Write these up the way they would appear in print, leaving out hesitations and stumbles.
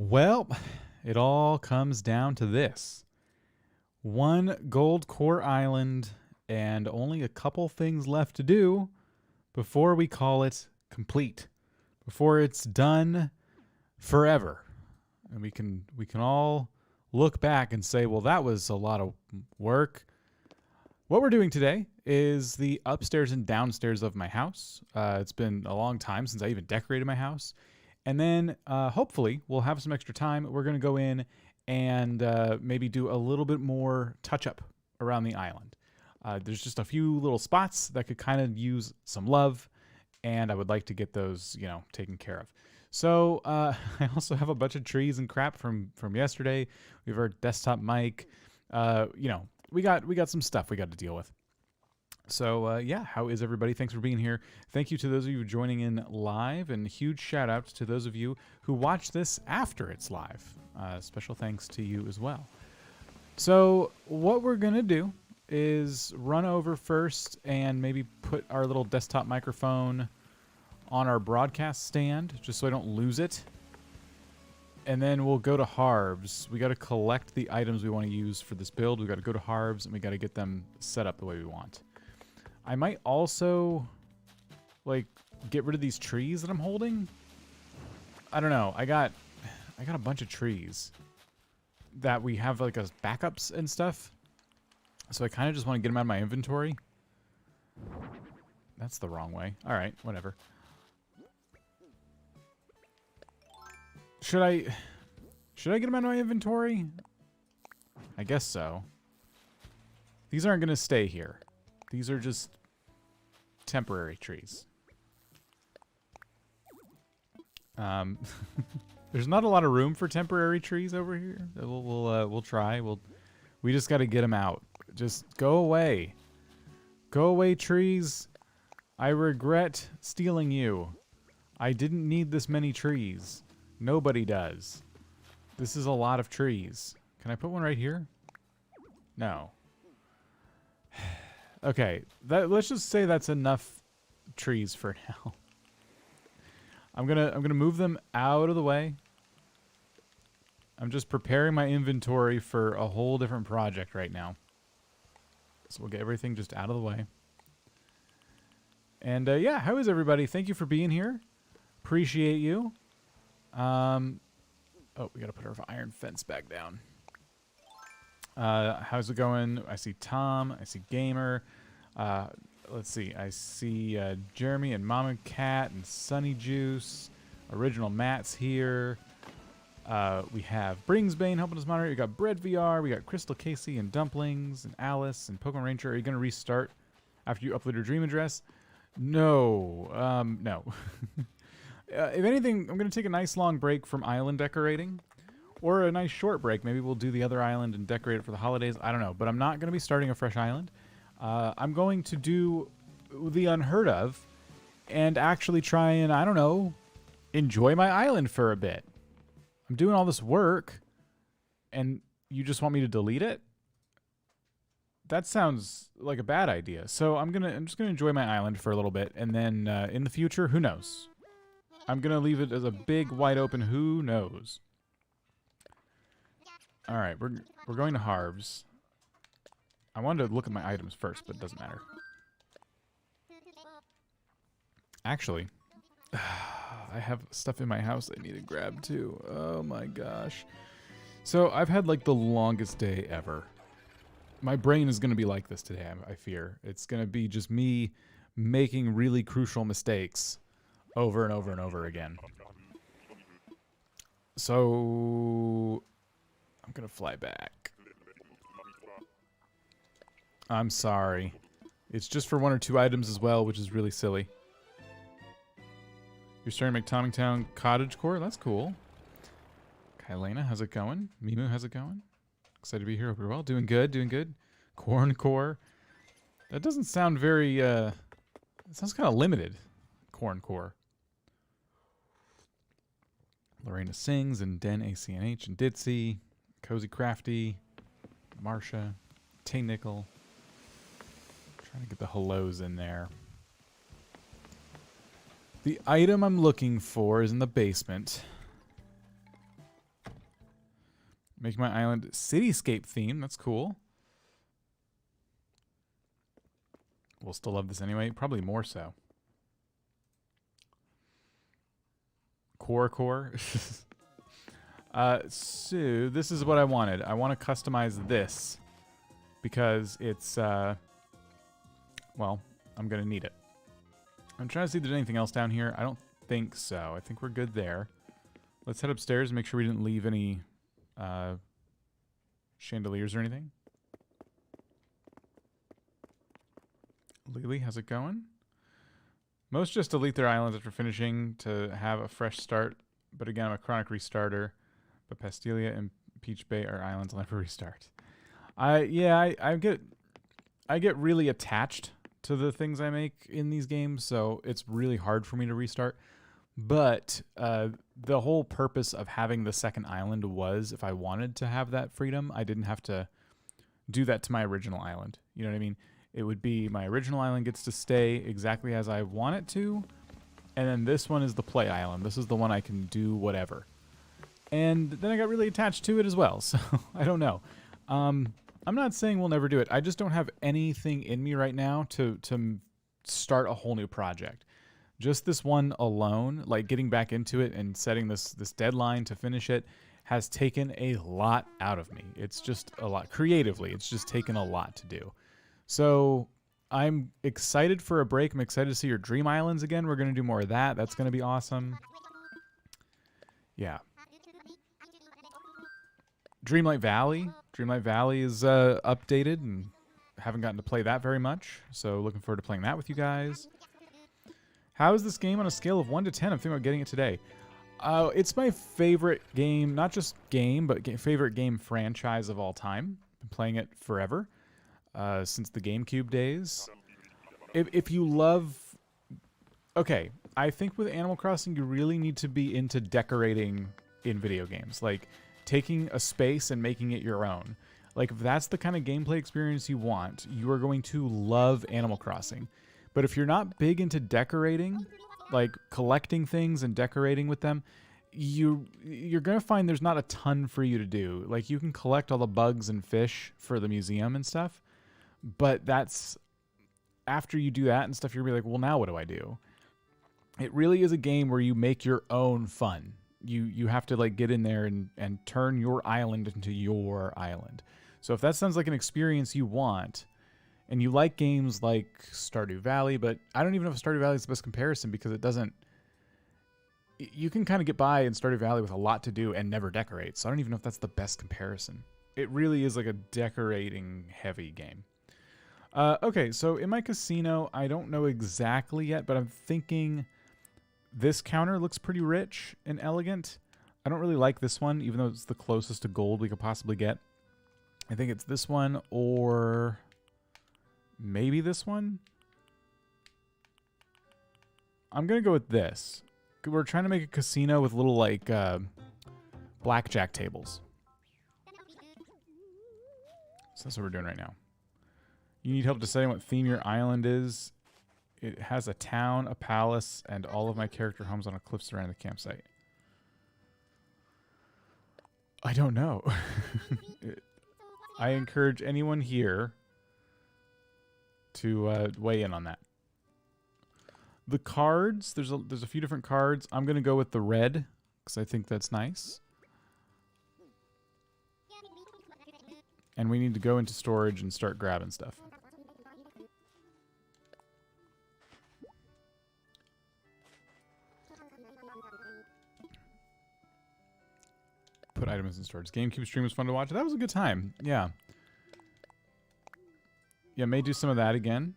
Well, it all comes down to this. One Goldcore Island and only a couple things left to do before we call it complete. Before it's done forever. And we can all look back and say, well, that was a lot of work. What we're doing today is the upstairs and downstairs of my house. It's been a long time since I even decorated my house. And then hopefully we'll have some extra time. We're going to go in and maybe do a little bit more touch-up around the island. There's just a few little spots that could kind of use some love, and I would like to get those, taken care of. So I also have a bunch of trees and crap from yesterday. We have our desktop mic. We got some stuff we got to deal with. So, yeah, how is everybody? Thanks for being here. Thank you to those of you joining in live, and huge shout out to those of you who watch this after it's live. Special thanks to you as well. So, what we're going to do is run over first and maybe put our little desktop microphone on our broadcast stand, just so I don't lose it. And then we'll go to Harv's. We got to collect the items we want to use for this build. We got to go to Harv's, and we got to get them set up the way we want. I might also, get rid of these trees that I'm holding. I don't know. I got a bunch of trees that we have, as backups and stuff. So I kind of just want to get them out of my inventory. That's the wrong way. All right, whatever. Should I get them out of my inventory? I guess so. These aren't going to stay here. These are just temporary trees. There's not a lot of room for temporary trees over here. We'll try. We just got to get them out. Just go away. Go away, trees. I regret stealing you. I didn't need this many trees. Nobody does. This is a lot of trees. Can I put one right here? No. Okay, let's just say that's enough trees for now. I'm gonna move them out of the way. I'm just preparing my inventory for a whole different project right now. So we'll get everything just out of the way. And yeah, how is everybody? Thank you for being here. Appreciate you. Oh, we gotta put our iron fence back down. How's it going? I see Tom. I see Gamer. Let's see. I see Jeremy and Mama Cat and Sunny Juice. Original Matt's here. We have Bringsbane helping us moderate. We got Bread VR. We got Crystal Casey and Dumplings and Alice and Pokemon Ranger. Are you going to restart after you upload your dream address? No. No. If anything, I'm going to take a nice long break from island decorating. Or a nice short break. Maybe we'll do the other island and decorate it for the holidays. I don't know. But I'm not going to be starting a fresh island. I'm going to do the unheard of and actually try and, I don't know, enjoy my island for a bit. I'm doing all this work and you just want me to delete it? That sounds like a bad idea. So I'm just going to enjoy my island for a little bit, and then in the future, who knows? I'm going to leave it as a big wide open who knows. All right, we're going to Harv's. I wanted to look at my items first, but it doesn't matter. Actually, I have stuff in my house I need to grab too. Oh my gosh. So I've had the longest day ever. My brain is going to be like this today, I fear. It's going to be just me making really crucial mistakes over and over and over again. So I'm going to fly back. I'm sorry. It's just for 1 or 2 items as well, which is really silly. You're starting to make Tommingtown cottagecore? That's cool. Kylena, how's it going? Mimu, how's it going? Excited to be here. Hope you're well. Doing good, doing good. Corncore. That doesn't sound very, it sounds kind of limited. Corncore. Lorena Sings and Den ACNH and Ditzy. Cozy Crafty. Marsha. Tay Nickel. Trying to get the hellos in there. The item I'm looking for is in the basement. Making my island cityscape theme. That's cool. We'll still love this anyway. Probably more so. Core. So this is what I wanted. I want to customize this because it's, well, I'm going to need it. I'm trying to see if there's anything else down here. I don't think so. I think we're good there. Let's head upstairs and make sure we didn't leave any chandeliers or anything. Lily, how's it going? Most just delete their islands after finishing to have a fresh start. But again, I'm a chronic restarter. But Pastilia and Peach Bay are islands I'll never restart. I get really attached to the things I make in these games, so it's really hard for me to restart. But the whole purpose of having the second island was if I wanted to have that freedom, I didn't have to do that to my original island. You know what I mean? It would be my original island gets to stay exactly as I want it to, and then this one is the play island. This is the one I can do whatever. And then I got really attached to it as well, so I don't know. I'm not saying we'll never do it. I just don't have anything in me right now to start a whole new project. Just this one alone, like getting back into it and setting this deadline to finish it, has taken a lot out of me. It's just a lot. Creatively, it's just taken a lot to do. So I'm excited for a break. I'm excited to see your Dream Islands again. We're going to do more of that. That's going to be awesome. Yeah. Dreamlight Valley. Dreamlight Valley is updated and haven't gotten to play that very much. So looking forward to playing that with you guys. How is this game on a scale of 1 to 10? I'm thinking about getting it today. It's my favorite game, not just game, but favorite game franchise of all time. Been playing it forever, since the GameCube days. If you love... Okay, I think with Animal Crossing, you really need to be into decorating in video games. Like, taking a space and making it your own. Like, if that's the kind of gameplay experience you want, you are going to love Animal Crossing. But if you're not big into decorating, like collecting things and decorating with them, you're going to find there's not a ton for you to do. Like, you can collect all the bugs and fish for the museum and stuff, but that's... After you do that and stuff, you're going to be like, well, now what do I do? It really is a game where you make your own fun. You have to like get in there and turn your island into your island. So if that sounds like an experience you want, and you like games like Stardew Valley, but I don't even know if Stardew Valley is the best comparison because it doesn't... You can kind of get by in Stardew Valley with a lot to do and never decorate, so I don't even know if that's the best comparison. It really is like a decorating heavy game. Okay, so in my casino, I don't know exactly yet, but I'm thinking... This counter looks pretty rich and elegant. I don't really like this one, even though it's the closest to gold we could possibly get. I think it's this one or maybe this one. I'm going to go with this. We're trying to make a casino with little, like, blackjack tables. So that's what we're doing right now. You need help deciding what theme your island is. It has a town, a palace, and all of my character homes on a cliff surrounding the campsite. I don't know. I encourage anyone here to weigh in on that. The cards, there's a few different cards. I'm going to go with the red because I think that's nice. And we need to go into storage and start grabbing stuff. Put items in storage. GameCube stream was fun to watch. That was a good time. Yeah. Yeah, may do some of that again.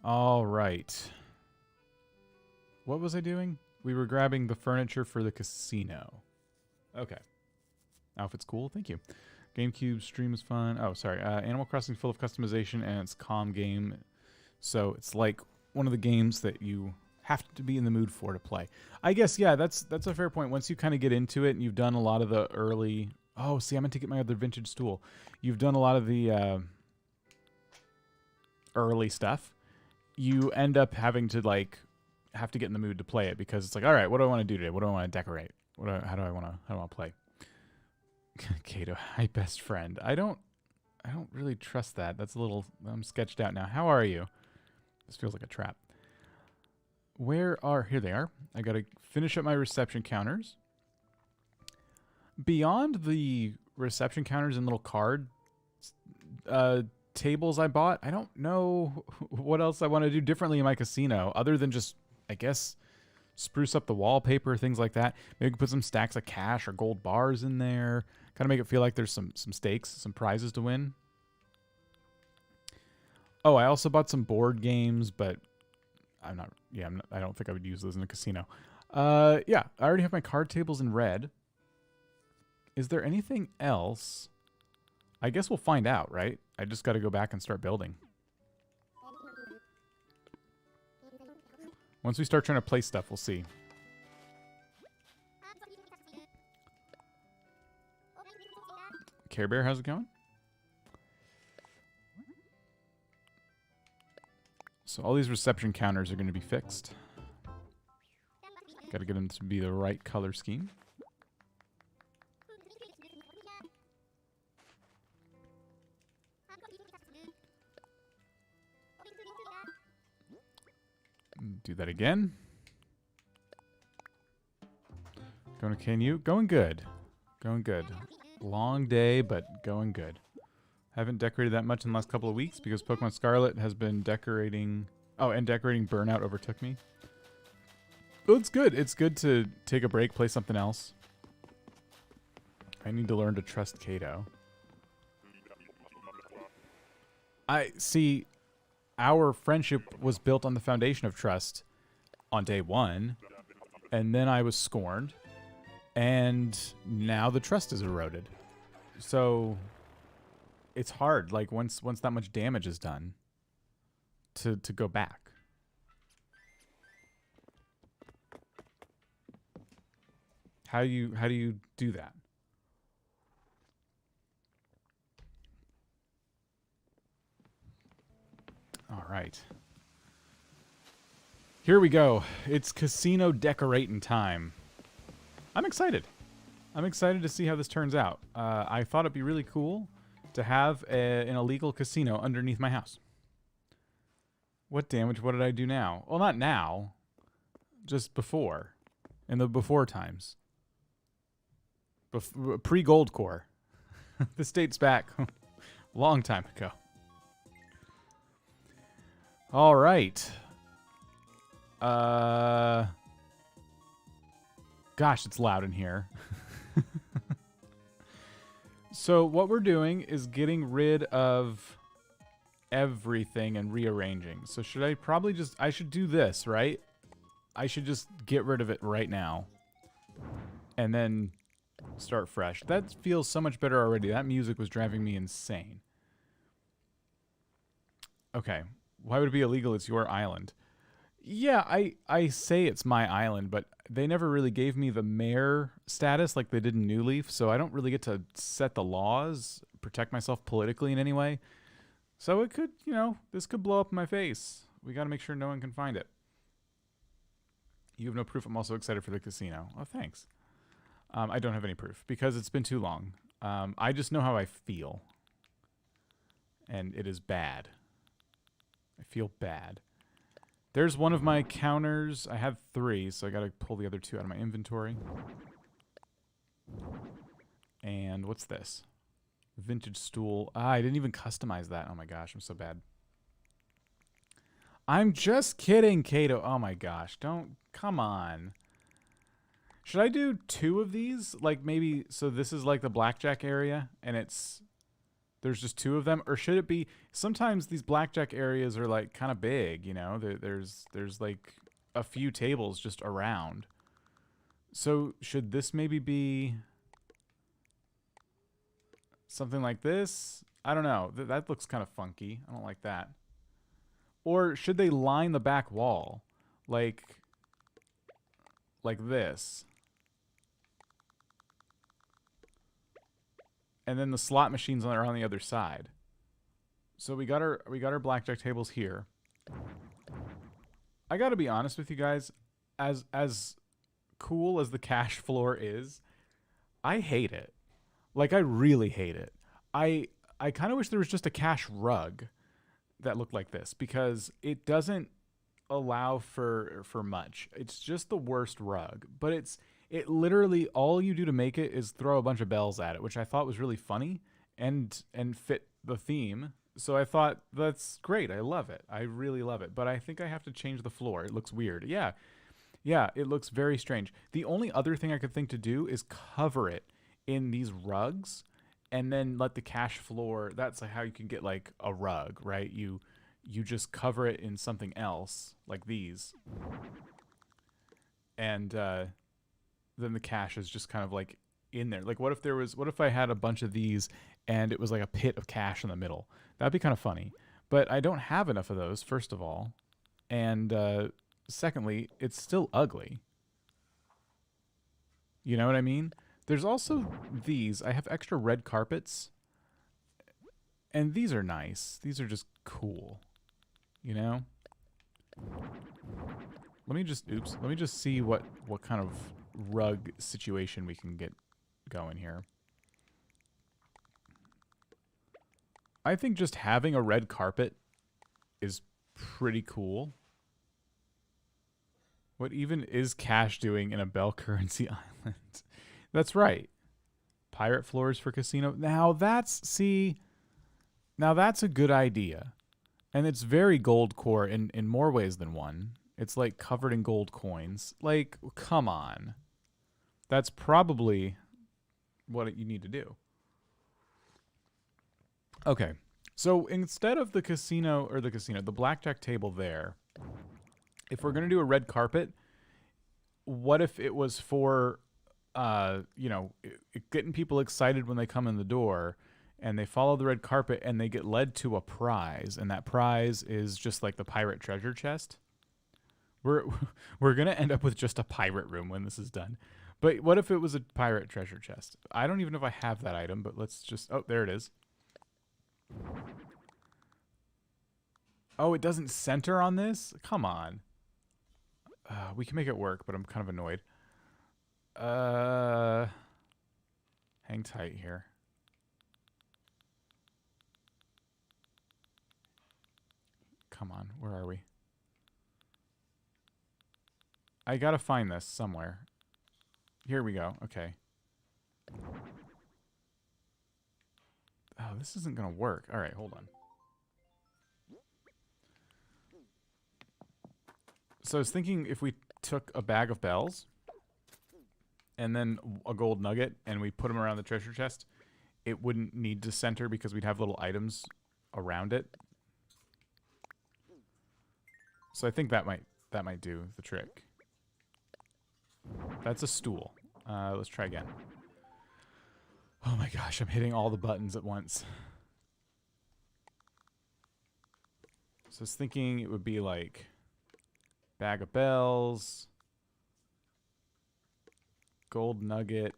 All right. What was I doing? We were grabbing the furniture for the casino. Okay. Outfit's cool. Thank you. GameCube stream is fun. Oh, sorry. Animal Crossing full of customization and it's a calm game. So it's like one of the games that you have to be in the mood for to play. I guess, yeah, that's a fair point. Once you kind of get into it and you've done a lot of the early... Oh, see, I meant to get my other vintage stool. You've done a lot of the early stuff. You end up having to, like, have to get in the mood to play it because it's like, all right, what do I want to do today? What do I want to decorate? How do I want to play? Kato, hi best friend. I don't really trust that. That's a little. I'm sketched out now. How are you? This feels like a trap. Here they are. I gotta finish up my reception counters. Beyond the reception counters and little card tables I bought, I don't know what else I want to do differently in my casino other than just, I guess, spruce up the wallpaper, things like that. Maybe put some stacks of cash or gold bars in there. Kind of make it feel like there's some stakes, some prizes to win. Oh, I also bought some board games, but I don't think I would use those in a casino. Yeah, I already have my card tables in red. Is there anything else? I guess we'll find out, right? I just got to go back and start building. Once we start trying to place stuff, we'll see. Care Bear, how's it going? So all these reception counters are going to be fixed. Got to get them to be the right color scheme. Do that again. Going to KNU. Going good. Going good. Long day, but going good. Haven't decorated that much in the last couple of weeks because Pokemon Scarlet has been decorating... Oh, and decorating Burnout overtook me. Well, it's good. It's good to take a break, play something else. I need to learn to trust Kato. I see... Our friendship was built on the foundation of trust on day one, and then I was scorned, and now the trust is eroded. So it's hard, like once that much damage is done, to go back. How do you do that? All right. Here we go. It's casino decorating time. I'm excited. I'm excited to see how this turns out. I thought it'd be really cool to have an illegal casino underneath my house. What damage? What did I do now? Well, not now. Just before. In the before times. Pre-Goldcore. This dates back a long time ago. All right. Gosh, it's loud in here. So what we're doing is getting rid of everything and rearranging. So should I probably just... I should do this, right? I should just get rid of it right now. And then start fresh. That feels so much better already. That music was driving me insane. Okay. Why would it be illegal? It's your island. Yeah, I say it's my island, but they never really gave me the mayor status like they did in New Leaf, so I don't really get to set the laws, protect myself politically in any way. So it could, this could blow up in my face. We got to make sure no one can find it. You have no proof. I'm also excited for the casino. Oh, thanks. I don't have any proof because it's been too long. I just know how I feel. And it is bad. I feel bad. There's one of my counters. I have 3, so I got to pull the other 2 out of my inventory. And what's this? Vintage stool. I didn't even customize that. Oh my gosh, I'm so bad. I'm just kidding, Kato. Oh my gosh, don't. Come on. Should I do 2 of these? Like maybe, so this is like the blackjack area, and there's just 2 of them, or should it be? Sometimes these blackjack areas are like kind of big, There's like a few tables just around. So should this maybe be something like this? I don't know. That looks kind of funky. I don't like that. Or should they line the back wall, like this? And then the slot machines are on the other side. So we got our blackjack tables here. I got to be honest with you guys, as cool as the cash floor is, I hate it. Like, I really hate it. I I kind of wish there was just a cash rug that looked like this, because it doesn't allow for much. It's just the worst rug, but it literally, all you do to make it is throw a bunch of bells at it, which I thought was really funny and fit the theme. So I thought that's great. I love it. I really love it. But I think I have to change the floor. It looks weird. Yeah. Yeah, it looks very strange. The only other thing I could think to do is cover it in these rugs and then let the cash floor, that's how you can get like a rug, right? You just cover it in something else like these, and then the cash is just kind of like in there. Like, what if I had a bunch of these and it was like a pit of cash in the middle? That'd be kind of funny. But I don't have enough of those, first of all, and secondly, it's still ugly. You know what I mean? There's also these. I have extra red carpets, and these are nice. These are just cool. You know? Let me just see what kind of rug situation we can get going here. I think just having a red carpet is pretty cool. What even is cash doing in a Bell currency island? That's right. Pirate floors for casino. Now that's a good idea. And it's very Goldcore in more ways than one. It's like covered in gold coins. Like, come on. That's probably what you need to do. Okay. So instead of the blackjack table there, if we're going to do a red carpet, what if it was for, getting people excited when they come in the door and they follow the red carpet and they get led to a prize, and that prize is just like the pirate treasure chest? We're going to end up with just a pirate room when this is done. But what if it was a pirate treasure chest? I don't even know if I have that item, but let's just... Oh, there it is. Oh, it doesn't center on this? Come on. We can make it work, but I'm kind of annoyed. Hang tight here. Come on, where are we? I gotta find this somewhere. Here we go. Okay. Oh, this isn't gonna work. All right, hold on. So I was thinking if we took a bag of bells and then a gold nugget and we put them around the treasure chest, it wouldn't need to center because we'd have little items around it. So I think that might do the trick. That's a stool. Let's try again. Oh my gosh, I'm hitting all the buttons at once. So I was thinking it would be like bag of bells, gold nugget,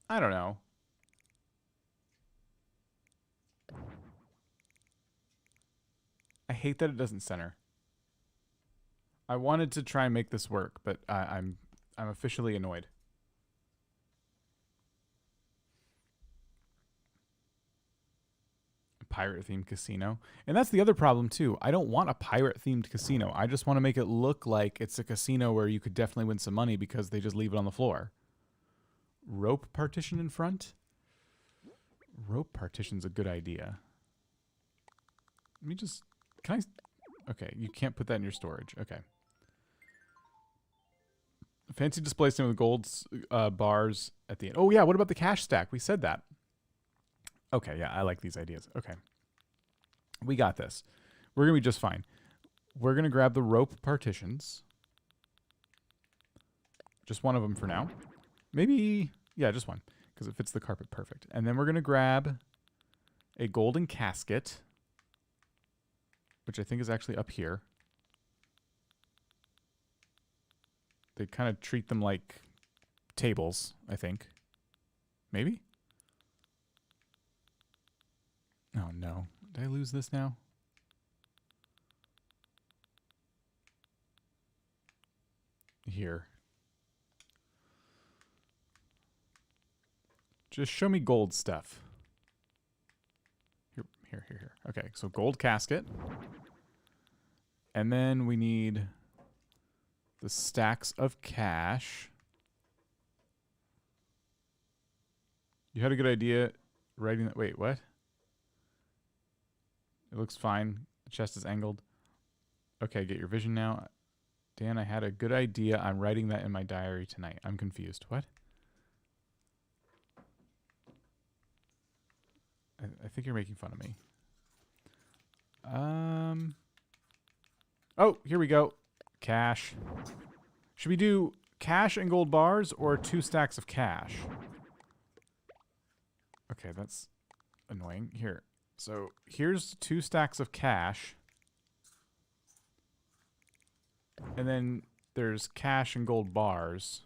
I don't know. I hate that it doesn't center. I wanted to try and make this work, but I'm officially annoyed. Pirate-themed casino. And that's the other problem, too. I don't want a pirate-themed casino. I just want to make it look like it's a casino where you could definitely win some money because they just leave it on the floor. Rope partition in front? Rope partition's a good idea. Let me just... Can I... Okay, you can't put that in your storage. Okay. Fancy display stand with gold bars at the end. Oh, yeah, what about the cash stack? We said that. Okay, yeah, I like these ideas. Okay. We got this. We're going to be just fine. We're going to grab the rope partitions. Just one of them for now. Maybe, yeah, just one, because it fits the carpet perfect. And then we're going to grab a golden casket, which I think is actually up here. They kind of treat them like tables, I think. Maybe? no. Did I lose this now? Here. Just show me gold stuff. Here. Okay, so gold casket. And then we need the stacks of cash. You had a good idea writing that. Wait, what? It looks fine. The chest is angled. Okay, get your vision now. Dan, I had a good idea. I'm writing that in my diary tonight. I'm confused. What? I think you're making fun of me. Oh, here we go. Cash. Should we do cash and gold bars or 2 stacks of cash? Okay, that's annoying. Here. So here's 2 stacks of cash. And then there's cash and gold bars.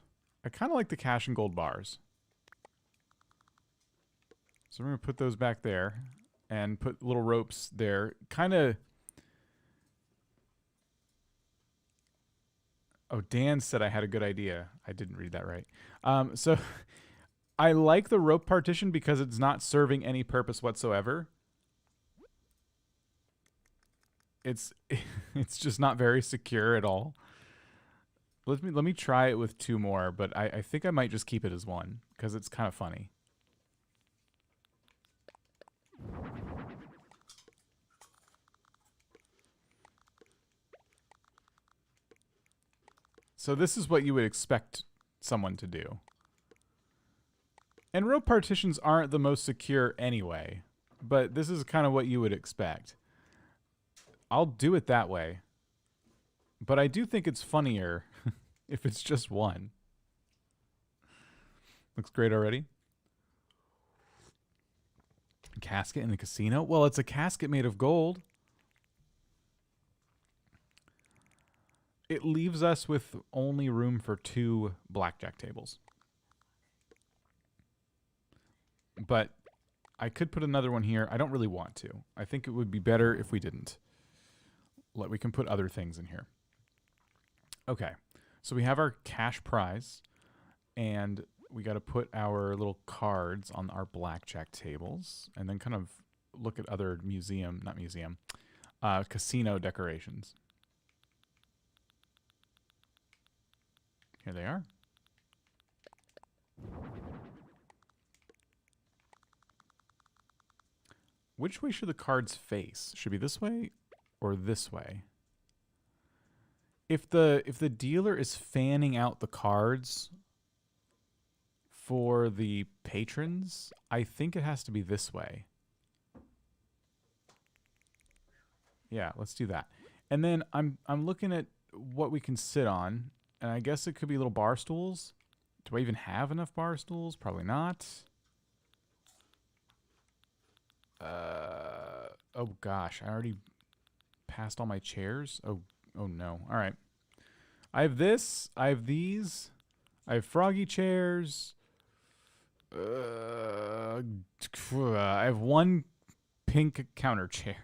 I kind of like the cash and gold bars. So we're going to put those back there and put little ropes there. Kind of... Oh, Dan said I had a good idea. I didn't read that right. So I like the rope partition because it's not serving any purpose whatsoever. It's just not very secure at all. Let me try it with 2 more, but I think I might just keep it as 1 because it's kind of funny. So this is what you would expect someone to do. And rope partitions aren't the most secure anyway, but this is kind of what you would expect. I'll do it that way. But I do think it's funnier if it's just 1. Looks great already. A casket in the casino? Well, it's a casket made of gold. It leaves us with only room for 2 blackjack tables. But I could put another one here. I don't really want to. I think it would be better if we didn't. We can put other things in here. Okay. So we have our cash prize. And we got to put our little cards on our blackjack tables. And then kind of look at other casino decorations. Here they are. Which way should the cards face? Should it be this way or this way? If the dealer is fanning out the cards for the patrons, I think it has to be this way. Yeah, let's do that. And then I'm looking at what we can sit on. And I guess it could be little bar stools. Do I even have enough bar stools? Probably not. Oh gosh, I already passed all my chairs. Oh no. All right. I have this. I have these. I have froggy chairs. I have 1 pink counter chair.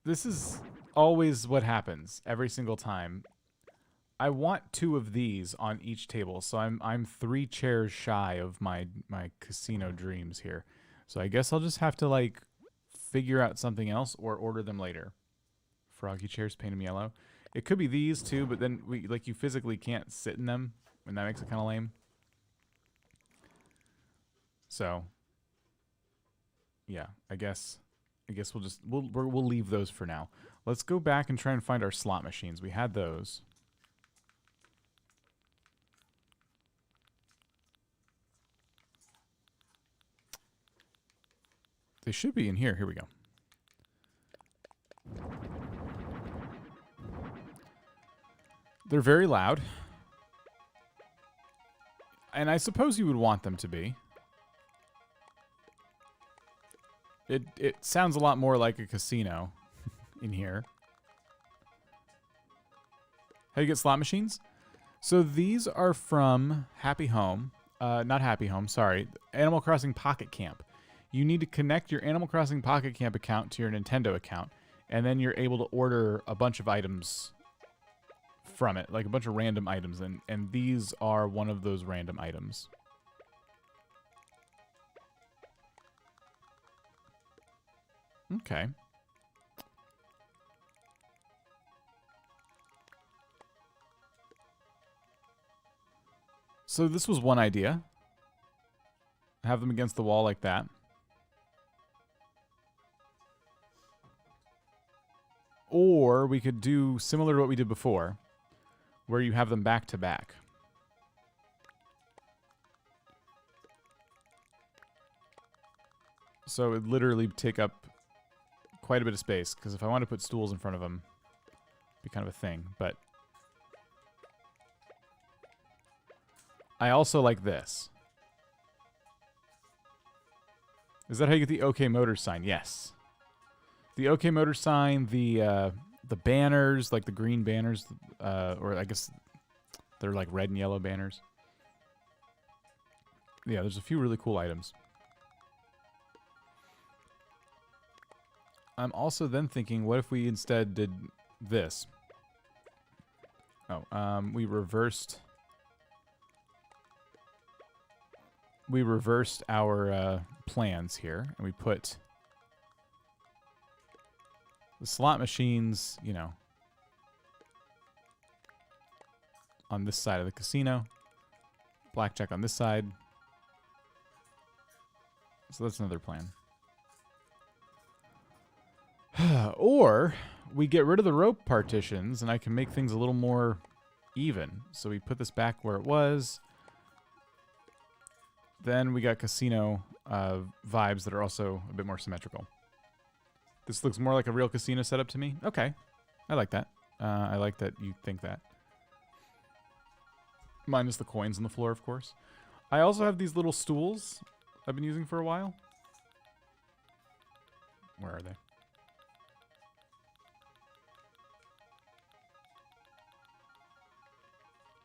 This is always what happens every single time. I want 2 of these on each table, so I'm 3 chairs shy of my casino dreams here. So I guess I'll just have to like figure out something else or order them later. Froggy chairs, paint them yellow. It could be these too, but then you physically can't sit in them, and that makes it kind of lame. So yeah, I guess we'll leave those for now. Let's go back and try and find our slot machines. We had those. They should be in here. Here we go. They're very loud. And I suppose you would want them to be. It sounds a lot more like a casino in here. How do you get slot machines? So these are from Happy Home. Not Happy Home, sorry. Animal Crossing Pocket Camp. You need to connect your Animal Crossing Pocket Camp account to your Nintendo account, and then you're able to order a bunch of items from it, like a bunch of random items, and these are one of those random items. Okay. So this was one idea. Have them against the wall like that. Or we could do similar to what we did before, where you have them back to back. So it would literally take up quite a bit of space, because if I want to put stools in front of them, it'd be kind of a thing. But I also like this. Is that how you get the OK Motors sign? Yes. The OK Motors sign, the banners, like the green banners, or I guess they're like red and yellow banners. Yeah, there's a few really cool items. I'm also then thinking, what if we instead did this? Oh, we reversed our plans here, and we put the slot machines, you know, on this side of the casino. Blackjack on this side. So that's another plan. Or we get rid of the rope partitions, and I can make things a little more even. So we put this back where it was. Then we got casino vibes that are also a bit more symmetrical. This looks more like a real casino setup to me. Okay. I like that. I like that you think that. Minus the coins on the floor, of course. I also have these little stools I've been using for a while. Where are they?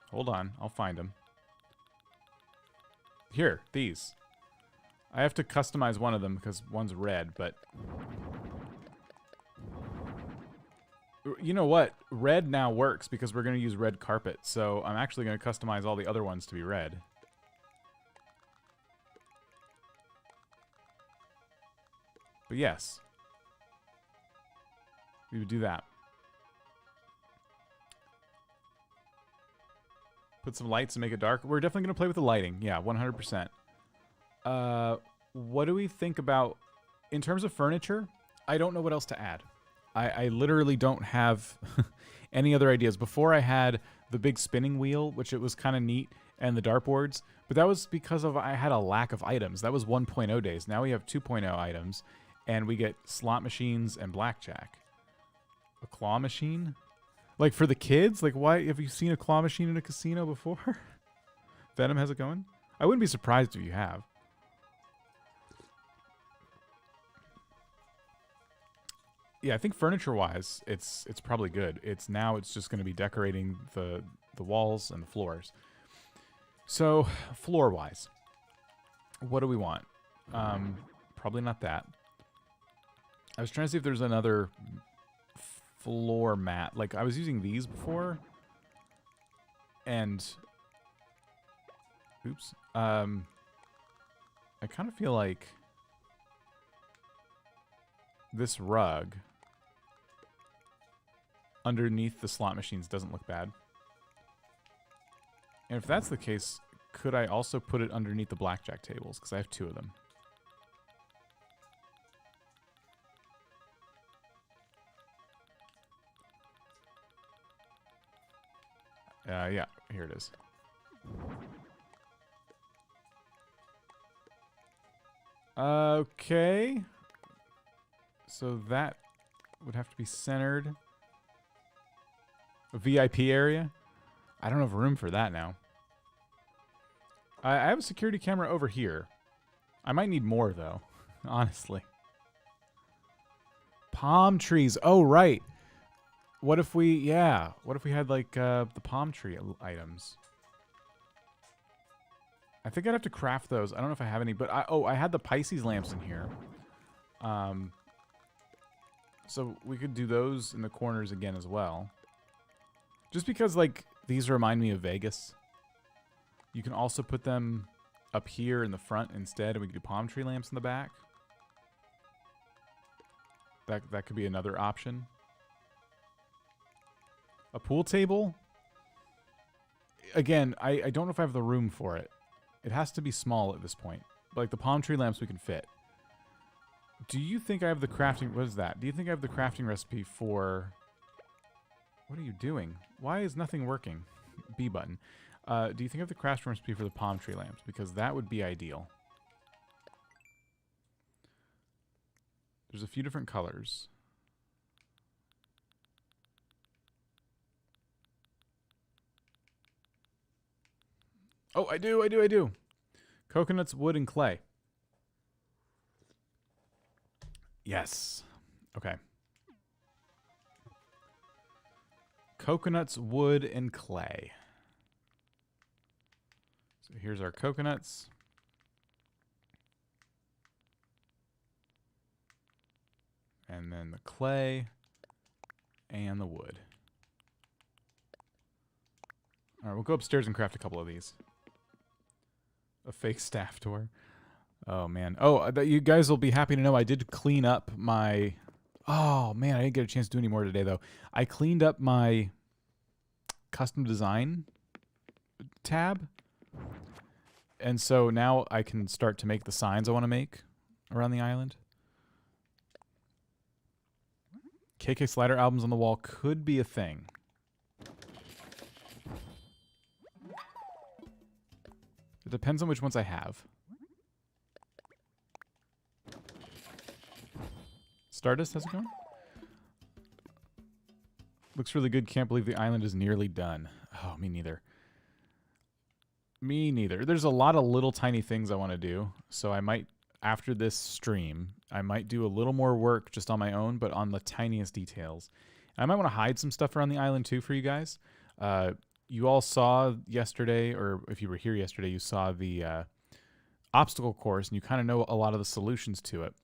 Hold on. I'll find them. Here, these. I have to customize one of them because one's red, but... You know what? Red now works because we're going to use red carpet, so I'm actually going to customize all the other ones to be red. But yes. We would do that. Put some lights and make it dark. We're definitely going to play with the lighting. Yeah, 100%. What do we think about... In terms of furniture, I don't know what else to add. I literally don't have any other ideas. Before I had the big spinning wheel, which it was kind of neat, and the dartboards. But that was because of I had a lack of items. That was 1.0 days. Now we have 2.0 items, and we get slot machines and blackjack. A claw machine? Like for the kids? Like why have you seen a claw machine in a casino before? Venom has it going? I wouldn't be surprised if you have. Yeah, I think furniture-wise, it's probably good. It's just going to be decorating the walls and the floors. So, floor-wise, what do we want? Probably not that. I was trying to see if there's another floor mat. Like, I was using these before. And... Oops. I kind of feel like... this rug... underneath the slot machines doesn't look bad. And if that's the case, could I also put it underneath the blackjack tables? Because I have 2 of them. Yeah, here it is. Okay. So that would have to be centered. A VIP area? I don't have room for that now. I have a security camera over here. I might need more, though. Honestly. Palm trees. Oh, right. What if we... Yeah. What if we had, like, the palm tree items? I think I'd have to craft those. I don't know if I have any, but I had the Pisces lamps in here. So we could do those in the corners again as well. Just because, like, these remind me of Vegas. You can also put them up here in the front instead, and we could do palm tree lamps in the back. That could be another option. A pool table? Again, I don't know if I have the room for it. It has to be small at this point. But like the palm tree lamps we can fit. Do you think I have the crafting... What is that? Do you think I have the crafting recipe for... What are you doing? Why is nothing working? B button. Do you think I have the crafting recipe for the palm tree lamps? Because that would be ideal. There's a few different colors. Oh, I do. Coconuts, wood, and clay. Yes. Okay. Coconuts, wood, and clay. So here's our coconuts. And then the clay and the wood. All right, we'll go upstairs and craft a couple of these. A fake staff door. Oh, man. Oh, you guys will be happy to know I did clean up my... Oh, man, I didn't get a chance to do any more today, though. I cleaned up my custom design tab. And so now I can start to make the signs I want to make around the island. KK Slider albums on the wall could be a thing. It depends on which ones I have. Stardust, how's it going? Looks really good. Can't believe the island is nearly done. Oh, me neither. Me neither. There's a lot of little tiny things I want to do. So I might, after this stream, I might do a little more work just on my own, but on the tiniest details. I might want to hide some stuff around the island too for you guys. You all saw yesterday, or if you were here yesterday, you saw the obstacle course, and you kind of know a lot of the solutions to it.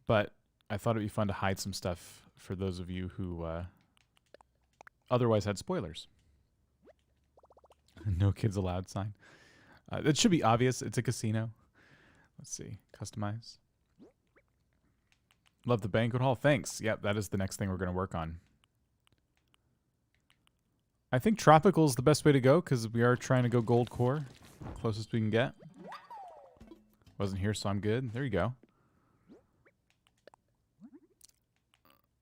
But I thought it'd be fun to hide some stuff for those of you who otherwise had spoilers. No kids allowed sign. That should be obvious. It's a casino. Let's see. Customize. Love the banquet hall. Thanks. Yep, that is the next thing we're going to work on. I think tropical is the best way to go because we are trying to go gold core. Closest we can get. Wasn't here, so I'm good. There you go.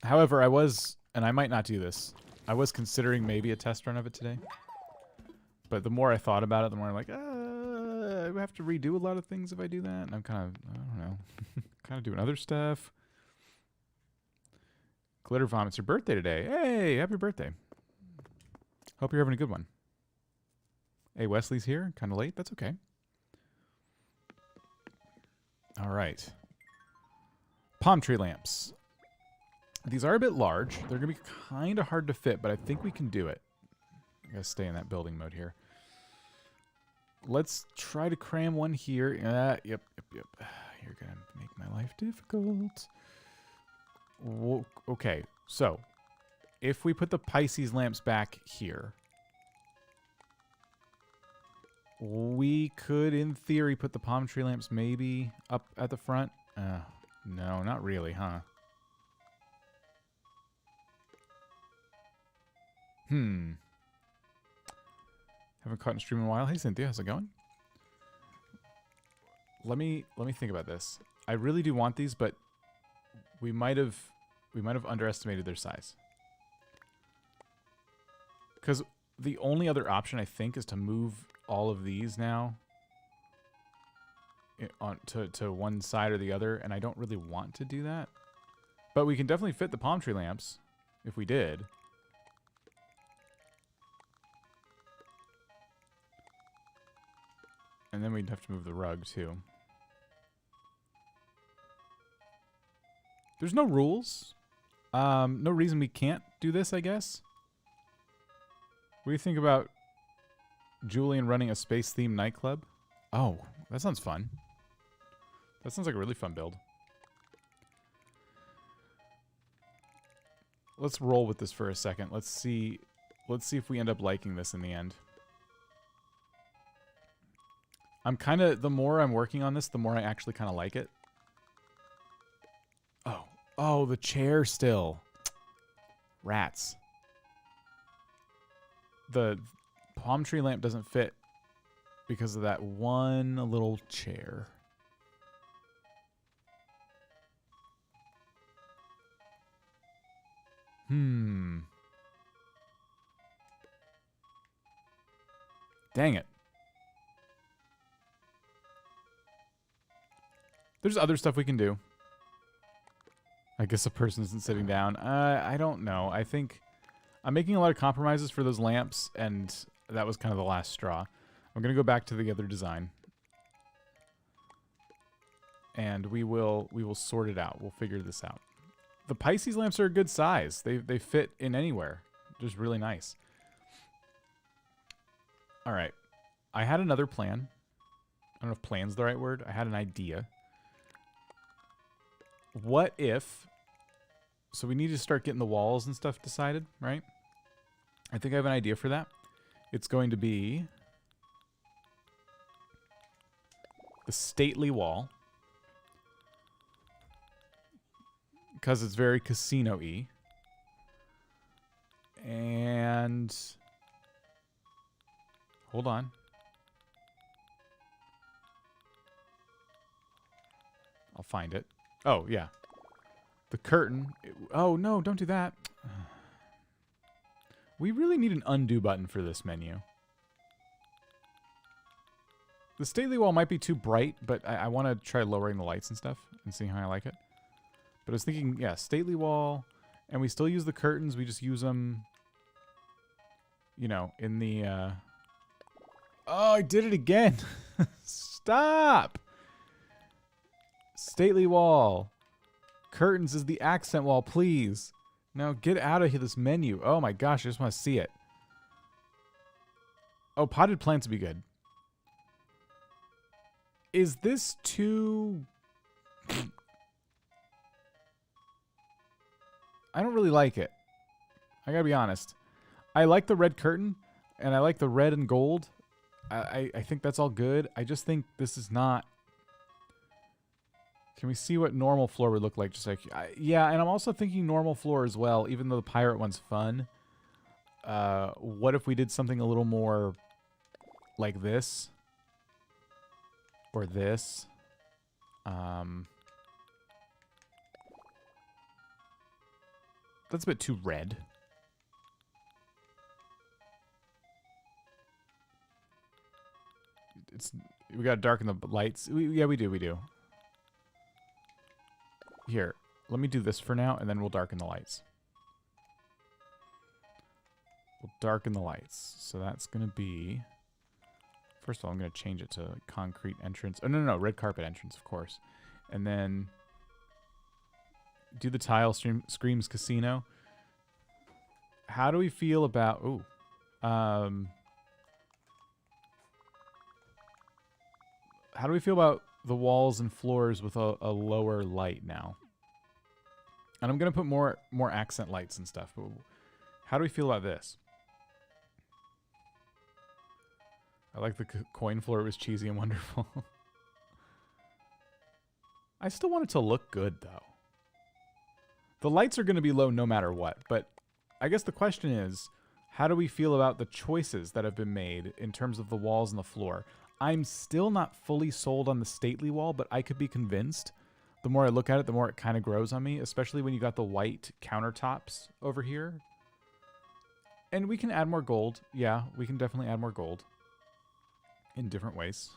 However, I was, and I might not do this, I was considering maybe a test run of it today. But the more I thought about it, the more I'm like, I have to redo a lot of things if I do that. And I'm kind of, I don't know, kind of doing other stuff. Glitter Vom, it's your birthday today. Hey, happy birthday. Hope you're having a good one. Hey, Wesley's here. Kind of late. That's okay. All right. Palm tree lamps. These are a bit large. They're going to be kind of hard to fit, but I think we can do it. I got to stay in that building mode here. Let's try to cram one here. Yep. You're going to make my life difficult. Okay, so if we put the Pisces lamps back here, we could, in theory, put the palm tree lamps maybe up at the front. No, not really, huh? Haven't caught in stream in a while. Hey, Cynthia, how's it going? Let me think about this. I really do want these, but we might have underestimated their size. Because the only other option, I think, is to move all of these now to one side or the other, and I don't really want to do that. But we can definitely fit the palm tree lamps if we did. And then we'd have to move the rug, too. There's no rules. No reason we can't do this, I guess. What do you think about Julian running a space-themed nightclub? Oh, that sounds fun. That sounds like a really fun build. Let's roll with this for a second. Let's see if we end up liking this in the end. I'm kind of, the more I'm working on this, the more I actually kind of like it. Oh, the chair still. Rats. The palm tree lamp doesn't fit because of that one little chair. Dang it. There's other stuff we can do. I guess a person isn't sitting down. I don't know. I think I'm making a lot of compromises for those lamps, and that was kind of the last straw. I'm going to go back to the other design. And we will sort it out. We'll figure this out. The Pisces lamps are a good size. They fit in anywhere. Just really nice. All right. I had another plan. I don't know if plan's the right word. I had an idea. What if... So we need to start getting the walls and stuff decided, right? I think I have an idea for that. It's going to be the stately wall. Because it's very casino-y. And... Hold on. I'll find it. Oh, yeah. The curtain. Oh, no, don't do that. We really need an undo button for this menu. The stately wall might be too bright, but I want to try lowering the lights and stuff and seeing how I like it. But I was thinking, yeah, stately wall. And we still use the curtains. We just use them, you know, in the... Oh, I did it again. Stop. Stately wall. Curtains is the accent wall, please. Now get out of here, this menu. Oh my gosh, I just want to see it. Oh, potted plants would be good. Is this too... I don't really like it. I gotta be honest. I like the red curtain, and I like the red and gold. I think that's all good. I just think this is not... Can we see what normal floor would look like? Just like, yeah, and I'm also thinking normal floor as well, even though the pirate one's fun. What if we did something a little more like this? Or this? That's a bit too red. We gotta darken the lights. Yeah, we do. Here, let me do this for now, and then we'll darken the lights. We'll darken the lights. So that's going to be... First of all, I'm going to change it to concrete entrance. Oh, no, red carpet entrance, of course. And then do the tile Screams Casino. How do we feel about... Ooh. How do we feel about the walls and floors with a lower light now? And I'm going to put more accent lights and stuff. But how do we feel about this? I like the coin floor. It was cheesy and wonderful. I still want it to look good, though. The lights are going to be low no matter what. But I guess the question is, how do we feel about the choices that have been made in terms of the walls and the floor? I'm still not fully sold on the stately wall, but I could be convinced. The more I look at it, the more it kind of grows on me, especially when you got the white countertops over here. And we can add more gold. Yeah, we can definitely add more gold in different ways.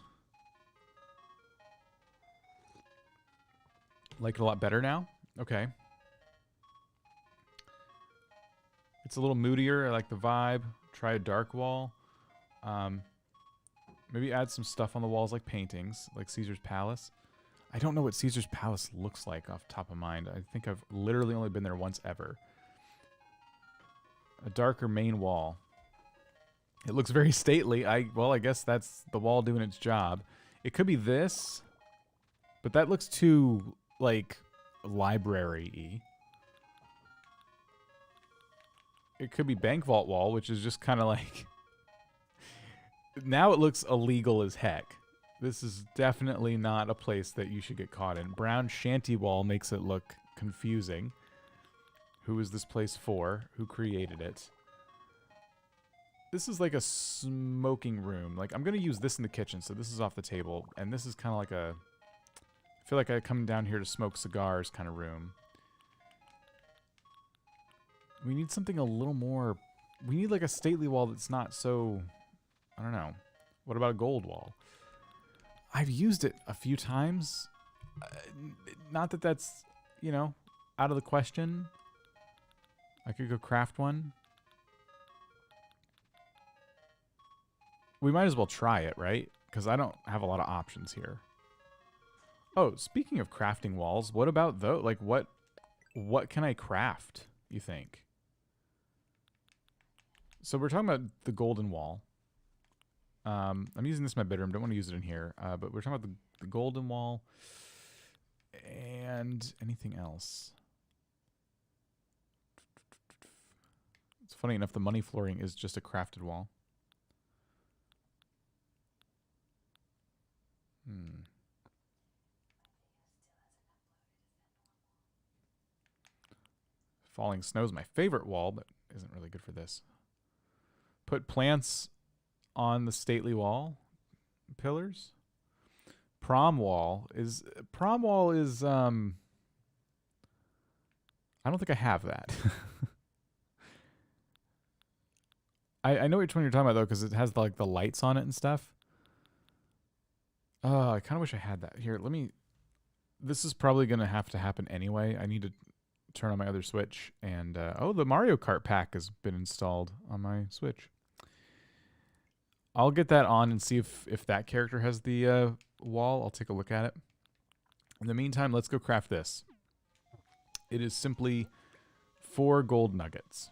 Like it a lot better now? Okay. It's a little moodier. I like the vibe. Try a dark wall. Maybe add some stuff on the walls like paintings, like Caesar's Palace. I don't know what Caesar's Palace looks like off the top of mind. I think I've literally only been there once ever. A darker main wall. It looks very stately. Well, I guess that's the wall doing its job. It could be this, but that looks too, like, library-y. It could be bank vault wall, which is just kind of like... Now it looks illegal as heck. This is definitely not a place that you should get caught in. Brown shanty wall makes it look confusing. Who is this place for? Who created it? This is like a smoking room. Like, I'm going to use this in the kitchen, so this is off the table. And this is kind of like a... I feel like I come down here to smoke cigars kind of room. We need something a little more... We need like a stately wall that's not so... I don't know. What about a gold wall? I've used it a few times. Not that that's, you know, out of the question. I could go craft one. We might as well try it, right? Because I don't have a lot of options here. Oh, speaking of crafting walls, what about those? Like, what can I craft, you think? So we're talking about the golden wall. I'm using this in my bedroom. Don't want to use it in here. But we're talking about the golden wall and anything else. It's funny enough, the money flooring is just a crafted wall. Falling snow is my favorite wall, but isn't really good for this. Put plants on the stately wall pillars. Prom wall is I don't think I have that. I know which one you're talking about though, because it has like the lights on it and stuff. Oh, I kind of wish I had that. Here, let me... This is probably going to have to happen anyway. I need to turn on my other Switch. And, oh, the Mario Kart pack has been installed on my Switch. I'll get that on and see if that character has the wall. I'll take a look at it. In the meantime, let's go craft this. It is simply 4 gold nuggets.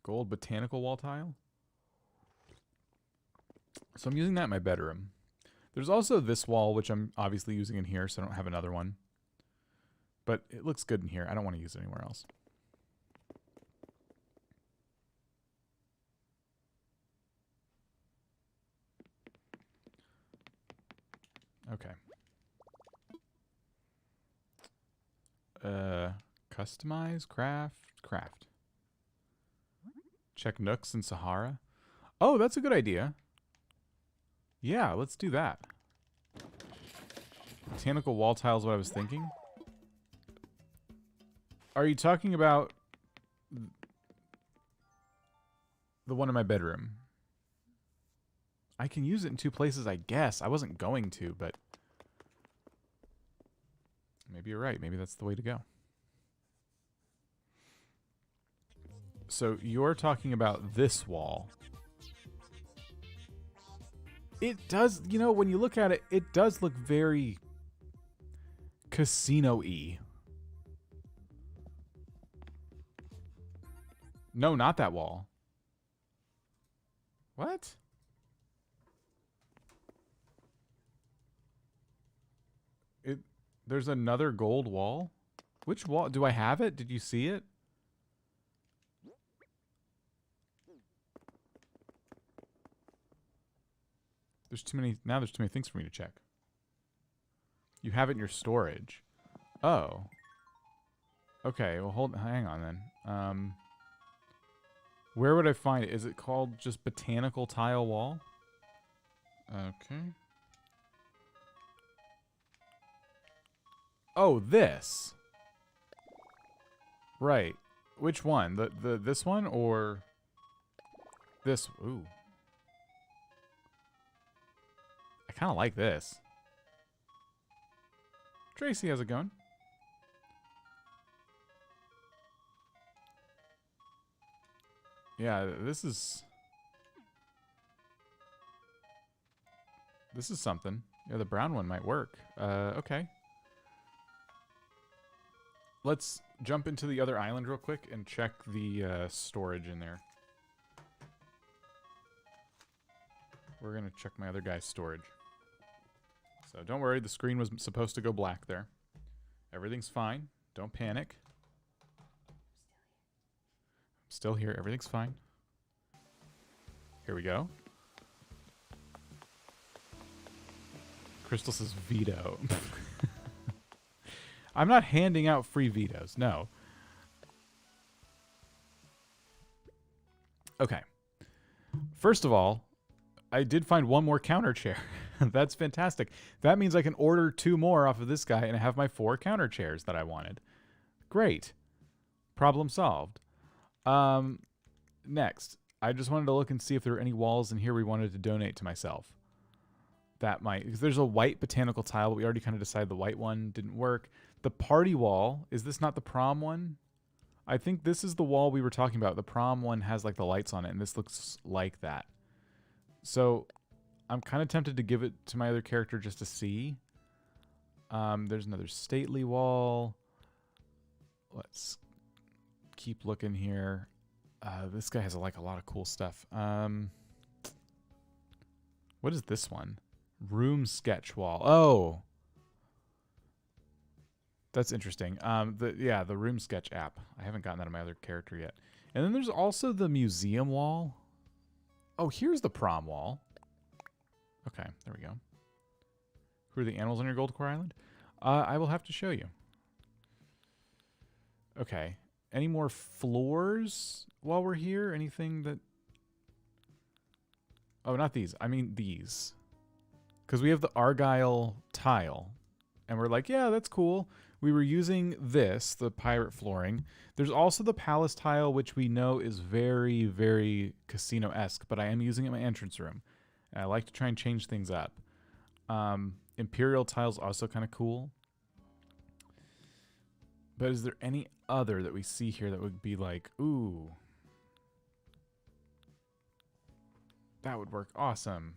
Gold botanical wall tile. So I'm using that in my bedroom. There's also this wall, which I'm obviously using in here, so I don't have another one. But it looks good in here. I don't want to use it anywhere else. Okay. Customize, craft. Check Nooks and Sahara. Oh, that's a good idea. Yeah, let's do that. Botanical wall tile is what I was thinking. Are you talking about the one in my bedroom? I can use it in 2 places, I guess. I wasn't going to, but maybe you're right. Maybe that's the way to go. So you're talking about this wall. It does, you know, when you look at it, it does look very casino-y. No, not that wall. What? There's another gold wall? Which wall? Do I have it? Did you see it? There's too many. Now there's too many things for me to check. You have it in your storage. Oh. Okay, well hang on then. Where would I find it? Is it called just botanical tile wall? Okay. Oh, this. Right. Which one? This one or this? Ooh. I kind of like this. Tracy, how's it going? Yeah, this is something. Yeah, the brown one might work. Okay. let's jump into the other island real quick and check the storage in there. We're going to check my other guy's storage. So don't worry, the screen was supposed to go black there. Everything's fine. Don't panic. I'm still here. Everything's fine. Here we go. Crystal says veto. I'm not handing out free vetoes. No. Okay. First of all, I did find one more counter chair. That's fantastic. That means I can order 2 more off of this guy and have my 4 counter chairs that I wanted. Great. Problem solved. Next, I just wanted to look and see if there were any walls in here we wanted to donate to myself. That might, because there's a white botanical tile, but we already kind of decided the white one didn't work. The party wall, is this not the prom one? I think this is the wall we were talking about. The prom one has like the lights on it, and this looks like that. So I'm kind of tempted to give it to my other character just to see. There's another stately wall. Let's keep looking here. This guy has like a lot of cool stuff. What is this one? Room sketch wall. Oh, that's interesting. The room sketch app. I haven't gotten that on my other character yet. And then there's also the museum wall. Oh, here's the prom wall. Okay, there we go. Who are the animals on your Goldcore Island? I will have to show you. Okay. Any more floors while we're here? Anything that... Oh, not these. I mean these. Because we have the Argyle tile. And we're like, yeah, that's cool. We were using this, the pirate flooring. There's also the palace tile, which we know is very, very casino-esque, but I am using it in my entrance room. And I like to try and change things up. Imperial tile's also kind of cool. But is there any other that we see here that would be like, ooh, that would work awesome?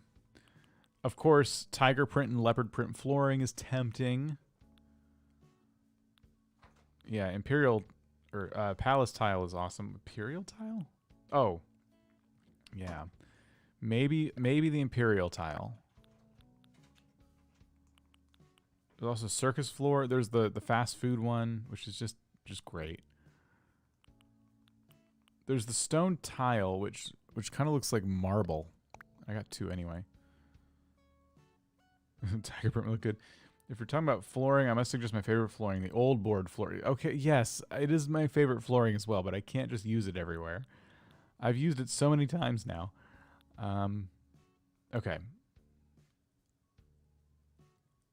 Of course, tiger print and leopard print flooring is tempting. Yeah, Imperial or Palace tile is awesome. Imperial tile? Oh, yeah. Maybe the Imperial tile. There's also circus floor. There's the fast food one, which is just great. There's the stone tile, which kind of looks like marble. I got 2 anyway. Tiger print look good. If you're talking about flooring, I must suggest my favorite flooring, the old board flooring. Okay, yes, it is my favorite flooring as well, but I can't just use it everywhere. I've used it so many times now. Okay.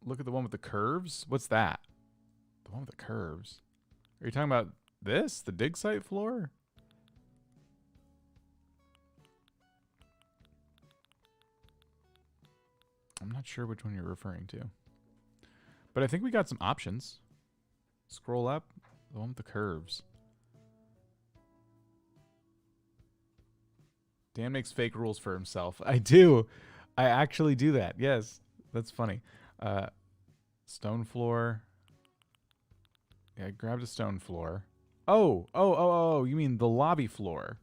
Look at the one with the curves. What's that? The one with the curves. Are you talking about this? The dig site floor? I'm not sure which one you're referring to. But I think we got some options. Scroll up. The one with the curves. Dan makes fake rules for himself. I do. I actually do that. Yes. That's funny. Stone floor. Yeah, I grabbed a stone floor. Oh, you mean the lobby floor.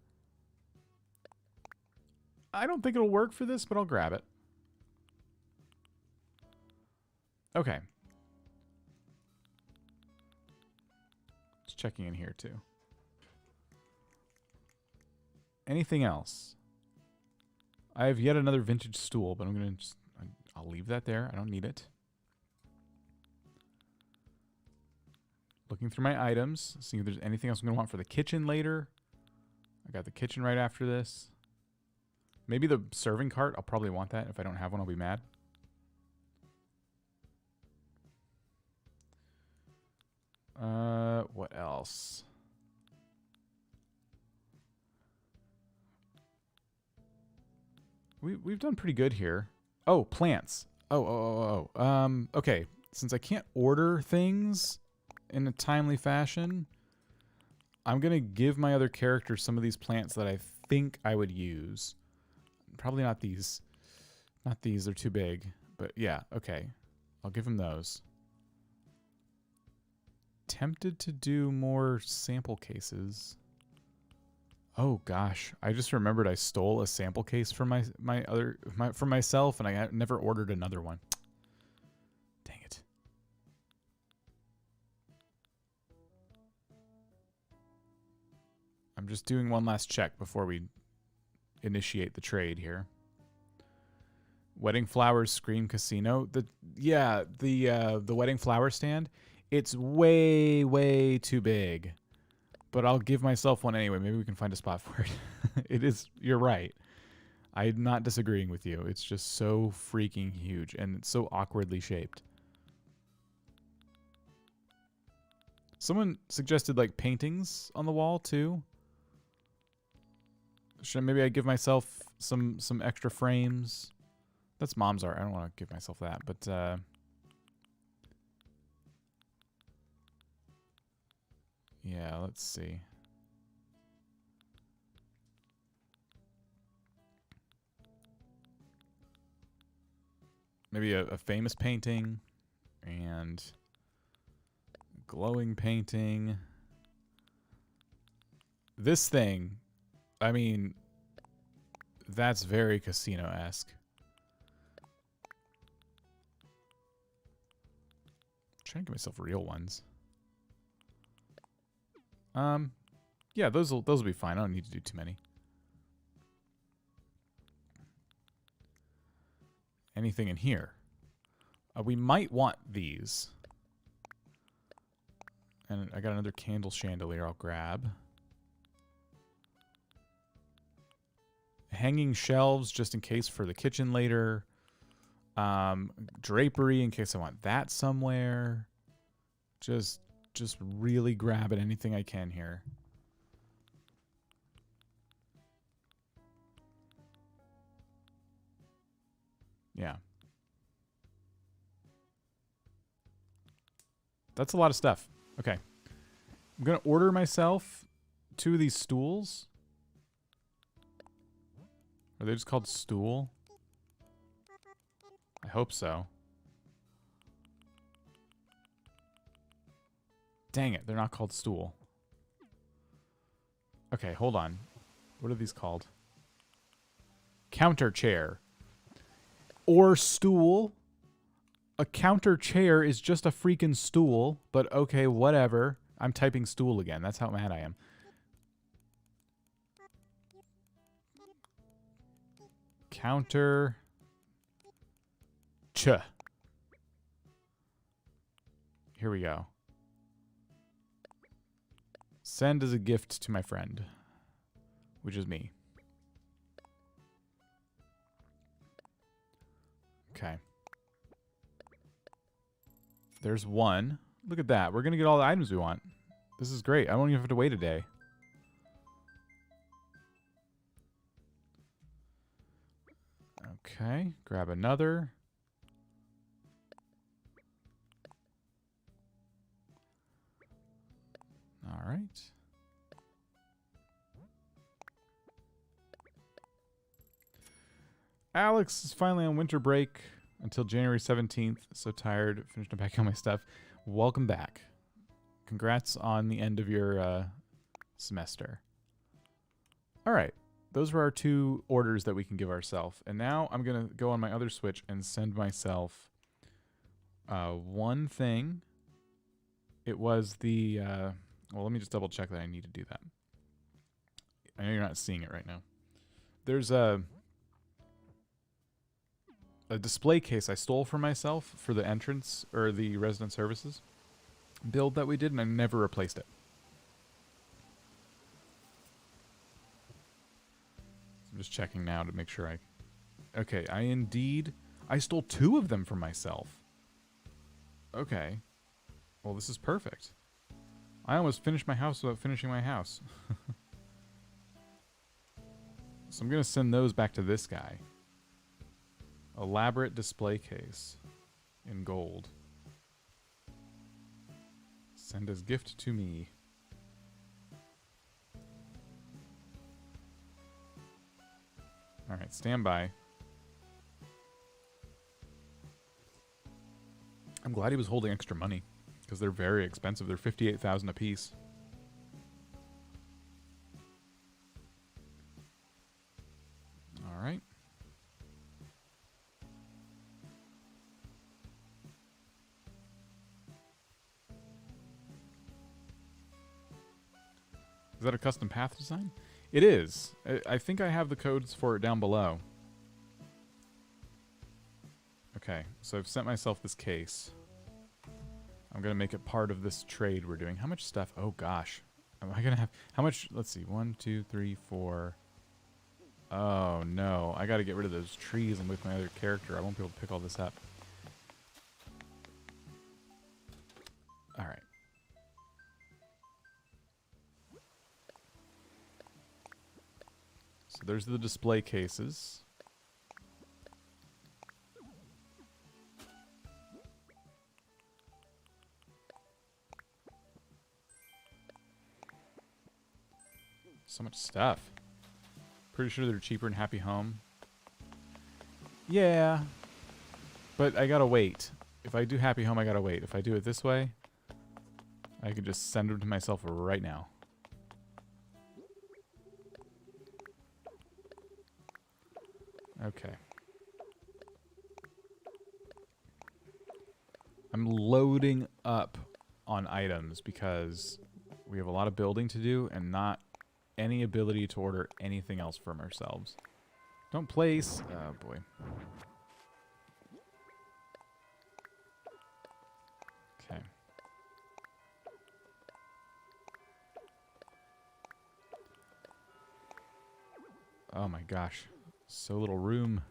I don't think it'll work for this, but I'll grab it. Okay. Just checking in here too. Anything else? I have yet another vintage stool, but I'll leave that there. I don't need it. Looking through my items, seeing if there's anything else I'm going to want for the kitchen later. I got the kitchen right after this. Maybe the serving cart. I'll probably want that. If I don't have one, I'll be mad. What else? We've done pretty good here. Oh, plants. Okay. Since I can't order things in a timely fashion, I'm going to give my other character some of these plants that I think I would use. Probably not these. Not these. They're too big. But yeah, okay. I'll give him those. tempted to do more sample cases. Oh gosh, I just remembered I stole a sample case from from myself, and I never ordered another one. Dang it. I'm just doing one last check before we initiate the trade here. Wedding Flowers Scream Casino. The Wedding Flower stand. It's way too big. But I'll give myself one anyway. Maybe we can find a spot for it. It is, you're right. I'm not disagreeing with you. It's just so freaking huge and it's so awkwardly shaped. Someone suggested like paintings on the wall too. Maybe I give myself some extra frames. That's mom's art. I don't want to give myself that, but yeah, let's see. Maybe a famous painting and glowing painting. This thing, I mean, that's very casino-esque. Trying to give myself real ones. Yeah, those will be fine. I don't need to do too many. Anything in here? We might want these. And I got another candle chandelier I'll grab. Hanging shelves just in case for the kitchen later. Drapery in case I want that somewhere. Just really grab at anything I can here. Yeah. That's a lot of stuff. Okay. I'm going to order myself 2 of these stools. Are they just called stool? I hope so. Dang it, they're not called stool. Okay, hold on. What are these called? Counter chair. Or stool. A counter chair is just a freaking stool, but okay, whatever. I'm typing stool again. That's how mad I am. Counter chair. Here we go. Send as a gift to my friend, which is me. Okay. There's one. Look at that. We're going to get all the items we want. This is great. I don't even have to wait a day. Okay. Grab another. All right. Alex is finally on winter break until January 17th. So tired. Finished unpacking all my stuff. Welcome back. Congrats on the end of your semester. All right. Those were our 2 orders that we can give ourselves. And now I'm going to go on my other Switch and send myself one thing. It was the... well, let me just double check that I need to do that. I know you're not seeing it right now. There's a display case I stole for myself for the entrance or the resident services build that we did, and I never replaced it. So I'm just checking now to make sure I... Okay, I stole 2 of them for myself. Okay. Well, this is perfect. I almost finished my house without finishing my house. So I'm going to send those back to this guy. Elaborate display case in gold. Send as gift to me. All right, stand by. I'm glad he was holding extra money. because they're very expensive. They're 58,000 a piece. All right. Is that a custom path design? It is. I think I have the codes for it down below. Okay, so I've sent myself this case. I'm going to make it part of this trade we're doing. How much stuff? Oh, gosh. Am I going to have... How much? Let's see. 1, 2, 3, 4. Oh, no. I got to get rid of those trees. I'm with my other character. I won't be able to pick all this up. All right. So there's the display cases. So much stuff. Pretty sure they're cheaper in Happy Home. Yeah. But I gotta wait. If I do Happy Home, I gotta wait. If I do it this way, I could just send them to myself right now. Okay. I'm loading up on items because we have a lot of building to do and not any ability to order anything else from ourselves. Don't place. Oh, boy. Okay. Oh, my gosh. So little room.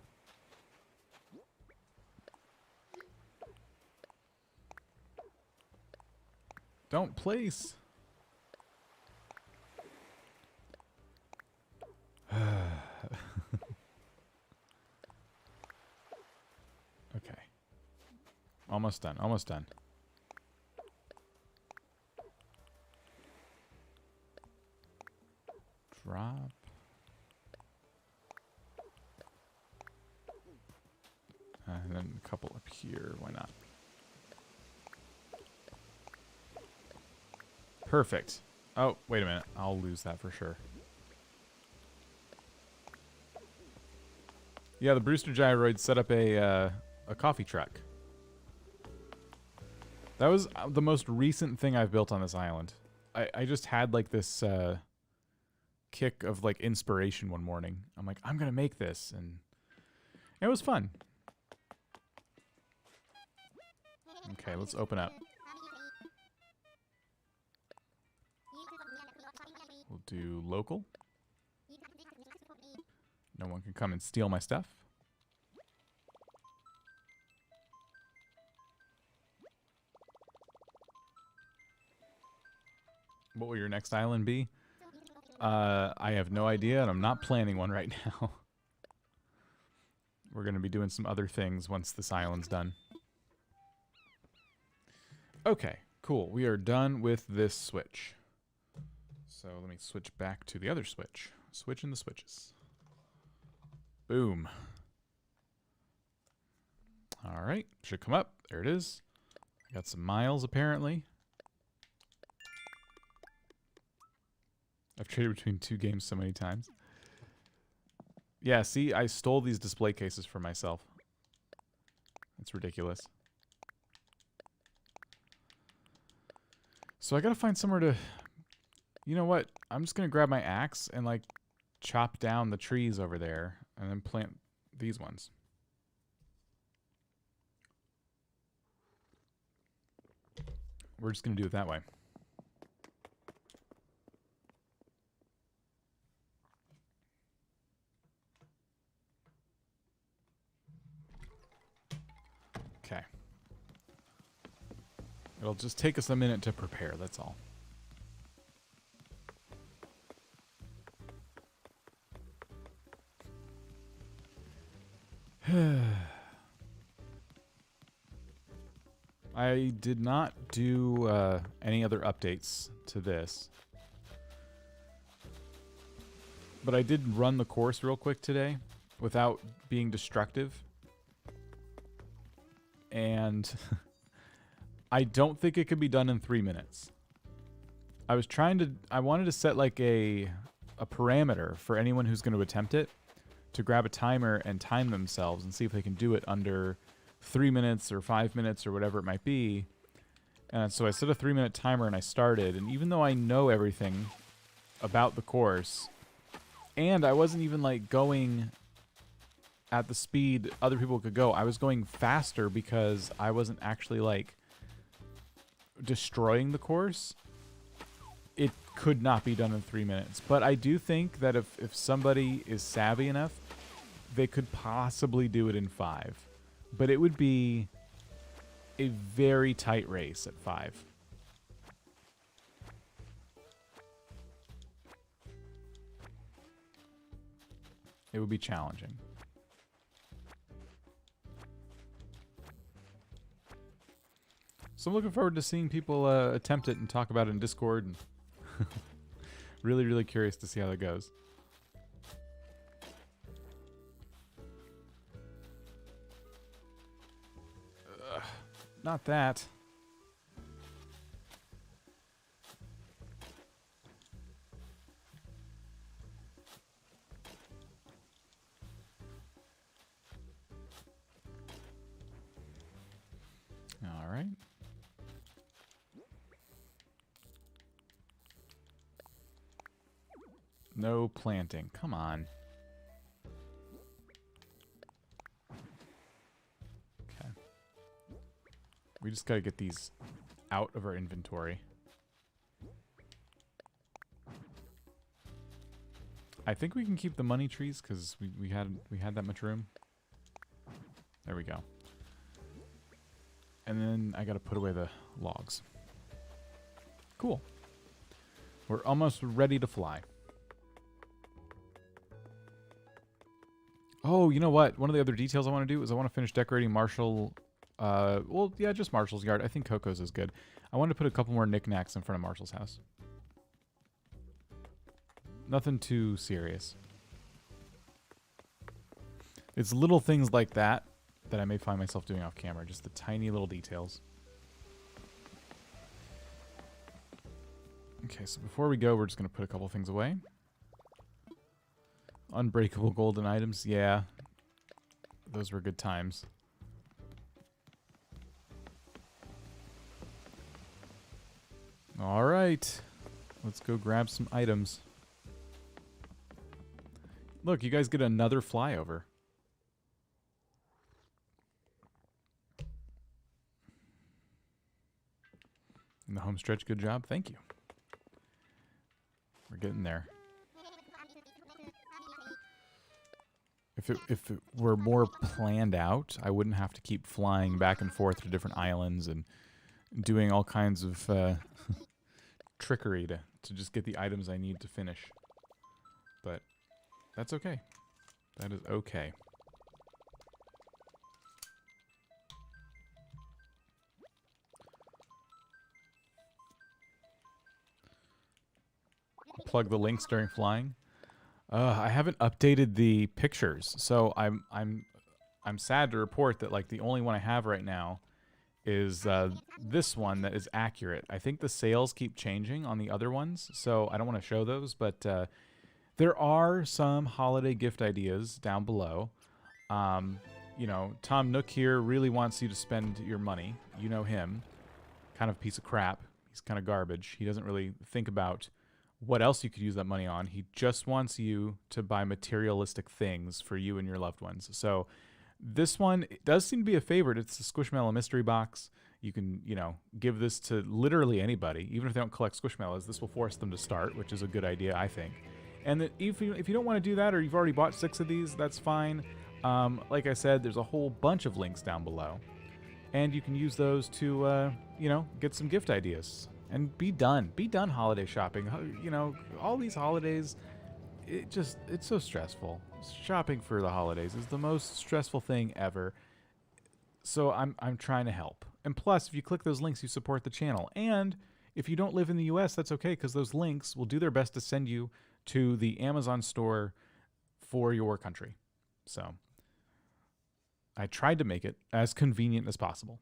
Don't place. Okay. Almost done. Almost done. Drop. And then a couple up here. Why not? Perfect. Oh, wait a minute. I'll lose that for sure. Yeah, the Brewster Gyroid set up a coffee truck. That was the most recent thing I've built on this island. I just had like this kick of like inspiration one morning. I'm like, I'm gonna make this, and it was fun. Okay, let's open up. We'll do local. No one can come and steal my stuff. What will your next island be? I have no idea, and I'm not planning one right now. We're going to be doing some other things once this island's done. Okay, cool. We are done with this switch. So let me switch back to the other switch. Switching the switches. Boom. All right, should come up. There it is. I got some miles, apparently. I've traded between two games so many times. Yeah, see, I stole these display cases for myself. It's ridiculous. So I gotta find somewhere to... You know what? I'm just gonna grab my axe and, like, chop down the trees over there and then plant these ones. We're just gonna do it that way. Okay. It'll just take us a minute to prepare, that's all. I did not do any other updates to this. But I did run the course real quick today without being destructive. And I don't think it could be done in 3 minutes. I wanted to set like a parameter for anyone who's going to attempt it to grab a timer and time themselves and see if they can do it under 3 minutes or 5 minutes or whatever it might be. And so I set a 3-minute timer and I started. And even though I know everything about the course, and I wasn't even like going at the speed other people could go, I was going faster because I wasn't actually like destroying the course. It could not be done in 3 minutes. But I do think that if somebody is savvy enough, they could possibly do it in 5. But it would be a very tight race at 5. It would be challenging. So I'm looking forward to seeing people attempt it and talk about it in Discord. And really, really curious to see how that goes. Not that. All right. No planting. Come on. Okay. We just got to get these out of our inventory. I think we can keep the money trees because we had that much room. There we go. And then I got to put away the logs. Cool. We're almost ready to fly. Oh, you know what? One of the other details I want to do is I want to finish decorating Marshall. Well, yeah, just Marshall's yard. I think Coco's is good. I wanted to put a couple more knickknacks in front of Marshall's house. Nothing too serious. It's little things like that that I may find myself doing off camera. Just the tiny little details. Okay, so before we go, we're just going to put a couple things away. Unbreakable golden items. Yeah. Those were good times. All right. Let's go grab some items. Look, you guys get another flyover. In the home stretch, good job. Thank you. We're getting there. If it were more planned out, I wouldn't have to keep flying back and forth to different islands and doing all kinds of trickery to just get the items I need to finish. But that's okay. That is okay. Plug the links during flying. I haven't updated the pictures, so I'm sad to report that like the only one I have right now is this one that is accurate. I think the sales keep changing on the other ones, so I don't want to show those, but there are some holiday gift ideas down below. You know, Tom Nook here really wants you to spend your money. You know him. Kind of a piece of crap. He's kind of garbage. He doesn't really think about what else you could use that money on. He just wants you to buy materialistic things for you and your loved ones. So this one does seem to be a favorite. It's the Squishmallow mystery box. You can, you know, give this to literally anybody. Even if they don't collect Squishmallows, this will force them to start, which is a good idea, I think. And if you don't want to do that, or you've already bought 6 of these, that's fine. Like I said, there's a whole bunch of links down below. And you can use those to, you know, get some gift ideas. And be done. Be done holiday shopping. You know, all these holidays, it's so stressful. Shopping for the holidays is the most stressful thing ever. So I'm trying to help. And plus, if you click those links, you support the channel. And if you don't live in the US, that's okay, because those links will do their best to send you to the Amazon store for your country. So I tried to make it as convenient as possible.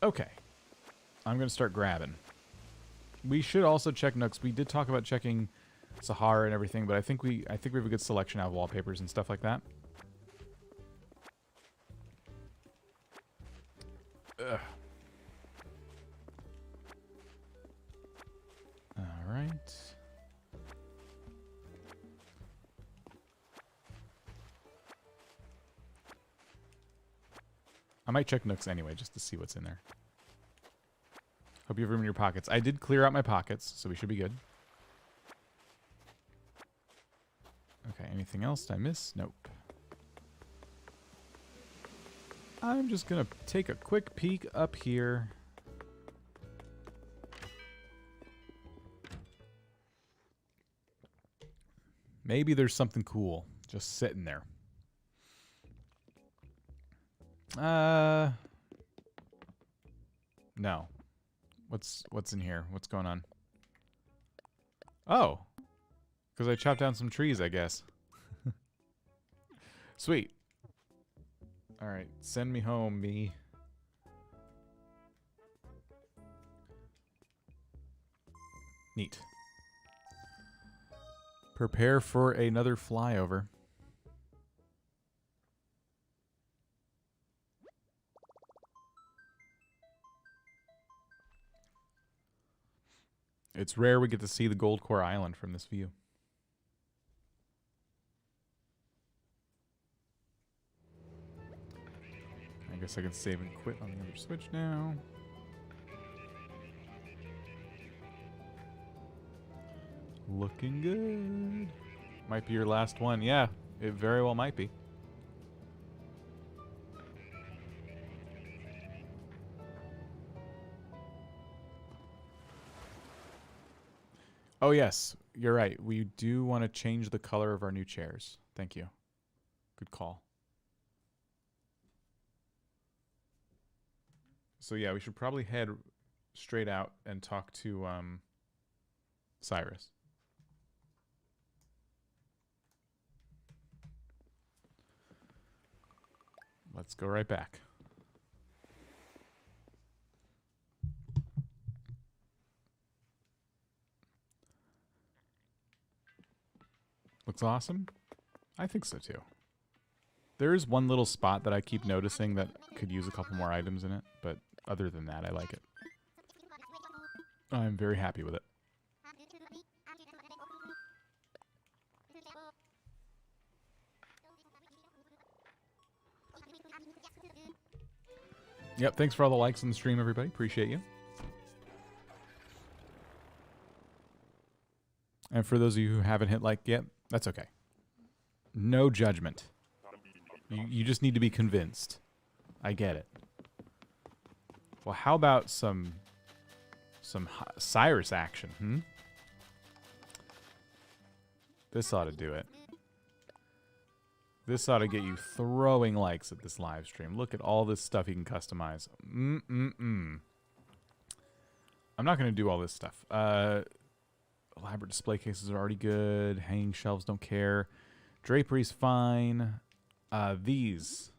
Okay. I'm going to start grabbing. We should also check Nooks. We did talk about checking Sahara and everything, but I think we have a good selection out of wallpapers and stuff like that. Ugh. All right. I might check Nooks anyway, just to see what's in there. Hope you have room in your pockets. I did clear out my pockets, so we should be good. Okay, anything else? Did I miss? Nope. I'm just gonna take a quick peek up here. Maybe there's something cool just sitting there. No. What's in here? What's going on? Oh. Because I chopped down some trees, I guess. Sweet. Alright, send me home, me. Neat. Prepare for another flyover. It's rare we get to see the Goldcore Island from this view. I guess I can save and quit on the other switch now. Looking good. Might be your last one. Yeah, it very well might be. Oh, yes. You're right. We do want to change the color of our new chairs. Thank you. Good call. So, yeah, we should probably head straight out and talk to Cyrus. Let's go right back. Looks awesome? I think so too. There is one little spot that I keep noticing that could use a couple more items in it, but other than that, I like it. I'm very happy with it. Yep, thanks for all the likes on the stream, everybody. Appreciate you. And for those of you who haven't hit like yet, that's okay. No judgment. You just need to be convinced. I get it. Well, how about some Cyrus action, hmm? This ought to do it. This ought to get you throwing likes at this live stream. Look at all this stuff you can customize. I'm not going to do all this stuff. Elaborate display cases are already good. Hanging shelves, don't care. Drapery's fine. These.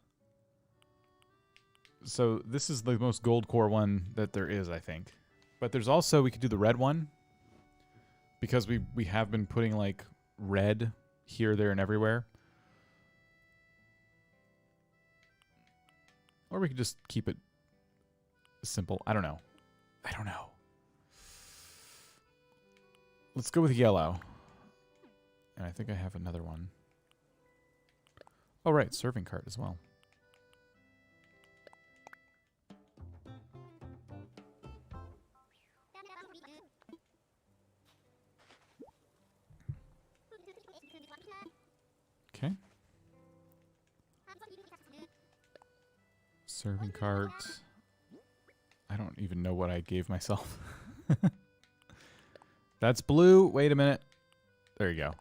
So this is the most Goldcore one that there is, I think. But there's also, we could do the red one. Because we have been putting like red here, there, and everywhere. Or we could just keep it simple. I don't know. Let's go with yellow. And I think I have another one. Oh, right. Serving cart as well. Okay. Serving cart. I don't even know what I gave myself. That's blue. Wait a minute. There you go.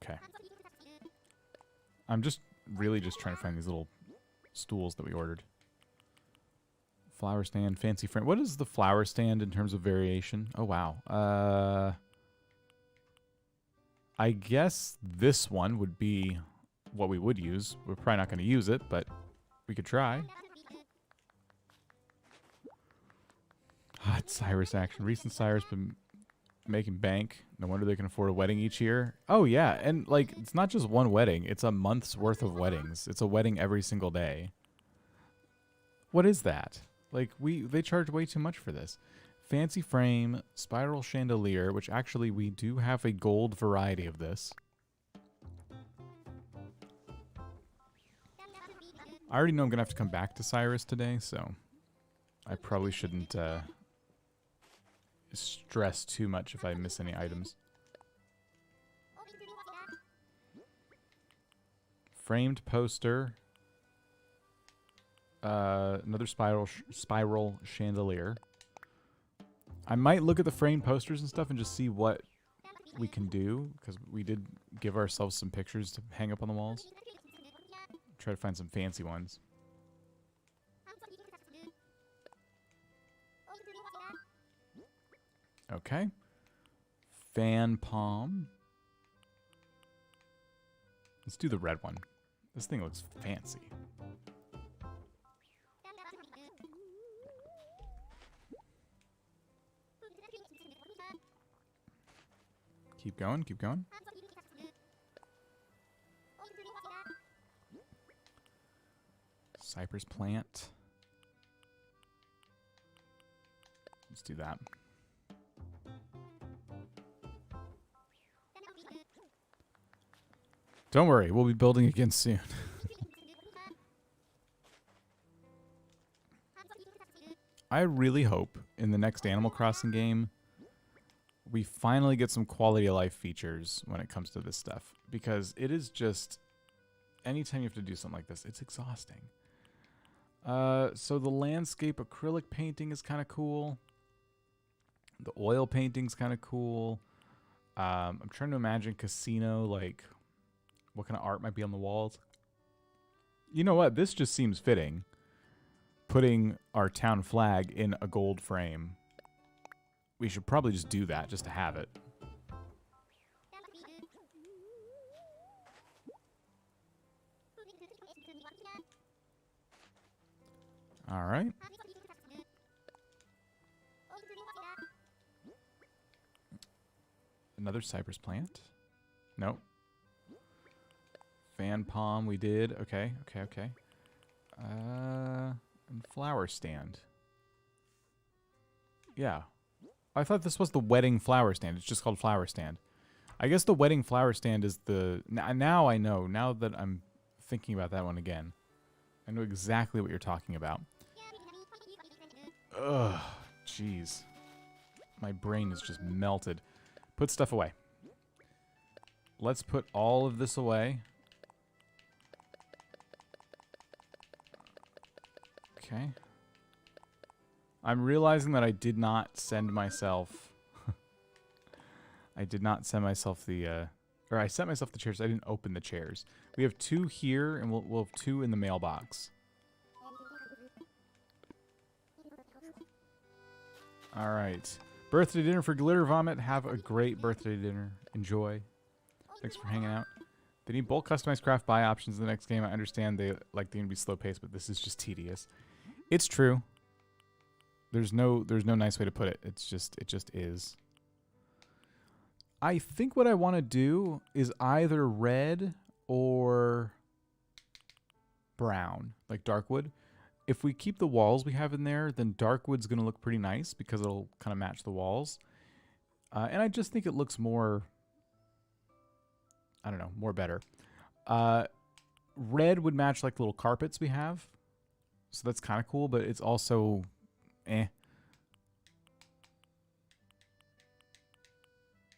Okay. I'm just really just trying to find these little stools that we ordered. Flower stand, fancy frame. What is the flower stand in terms of variation? Oh, wow. I guess this one would be what we would use. We're probably not going to use it, but we could try. Hot Cyrus action. Recent Cyrus been making bank. No wonder they can afford a wedding each year. Oh, yeah. And, like, it's not just one wedding. It's a month's worth of weddings. It's a wedding every single day. What is that? Like, they charge way too much for this. Fancy frame, spiral chandelier, which actually we do have a gold variety of this. I already know I'm going to have to come back to Cyrus today, so I probably shouldn't stress too much if I miss any items. Framed poster. Another spiral chandelier. I might look at the framed posters and stuff and just see what we can do, because we did give ourselves some pictures to hang up on the walls. Try to find some fancy ones. Okay. Fan palm. Let's do the red one. This thing looks fancy. Keep going, keep going. Cypress plant. Let's do that. Don't worry, we'll be building again soon. I really hope in the next Animal Crossing game we finally get some quality of life features when it comes to this stuff, because it is just, anytime you have to do something like this, it's exhausting. So the landscape acrylic painting is kind of cool. The oil painting's kind of cool. I'm trying to imagine casino, like what kind of art might be on the walls. You know what? This just seems fitting. Putting our town flag in a gold frame. We should probably just do that, just to have it. All right. Another cypress plant. Nope. Fan palm we did. Okay, okay, okay. And flower stand. Yeah. I thought this was the wedding flower stand. It's just called flower stand. I guess the wedding flower stand is the... Now I know. Now that I'm thinking about that one again. I know exactly what you're talking about. Ugh. Jeez. My brain is just melted. Put stuff away. Let's put all of this away. Okay. I'm realizing that I did not send myself... I did not send myself the... or I sent myself the chairs. I didn't open the chairs. We have 2 here, and we'll have 2 in the mailbox. All right. Birthday dinner for Glitter Vomit. Have a great birthday dinner. Enjoy. Thanks for hanging out. They need bulk customized craft buy options in the next game. I understand they're going to be slow paced, but this is just tedious. It's true. There's no nice way to put it. It just is. I think what I want to do is either red or brown, like darkwood. If we keep the walls we have in there, then darkwood's going to look pretty nice because it'll kind of match the walls. And I just think it looks more, I don't know, more better. Red would match like the little carpets we have. So that's kind of cool, but it's also eh.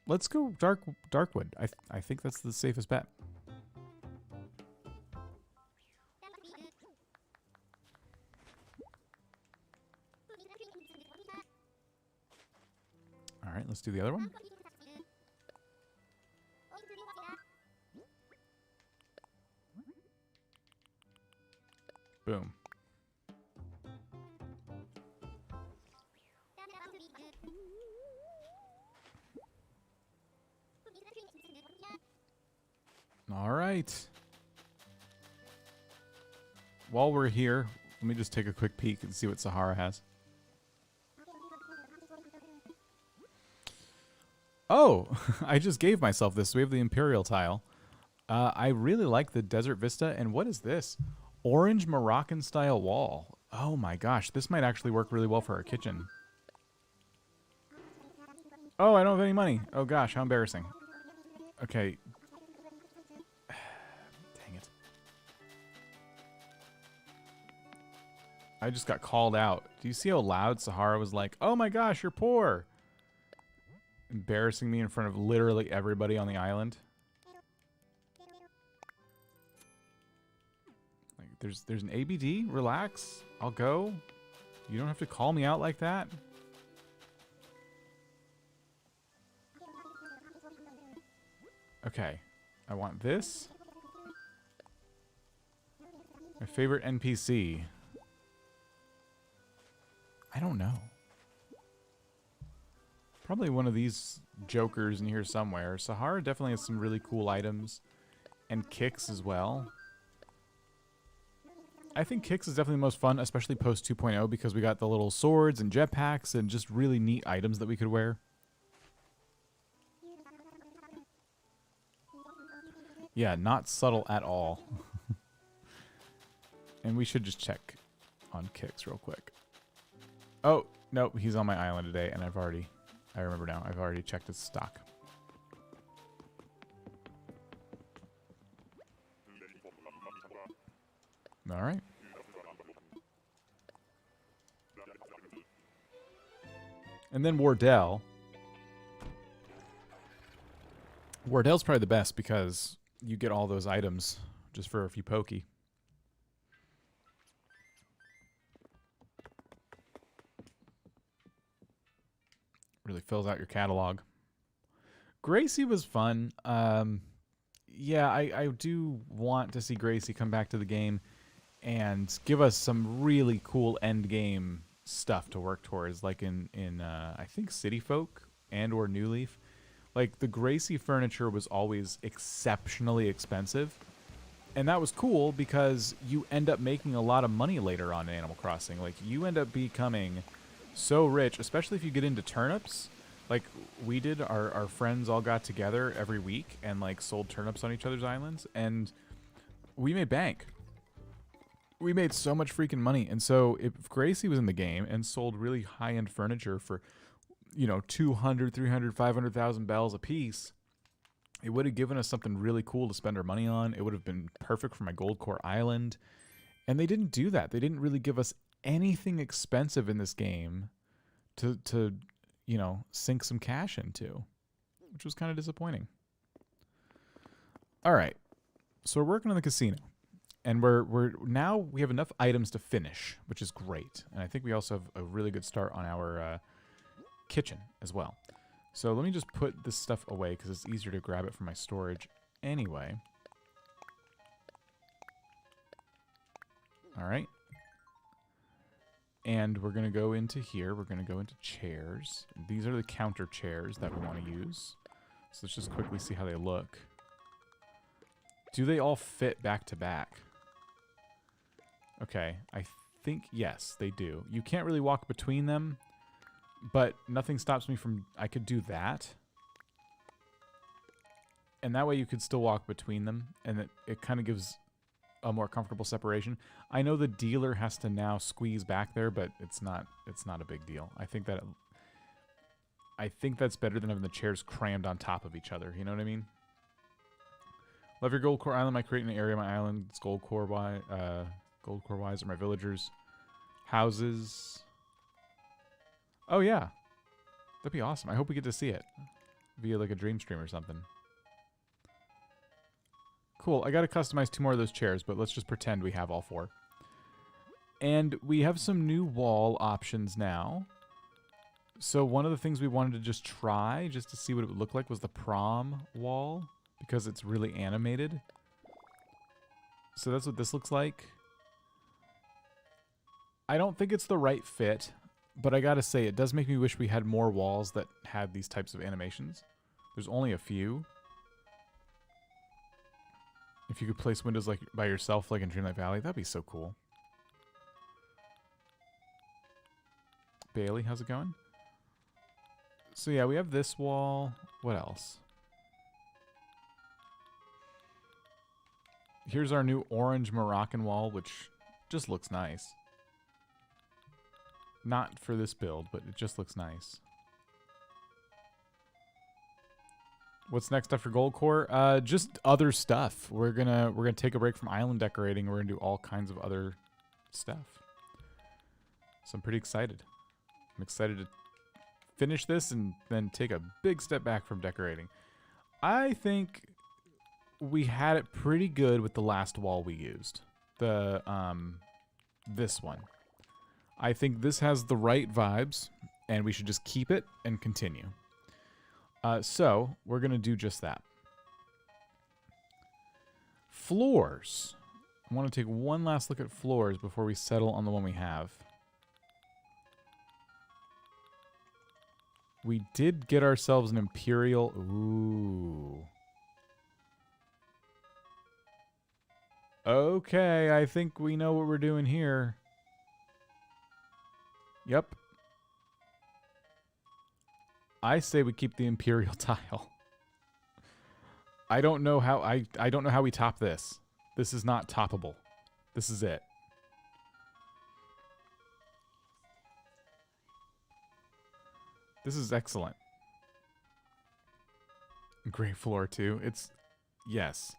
Let's go darkwood. I think that's the safest bet. All right, let's do the other one. Boom. All right. While we're here, let me just take a quick peek and see what Sahara has. Oh, I just gave myself this. We have the Imperial tile. I really like the Desert Vista. And what is this? Orange Moroccan style wall. Oh my gosh, this might actually work really well for our kitchen. Oh, I don't have any money. Oh gosh, how embarrassing. Okay. Dang it. I just got called out. Do you see how loud Sahara was like, oh my gosh, you're poor? Embarrassing me in front of literally everybody on the island. Like, there's an ABD. Relax. I'll go. You don't have to call me out like that. Okay. I want this. My favorite NPC. I don't know. Probably one of these jokers in here somewhere. Sahara definitely has some really cool items. And Kicks as well. I think Kicks is definitely the most fun, especially post 2.0, because we got the little swords and jetpacks and just really neat items that we could wear. Yeah, not subtle at all. And we should just check on Kicks real quick. Oh, no, he's on my island today, and I remember now, I've already checked his stock. All right. And then Wardell. Wardell's probably the best because you get all those items just for a few pokey. Really fills out your catalog. Gracie was fun. Yeah, I do want to see Gracie come back to the game and give us some really cool end game stuff to work towards, like in I think City Folk and or New Leaf. Like, the Gracie furniture was always exceptionally expensive, and that was cool because you end up making a lot of money later on in Animal Crossing. Like, you end up becoming so rich, especially if you get into turnips. Like we did, our friends all got together every week and like sold turnips on each other's islands, and we made bank. We made so much freaking money. And so if Gracie was in the game and sold really high-end furniture for, you know, 200, 300, 500,000 bells a piece, it would have given us something really cool to spend our money on. It would have been perfect for my Goldcore Island. And they didn't do that. They didn't really give us anything expensive in this game to you know, sink some cash into, which was kind of disappointing. All right. So we're working on the casino. And we're now we have enough items to finish, which is great. And I think we also have a really good start on our kitchen as well. So let me just put this stuff away because it's easier to grab it from my storage anyway. All right. And we're going to go into here. We're going to go into chairs. These are the counter chairs that we want to use. So let's just quickly see how they look. Do they all fit back to back? Okay, I think yes, they do. You can't really walk between them, but nothing stops me from... I could do that. And that way you could still walk between them, and it kind of gives a more comfortable separation. I know the dealer has to now squeeze back there, but it's not a big deal. I think that's better than having the chairs crammed on top of each other. You know what I mean? Love your Goldcore Island. I create an area of my island. It's Goldcore wise are my villagers' houses. Oh yeah, that'd be awesome. I hope we get to see it via like a dream stream or something. Cool. I got to customize 2 more of those chairs, but let's just pretend we have all 4. And we have some new wall options now. So one of the things we wanted to just try, just to see what it would look like, was the prom wall, because it's really animated. So that's what this looks like. I don't think it's the right fit, but I gotta say, it does make me wish we had more walls that had these types of animations. There's only a few. If you could place windows like by yourself, like in Dreamlight Valley, that'd be so cool. Bailey, how's it going? So yeah, we have this wall. What else? Here's our new orange Moroccan wall, which just looks nice. Not for this build, but it just looks nice. What's next after Goldcore? Just other stuff. We're gonna take a break from island decorating. We're gonna do all kinds of other stuff. So I'm pretty excited. I'm excited to finish this and then take a big step back from decorating. I think we had it pretty good with the last wall we used. The this one. I think this has the right vibes, and we should just keep it and continue. So we're gonna do just that. Floors. I want to take one last look at floors before we settle on the one we have. We did get ourselves an Imperial. Ooh. Okay, I think we know what we're doing here. Yep. I say we keep the Imperial tile. I don't know how I don't know how we top this. This is not toppable. This is it. This is excellent. Great floor too. It's yes.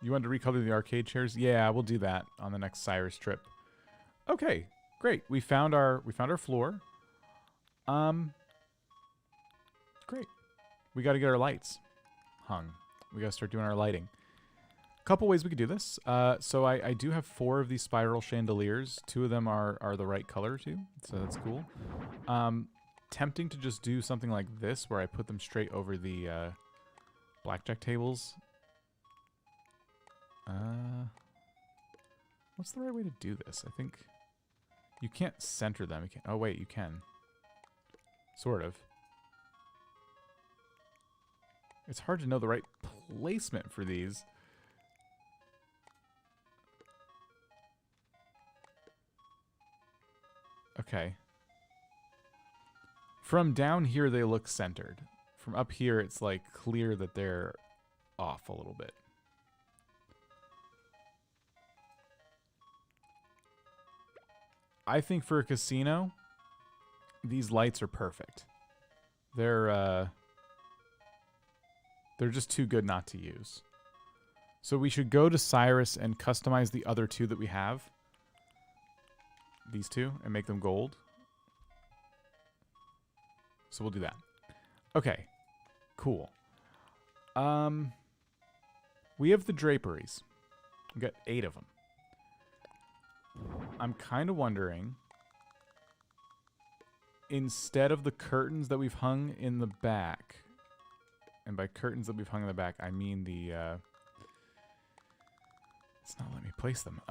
You want to recolor the arcade chairs? Yeah, we'll do that on the next Cyrus trip. Okay, great. We found our floor. Great. We got to get our lights hung. We got to start doing our lighting. A couple ways we could do this. So I do have 4 of these spiral chandeliers. 2 of them are the right color too, so that's cool. Tempting to just do something like this where I put them straight over the blackjack tables. What's the right way to do this? I think you can't center them. You can't, oh wait, you can. Sort of. It's hard to know the right placement for these. Okay. From down here, they look centered. From up here, it's like clear that they're off a little bit. I think for a casino, these lights are perfect. They're just too good not to use. So we should go to Cyrus and customize the other 2 that we have. These 2, and make them gold. So we'll do that. Okay. Cool. We have the draperies. We got 8 of them. I'm kind of wondering, instead of the curtains that we've hung in the back, and by curtains that we've hung in the back, I mean the, it's not letting me place them.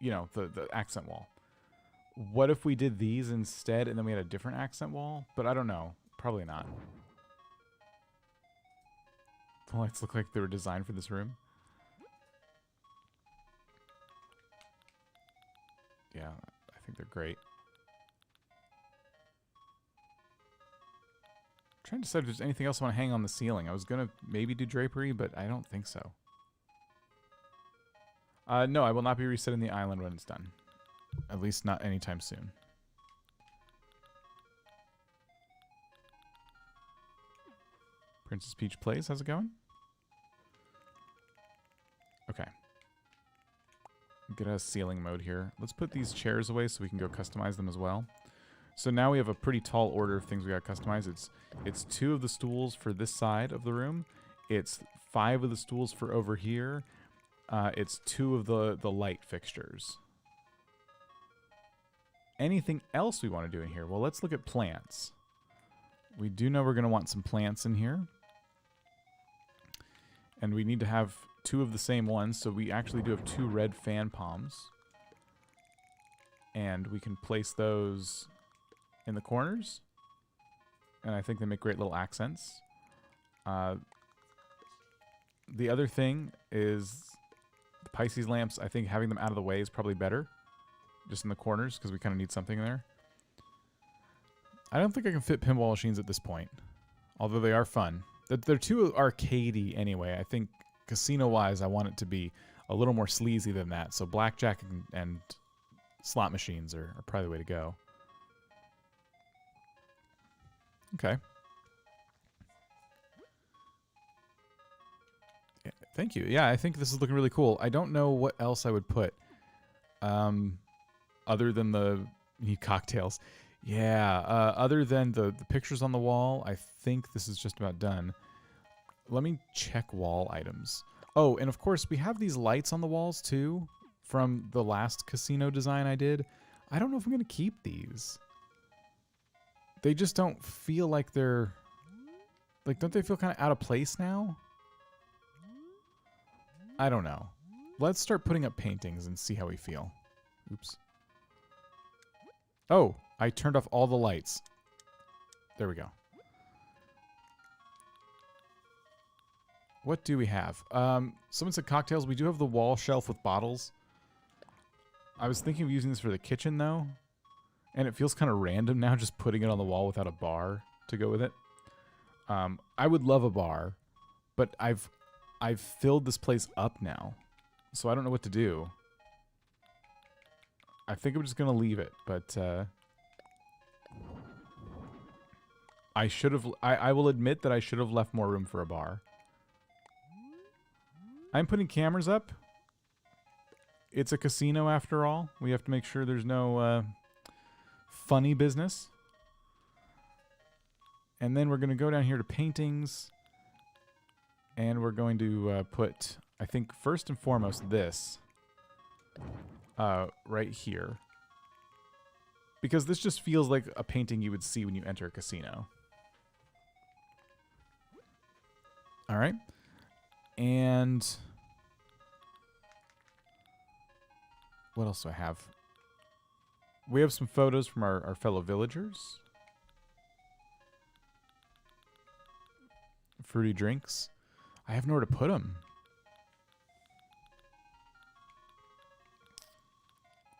You know, the accent wall. What if we did these instead, and then we had a different accent wall? But I don't know. Probably not. The lights look like they were designed for this room. Yeah, I think they're great. I'm trying to decide if there's anything else I want to hang on the ceiling. I was going to maybe do drapery, but I don't think so. No, I will not be resetting the island when it's done. At least not anytime soon. Princess Peach Plays, how's it going? Okay. Get a ceiling mode here. Let's put these chairs away so we can go customize them as well. So now we have a pretty tall order of things we got to customize. It's 2 of the stools for this side of the room. It's 5 of the stools for over here. It's 2 of the light fixtures. Anything else we want to do in here? Well, let's look at plants. We do know we're going to want some plants in here. And we need to have 2 of the same ones, so we actually do have 2 red fan palms. And we can place those in the corners. and I think they make great little accents. The other thing is the Pisces lamps. I think having them out of the way is probably better, just in the corners, because we kind of need something there. I don't think I can fit pinball machines at this point, although they are fun. They're too arcadey anyway. I think casino-wise, I want it to be a little more sleazy than that. So blackjack and slot machines are probably the way to go. Okay. Yeah, thank you. Yeah, I think this is looking really cool. I don't know what else I would put other than the cocktails. Yeah, other than the pictures on the wall, I think this is just about done. Let me check wall items. Oh, and of course, we have these lights on the walls, too, from the last casino design I did. I don't know if I'm going to keep these. They just don't feel like they're... Like, don't they feel kind of out of place now? I don't know. Let's start putting up paintings and see how we feel. Oops. Oh, I turned off all the lights. There we go. What do we have? Someone said cocktails. We do have the wall shelf with bottles. I was thinking of using this for the kitchen, though. And it feels kind of random now, just putting it on the wall without a bar to go with it. I would love a bar, but I've filled this place up now, so I don't know what to do. I think I'm just gonna leave it, but I should have. I will admit that I should have left more room for a bar. I'm putting cameras up. It's a casino after all. We have to make sure there's no funny business. And then we're going to go down here to paintings. And we're going to put, I think, first and foremost, this right here. Because this just feels like a painting you would see when you enter a casino. All right. And what else do I have? We have some photos from our fellow villagers. Fruity drinks. I have nowhere to put them.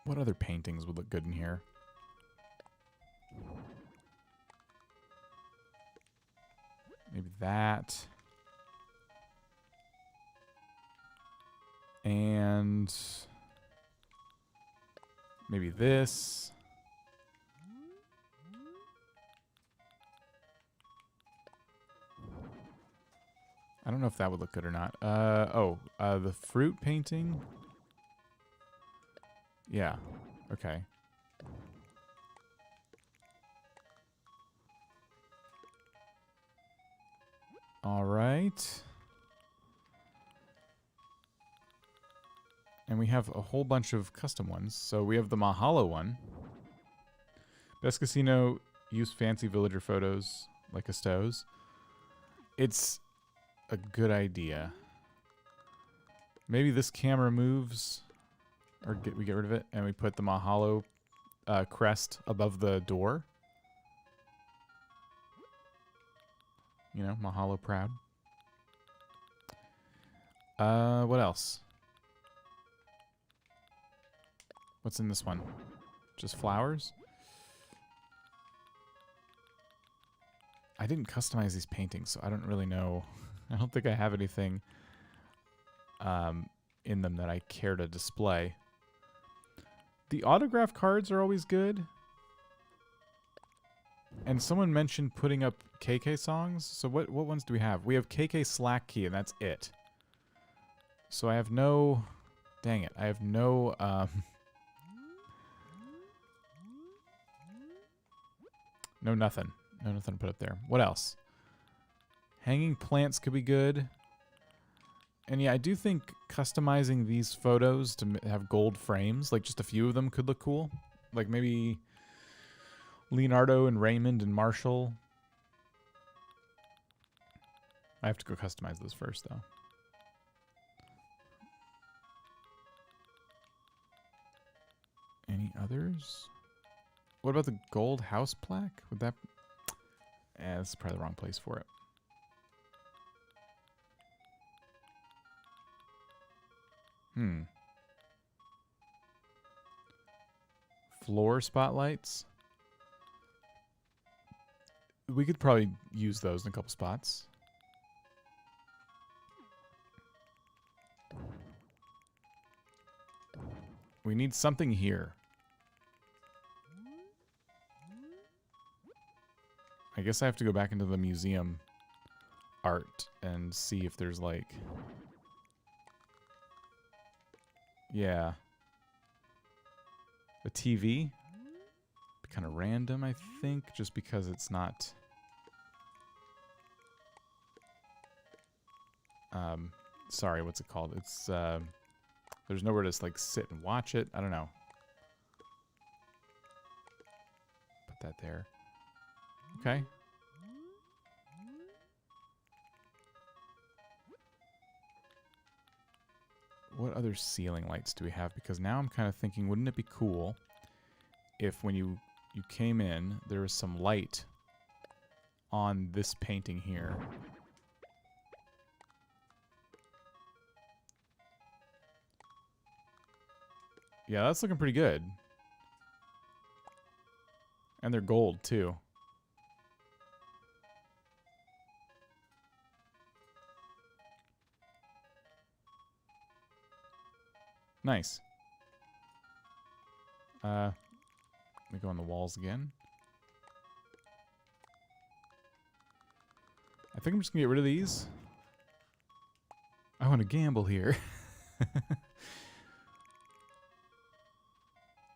What other paintings would look good in here? Maybe that. And maybe this. I don't know if that would look good or not. The fruit painting. Yeah. Okay. All right. And we have a whole bunch of custom ones. So we have the Mahalo one. Best Casino, use fancy villager photos like Cousteau's. It's a good idea. Maybe this camera moves, or we get rid of it, and we put the Mahalo crest above the door. You know, Mahalo proud. What else? What's in this one? Just flowers? I didn't customize these paintings, so I don't really know. I don't think I have anything in them that I care to display. The autograph cards are always good. And someone mentioned putting up KK songs. So what ones do we have? We have KK Slack Key, and that's it. So I have no... Dang it. I have no... No nothing. No nothing to put up there. What else? Hanging plants could be good. And yeah, I do think customizing these photos to have gold frames, like just a few of them could look cool. Like maybe Leonardo and Raymond and Marshall. I have to go customize those first, though. Any others? What about the gold house plaque? Would that... This is probably the wrong place for it. Floor spotlights. We could probably use those in a couple spots. We need something here. I guess I have to go back into the museum art and see if there's like... Yeah. A TV? Kind of random, I think, just because it's not... sorry, what's it called? It's, there's nowhere to just, like, sit and watch it. I don't know. Put that there. Okay. What other ceiling lights do we have? Because now I'm kind of thinking, wouldn't it be cool if when you came in, there was some light on this painting here. Yeah, that's looking pretty good. And they're gold, too. Nice. Let me go on the walls again. I think I'm just gonna get rid of these. I want to gamble here.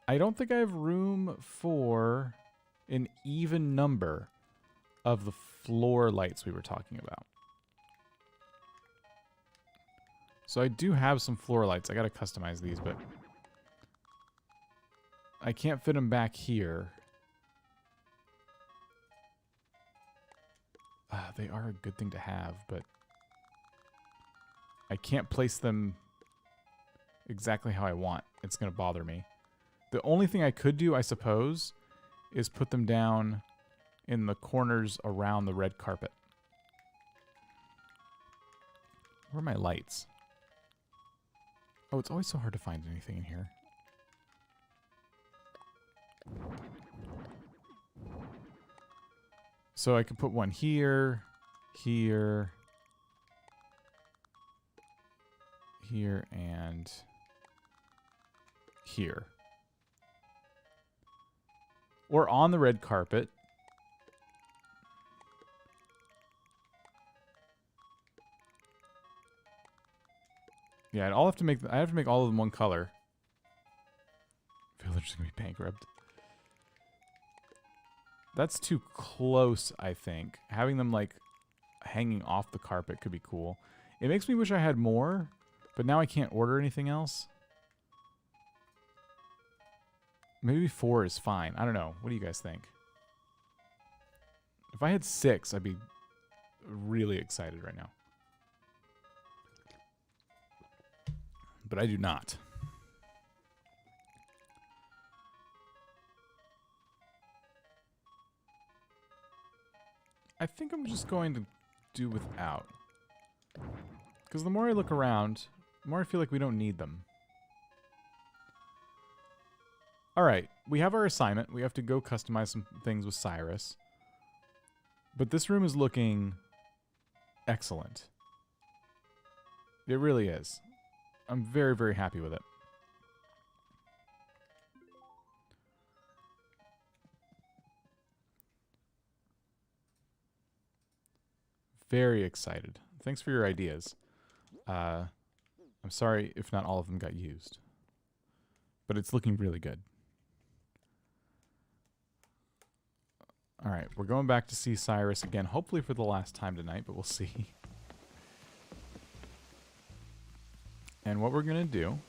I don't think I have room for an even number of the floor lights we were talking about. So I do have some floor lights. I gotta customize these, but I can't fit them back here. They are a good thing to have, but I can't place them exactly how I want. It's gonna bother me. The only thing I could do, I suppose, is put them down in the corners around the red carpet. Where are my lights? Oh, it's always so hard to find anything in here. So I could put one here, here, here, and here. Or on the red carpet. Yeah, I'll have to make. I have to make all of them one color. I feel they're just gonna be bankrupt. That's too close, I think. Having them like hanging off the carpet could be cool. It makes me wish I had more, but now I can't order anything else. Maybe 4 is fine. I don't know. What do you guys think? If I had 6, I'd be really excited right now. But I do not. I think I'm just going to do without. Because the more I look around, the more I feel like we don't need them. Alright, we have our assignment. We have to go customize some things with Cyrus. But this room is looking excellent. It really is. I'm very, very happy with it. Very excited. Thanks for your ideas. I'm sorry if not all of them got used. But it's looking really good. Alright, we're going back to see Cyrus again, hopefully for the last time tonight, but we'll see. And what we're going to do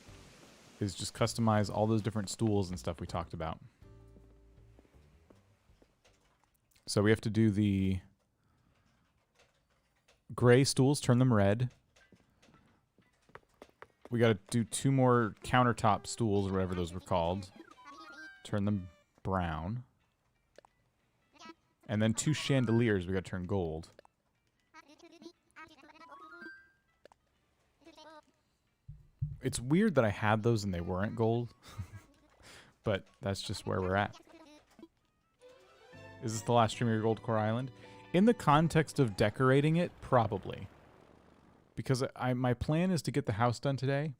is just customize all those different stools and stuff we talked about. So we have to do the gray stools, turn them red. We got to do 2 more countertop stools, or whatever those were called. Turn them brown. And then 2 chandeliers we got to turn gold. It's weird that I had those and they weren't gold. But that's just where we're at. Is this the last stream of your Goldcore Island? In the context of decorating it, probably. Because my plan is to get the house done today,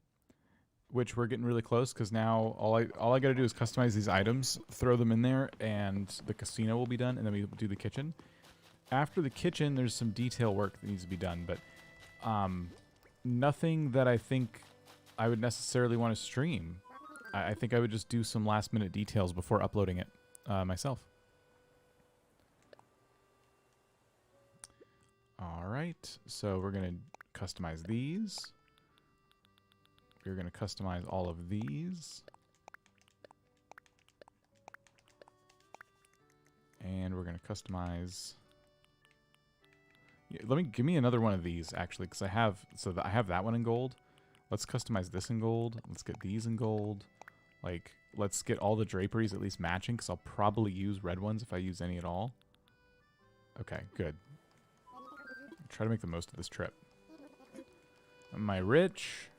which we're getting really close because now all I got to do is customize these items, throw them in there, and the casino will be done, and then we do the kitchen. After the kitchen, there's some detail work that needs to be done, but nothing that I think I would necessarily want to stream. I think I would just do some last-minute details before uploading it myself. All right, so we're going to customize these. We're going to customize all of these. And we're going to customize... Yeah, give me another one of these, actually, because I have that one in gold. Let's customize this in gold. Let's get these in gold. Like, let's get all the draperies at least matching, because I'll probably use red ones if I use any at all. Okay, good. Try to make the most of this trip. Am I rich?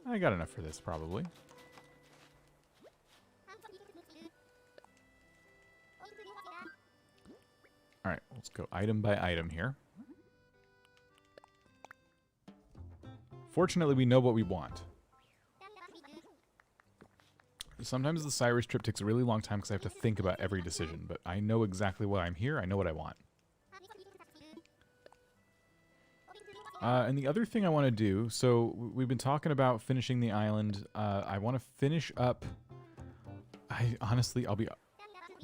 I got enough for this, probably. Alright, let's go item by item here. Fortunately, we know what we want. Sometimes the Cyrus trip takes a really long time because I have to think about every decision, but I know exactly why I'm here. I know what I want. And the other thing I want to do, so we've been talking about finishing the island. I want to finish up... Honestly, I'll be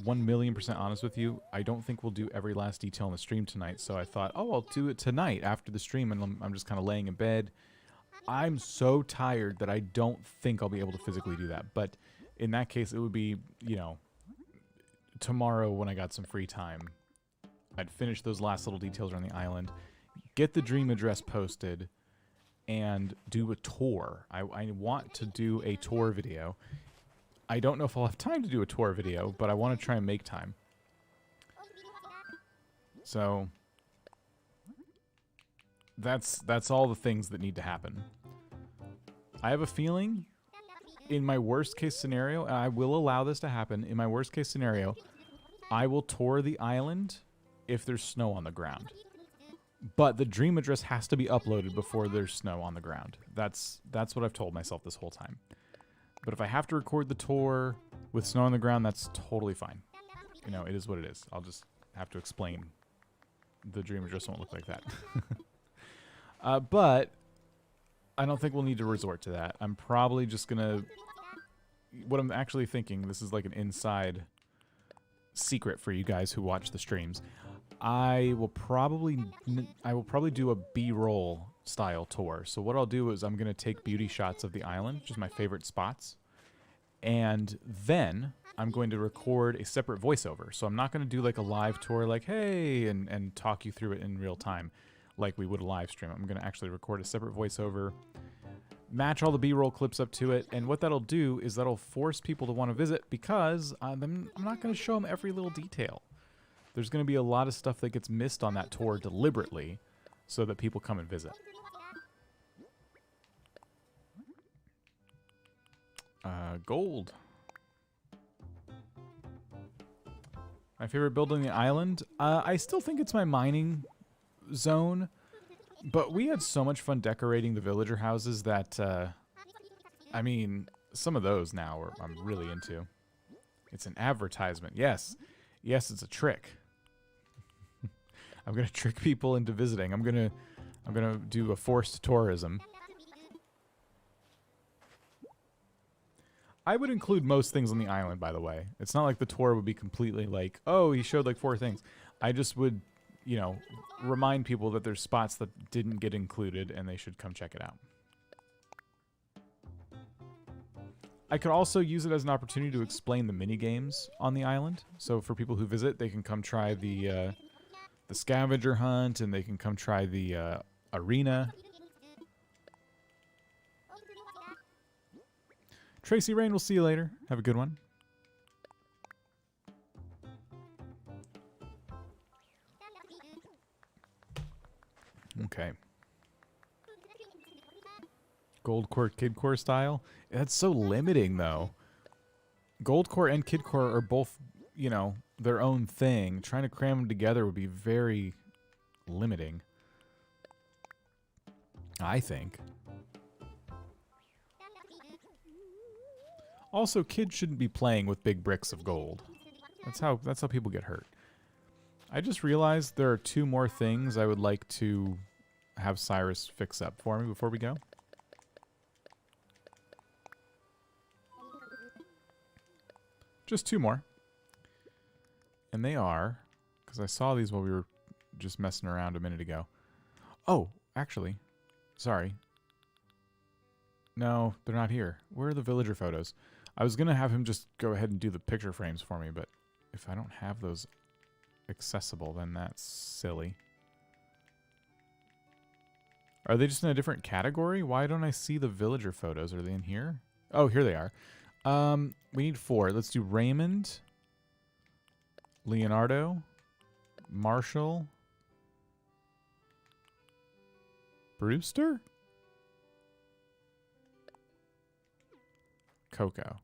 1,000,000% honest with you. I don't think we'll do every last detail in the stream tonight, so I thought, oh, I'll do it tonight after the stream, and I'm just kind of laying in bed. I'm so tired that I don't think I'll be able to physically do that, but in that case, it would be, you know, tomorrow when I got some free time. I'd finish those last little details around the island, get the dream address posted, and do a tour. I want to do a tour video. I don't know if I'll have time to do a tour video, but I want to try and make time. So that's all the things that need to happen. I have a feeling in my worst case scenario, and I will allow this to happen, in my worst case scenario, I will tour the island if there's snow on the ground. But the dream address has to be uploaded before there's snow on the ground. That's what I've told myself this whole time. But if I have to record the tour with snow on the ground, that's totally fine. You know, it is what it is. I'll just have to explain. The dream address won't look like that. But I don't think we'll need to resort to that. I'm probably just going to... What I'm actually thinking, this is like an inside secret for you guys who watch the streams. I will probably do a B-roll style tour. So what I'll do is I'm going to take beauty shots of the island, just my favorite spots. And then I'm going to record a separate voiceover. So I'm not going to do like a live tour like, hey, and talk you through it in real time like we would a live stream. I'm going to actually record a separate voiceover, match all the B-roll clips up to it, and what that'll do is that'll force people to want to visit because I'm not going to show them every little detail. There's going to be a lot of stuff that gets missed on that tour deliberately so that people come and visit. Gold. My favorite building on the island? I still think it's my mining zone, but we had so much fun decorating the villager houses that, I mean, some of those now I'm really into. It's an advertisement. Yes. Yes, it's a trick. I'm going to trick people into visiting. I'm going to do a forced tourism. I would include most things on the island, by the way. It's not like the tour would be completely like, oh, he showed like 4 things. I just would, you know, remind people that there's spots that didn't get included and they should come check it out. I could also use it as an opportunity to explain the mini games on the island. So for people who visit, they can come try the scavenger hunt, and they can come try the arena. Tracy Rain, we'll see you later. Have a good one. Okay. Goldcore, Kidcore style? That's so limiting, though. Goldcore and Kidcore are both, you know, their own thing. Trying to cram them together would be very limiting, I think. Also, kids shouldn't be playing with big bricks of gold. That's how people get hurt. I just realized there are 2 more things I would like to have Cyrus fix up for me before we go. Just 2 more. And they are, because I saw these while we were just messing around a minute ago. Oh, actually, sorry. No, they're not here. Where are the villager photos? I was going to have him just go ahead and do the picture frames for me, but if I don't have those accessible, then that's silly. Are they just in a different category? Why don't I see the villager photos? Are they in here? Oh, here they are. We need 4. Let's do Raymond, Leonardo, Marshall, Brewster, Coco.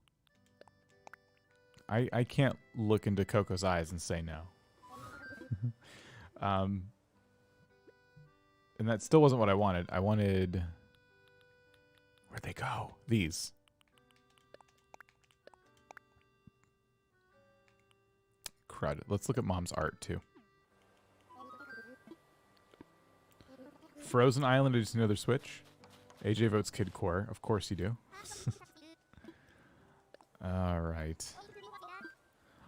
I can't look into Coco's eyes and say no. And that still wasn't what I wanted. I wanted... Where'd they go? These. Crud. Let's look at Mom's art, too. Frozen Island is another Switch. AJ votes Kidcore. Of course you do. Alright.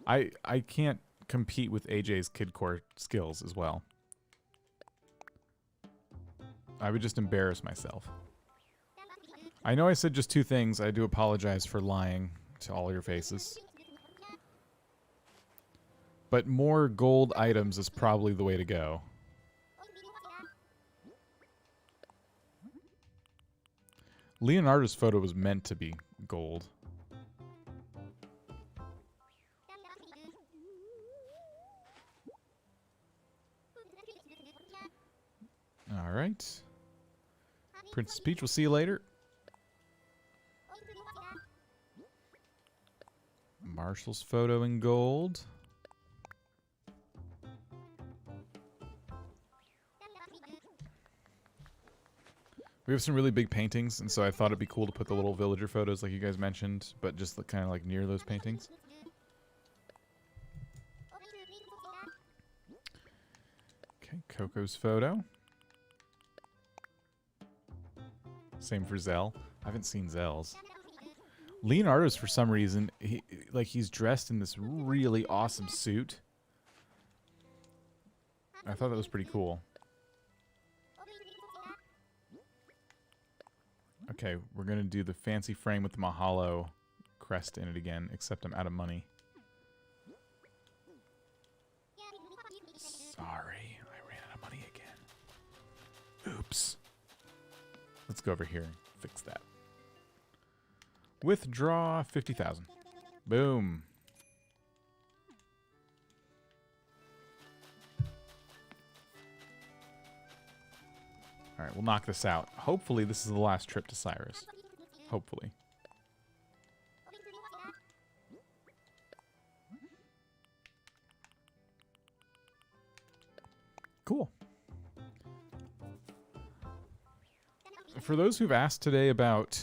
I can't compete with AJ's Kidcore skills as well. I would just embarrass myself. I know I said just 2 things. I do apologize for lying to all your faces. But more gold items is probably the way to go. Leonardo's photo was meant to be gold. All right. Princess Peach, we'll see you later. Marshall's photo in gold. We have some really big paintings, and so I thought it'd be cool to put the little villager photos like you guys mentioned, but just kind of like near those paintings. Okay, Coco's photo. Same for Zell. I haven't seen Zell's. Leonardo's, for some reason, he's dressed in this really awesome suit. I thought that was pretty cool. Okay, we're going to do the fancy frame with the Mahalo crest in it again, except I'm out of money. Sorry, I ran out of money again. Oops. Let's go over here and fix that. Withdraw 50,000. Boom. Alright, we'll knock this out. Hopefully this is the last trip to Cyrus. Hopefully. Cool. For those who've asked today about,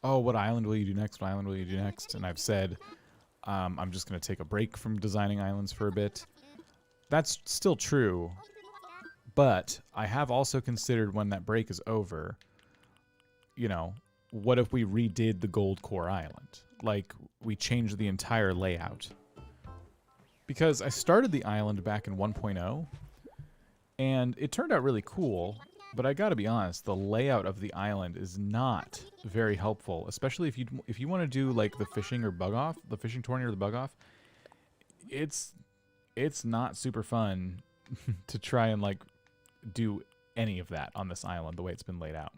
oh, what island will you do next? What island will you do next? And I've said, I'm just going to take a break from designing islands for a bit. That's still true. But I have also considered when that break is over, you know, what if we redid the Goldcore Island? Like, we changed the entire layout. Because I started the island back in 1.0, and it turned out really cool, but I gotta be honest, the layout of the island is not very helpful, especially if you want to do, like, the fishing or bug off, the fishing tourney or the bug off. It's not super fun to try and, like, do any of that on this island the way it's been laid out.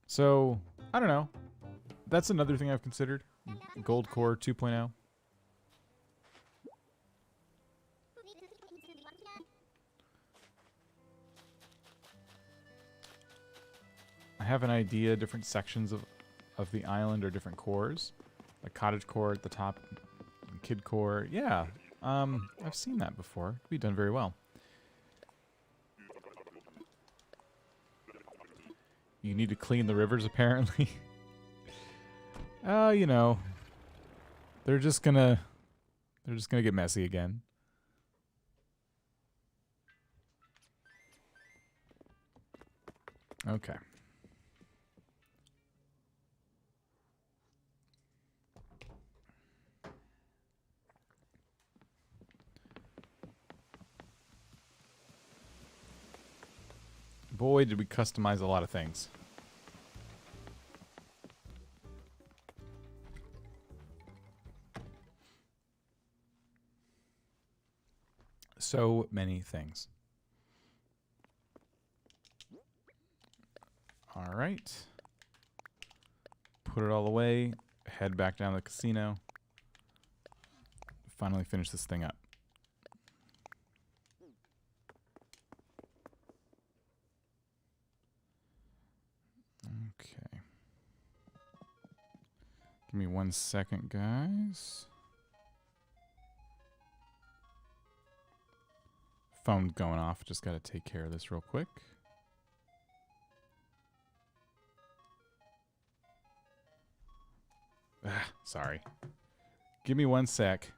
So, I don't know. That's another thing I've considered. Goldcore 2.0. have an idea, different sections of the island are different cores. Like cottage core at the top, and kid core. Yeah, I've seen that before. It can be done very well. You need to clean the rivers, apparently. You know, they're just gonna get messy again. Okay. Boy, did we customize a lot of things. So many things. All right. Put it all away. Head back down to the casino. Finally finish this thing up. Okay. Give me 1 second, guys. Phone's going off. Just got to take care of this real quick. Sorry. Give me 1 sec.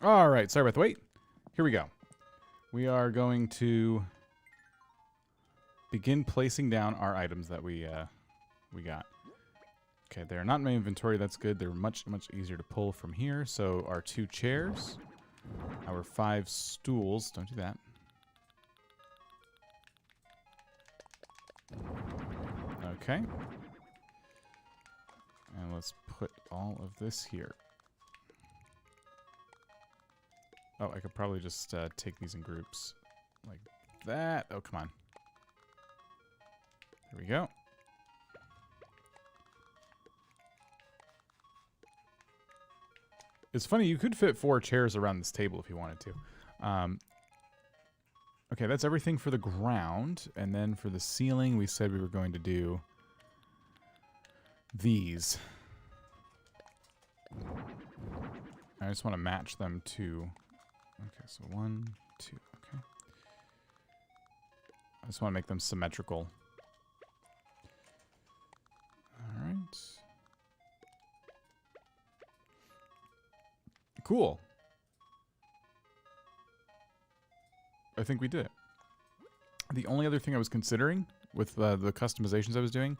All right, sorry about the wait. Here we go. We are going to begin placing down our items that we got. Okay, they're not in my inventory. That's good. They're much easier to pull from here. So our 2 chairs, our 5 stools. Don't do that. Okay. And let's put all of this here. Oh, I could probably just take these in groups like that. Oh, come on. There we go. It's funny, you could fit 4 chairs around this table if you wanted to. Okay, that's everything for the ground. And then for the ceiling, we said we were going to do these. I just want to match them to... Okay, so 1, 2, okay. I just want to make them symmetrical. Alright. Cool. I think we did it. The only other thing I was considering with the customizations I was doing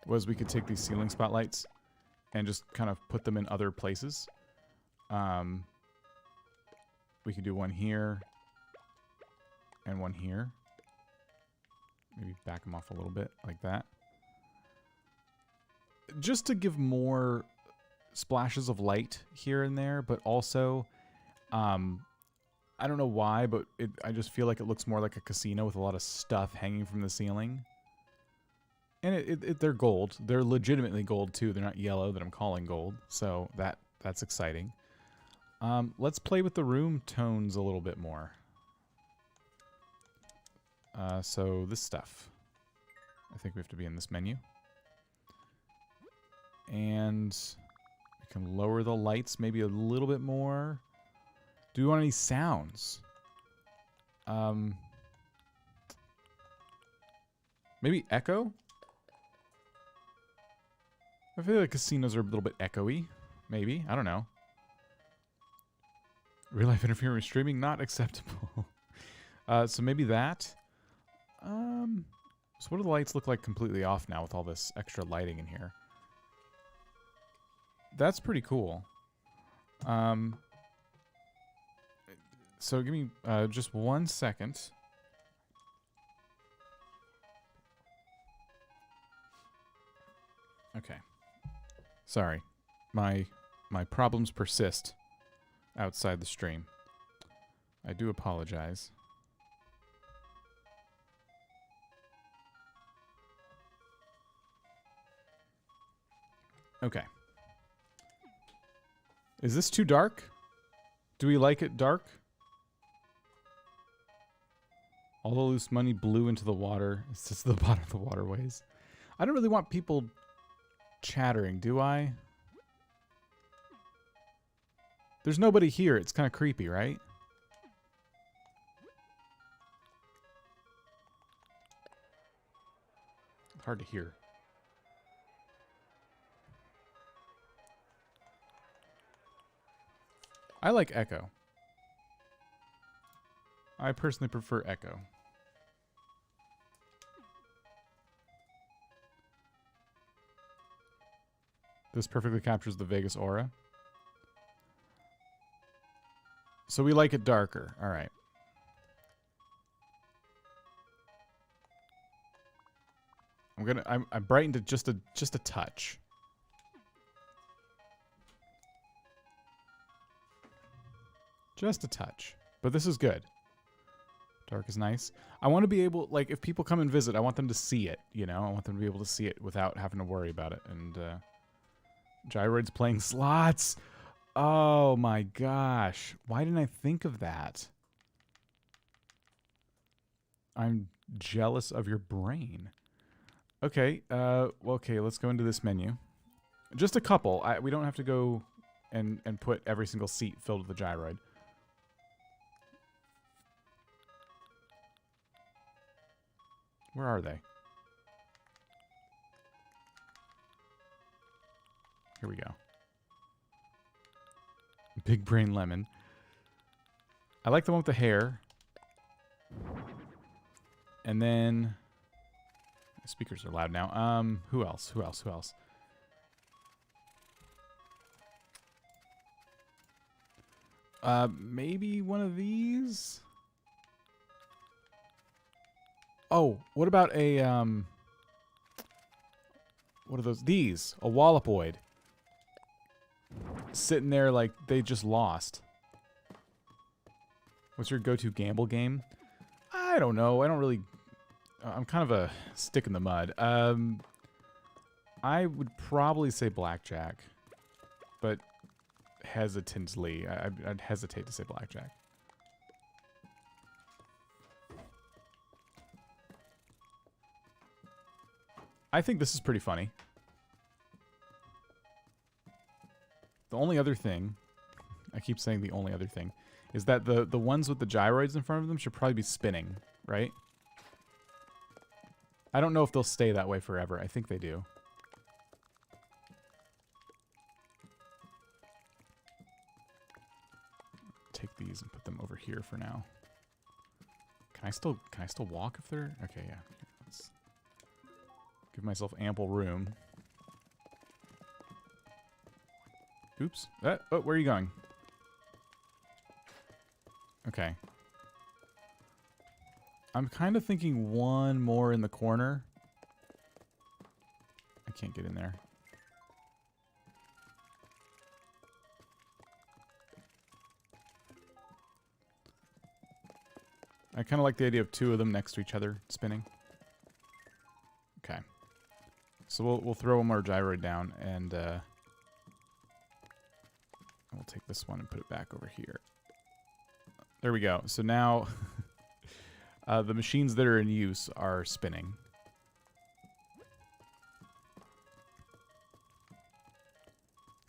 was we could take these ceiling spotlights and just kind of put them in other places. We could do one here and one here. Maybe back them off a little bit like that. Just to give more splashes of light here and there, but also, I don't know why, but I just feel like it looks more like a casino with a lot of stuff hanging from the ceiling. And they're gold. They're legitimately gold too. They're not yellow that I'm calling gold. So that's exciting. Let's play with the room tones a little bit more. So this stuff. I think we have to be in this menu. And we can lower the lights maybe a little bit more. Do we want any sounds? Maybe echo? I feel like casinos are a little bit echoey. Maybe. I don't know. Real life interfering with streaming? Not acceptable. So maybe that. So what do the lights look like completely off now with all this extra lighting in here? That's pretty cool. So give me just 1 second. Okay. Sorry. My problems persist outside the stream. I do apologize. Okay. Is this too dark? Do we like it dark? All the loose money blew into the water. It's just the bottom of the waterways. I don't really want people chattering, do I? There's nobody here. It's kind of creepy, right? Hard to hear. I like echo. I personally prefer echo. This perfectly captures the Vegas aura. So we like it darker. All right. I brightened it just a touch. Just a touch. But this is good. Dark is nice. I want to be able, like, if people come and visit, I want them to see it, you know? I want them to be able to see it without having to worry about it. And, Gyroid's playing slots. Oh my gosh. Why didn't I think of that? I'm jealous of your brain. Okay, well, okay, let's go into this menu. Just a couple. We don't have to go and put every single seat filled with the gyroid. Where are they? Here we go. Big Brain Lemon. I like the one with the hair. And then... Speakers are loud now. Who else? Who else? Who else? Maybe one of these? Oh, what about a, what are those? These. A Wallopoid. Sitting there like they just lost. What's your go-to gamble game? I don't know. I don't really... I'm kind of a stick in the mud. I would probably say blackjack. But hesitantly. I'd hesitate to say blackjack. I think this is pretty funny. The only other thing, I keep saying the only other thing, is that the ones with the gyroids in front of them should probably be spinning, right? I don't know if they'll stay that way forever. I think they do. Take these and put them over here for now. Can I still walk if they're... Okay, yeah. Let's give myself ample room. Oops. Oh, where are you going? Okay. I'm kind of thinking one more in the corner. I can't get in there. I kind of like the idea of two of them next to each other spinning. Okay. So we'll throw one more gyroid down, and we'll take this one and put it back over here. There we go. So now the machines that are in use are spinning.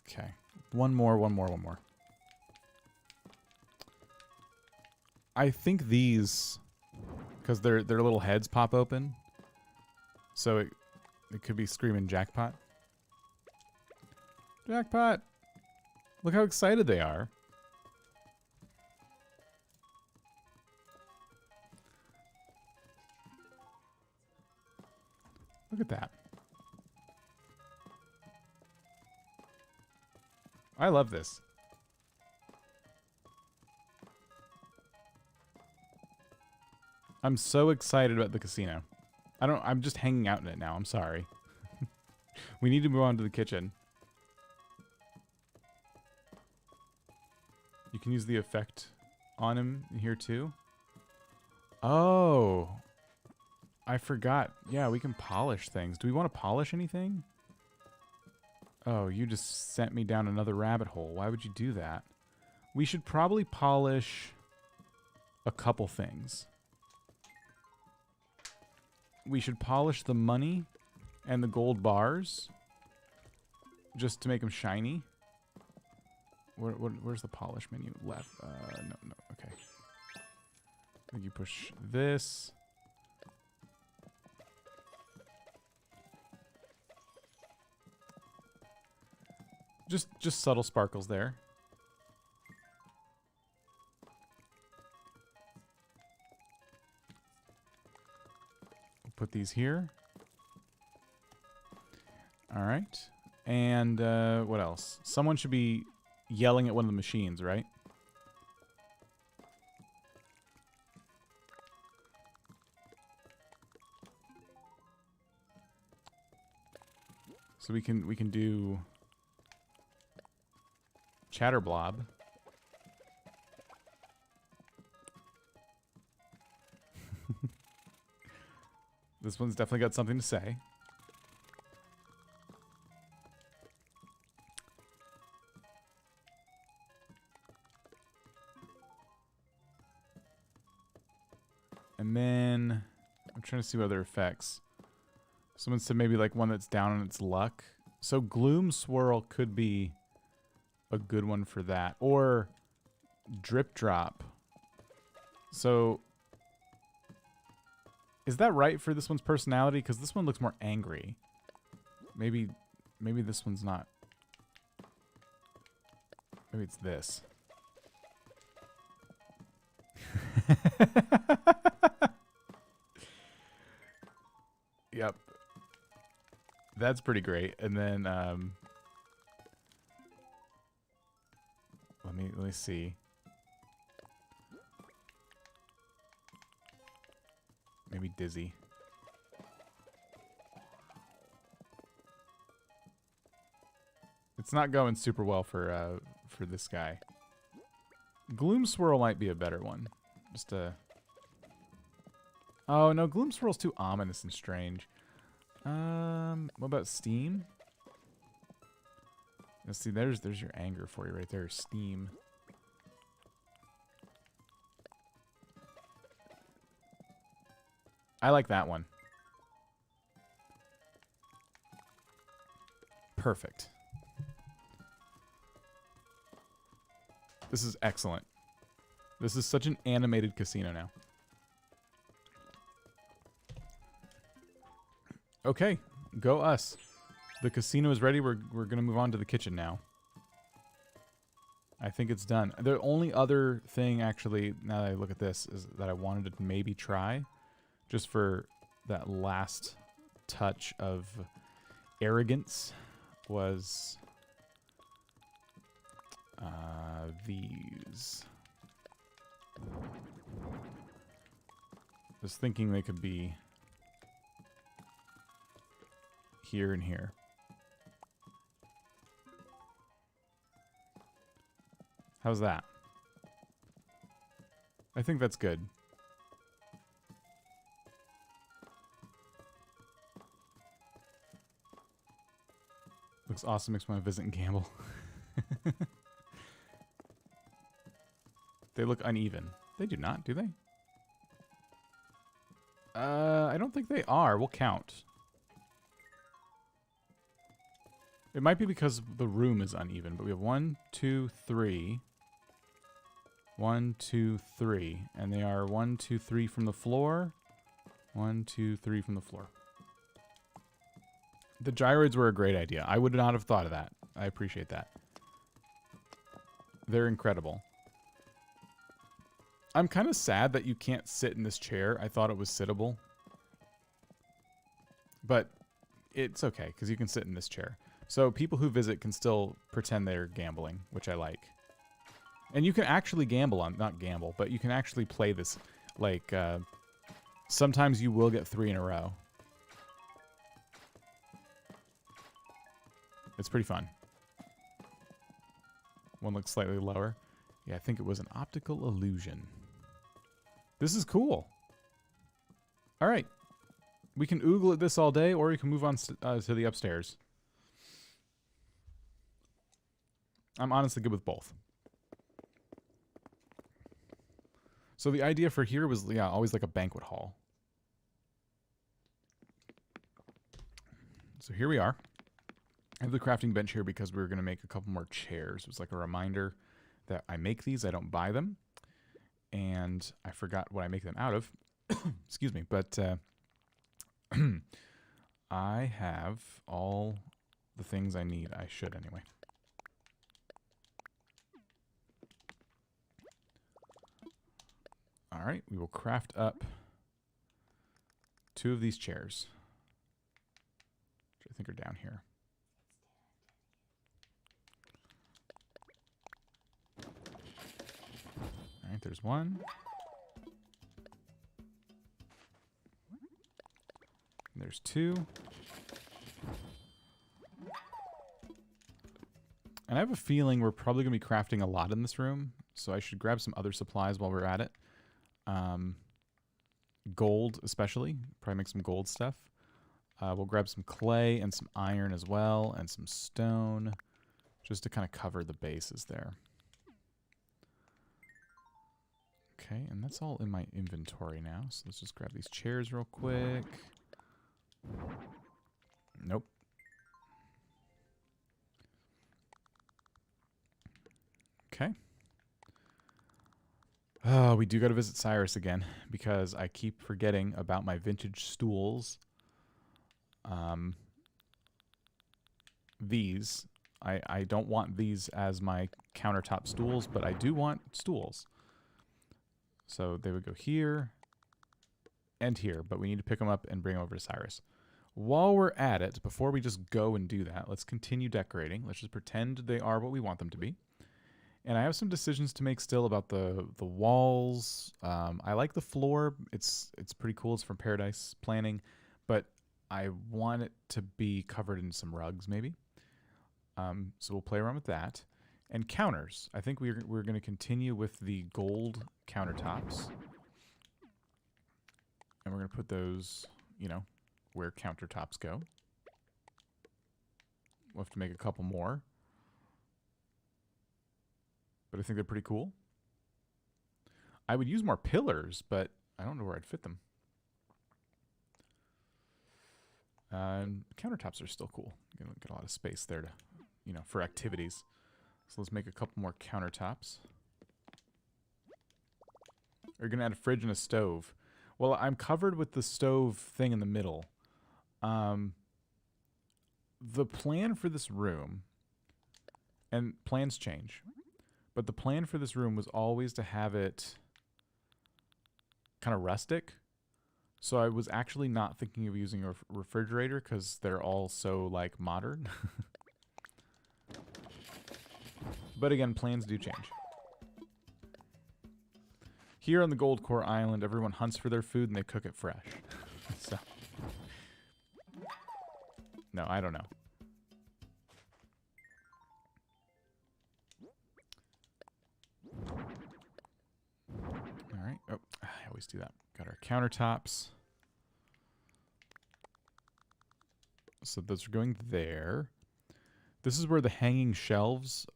Okay. One more. I think these, because their little heads pop open, so it could be screaming jackpot. Jackpot! Look how excited they are. Look at that. I love this. I'm so excited about the casino. I'm just hanging out in it now. I'm sorry. We need to move on to the kitchen. You can use the effect on him here too. Oh. I forgot. Yeah, we can polish things. Do we want to polish anything? Oh, you just sent me down another rabbit hole. Why would you do that? We should probably polish a couple things. We should polish the money and the gold bars just to make them shiny. Where's the polish menu? Left. No. Okay. I think you push this. Just subtle sparkles there. We'll put these here. All right. And what else? Someone should be yelling at one of the machines, right? So we can do Chatter Blob. This one's definitely got something to say. And then I'm trying to see what other effects. Someone said maybe like one that's down on its luck. So Gloom Swirl could be a good one for that. Or Drip Drop. So is that right for this one's personality? Because this one looks more angry. Maybe this one's not. Maybe it's this. Yep. That's pretty great. And then let me see. Maybe Dizzy. It's not going super well for this guy. Gloom Swirl might be a better one. Just a. Oh no, Gloom Swirl's too ominous and strange. What about Steam? Let's see. There's your anger for you right there. Steam. I like that one. Perfect. This is excellent. This is such an animated casino now. Okay, go us. The casino is ready. We're gonna move on to the kitchen now. I think it's done. The only other thing, actually, now that I look at this, is that I wanted to maybe try, just for that last touch of arrogance, was these. was thinking they could be here and here. How's that? I think that's good. Looks awesome. Makes me want to visit and gamble. They look uneven. They do not, do they? I don't think they are. We'll count. It might be because the room is uneven, but we have 1, 2, 3. 1, 2, 3. And they are 1, 2, 3 from the floor. 1, 2, 3 from the floor. The gyroids were a great idea. I would not have thought of that. I appreciate that. They're incredible. I'm kind of sad that you can't sit in this chair. I thought it was sittable. But it's okay, because you can sit in this chair. So people who visit can still pretend they're gambling, which I like. And you can actually gamble on, not gamble, but you can actually play this. Like, sometimes you will get 3 in a row. It's pretty fun. One looks slightly lower. Yeah, I think it was an optical illusion. This is cool. All right. We can oogle at this all day, or you can move on to the upstairs. I'm honestly good with both. So the idea for here was, yeah, always like a banquet hall. So here we are. I have the crafting bench here because we were going to make a couple more chairs. It was like a reminder that I make these. I don't buy them. And I forgot what I make them out of. Excuse me. But I have all the things I need. I should anyway. All right. We will craft up 2 of these chairs, which I think are down here. All right, there's 1. There's 2. And I have a feeling we're probably going to be crafting a lot in this room, so I should grab some other supplies while we're at it. Gold especially. Probably make some gold stuff. We'll grab some clay and some iron as well, and some stone, just to kind of cover the bases there. Okay, and that's all in my inventory now. So let's just grab these chairs real quick. Nope. Okay. Oh, we do got to visit Cyrus again because I keep forgetting about my vintage stools. These. I don't want these as my countertop stools, but I do want stools. So they would go here and here, but we need to pick them up and bring them over to Cyrus. While we're at it, before we just go and do that, let's continue decorating. Let's just pretend they are what we want them to be. And I have some decisions to make still about the walls. I like the floor. It's pretty cool. It's from Paradise Planning, but I want it to be covered in some rugs maybe. So we'll play around with that. And counters. I think we're going to continue with the gold countertops. And we're going to put those, you know, where countertops go. We'll have to make a couple more. But I think they're pretty cool. I would use more pillars, but I don't know where I'd fit them. Countertops are still cool. You get a lot of space there to, you know, for activities. So let's make a couple more countertops. We're going to add a fridge and a stove. Well, I'm covered with the stove thing in the middle. The plan for this room, and plans change, but the plan for this room was always to have it kind of rustic. So I was actually not thinking of using a refrigerator because they're all so, like, modern. But again, plans do change. Here on the Goldcore Island, everyone hunts for their food and they cook it fresh. So, no, I don't know. All right. Oh, I always do that. Got our countertops. So those are going there. This is where the hanging shelves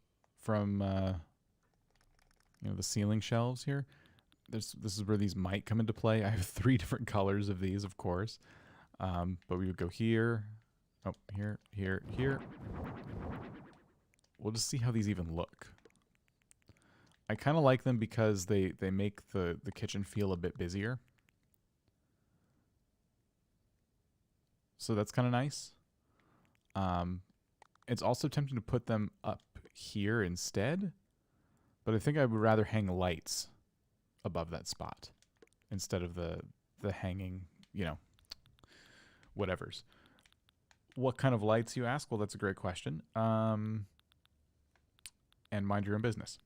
from, you know, the ceiling shelves here. This is where these might come into play. I have 3 different colors of these, of course. But we would go here. Oh, here, here, here. We'll just see how these even look. I kind of like them because they make the kitchen feel a bit busier. So that's kind of nice. It's also tempting to put them up here instead. But I think I would rather hang lights above that spot instead of the hanging, you know, whatevers. What kind of lights, you ask? Well, that's a great question. And mind your own business.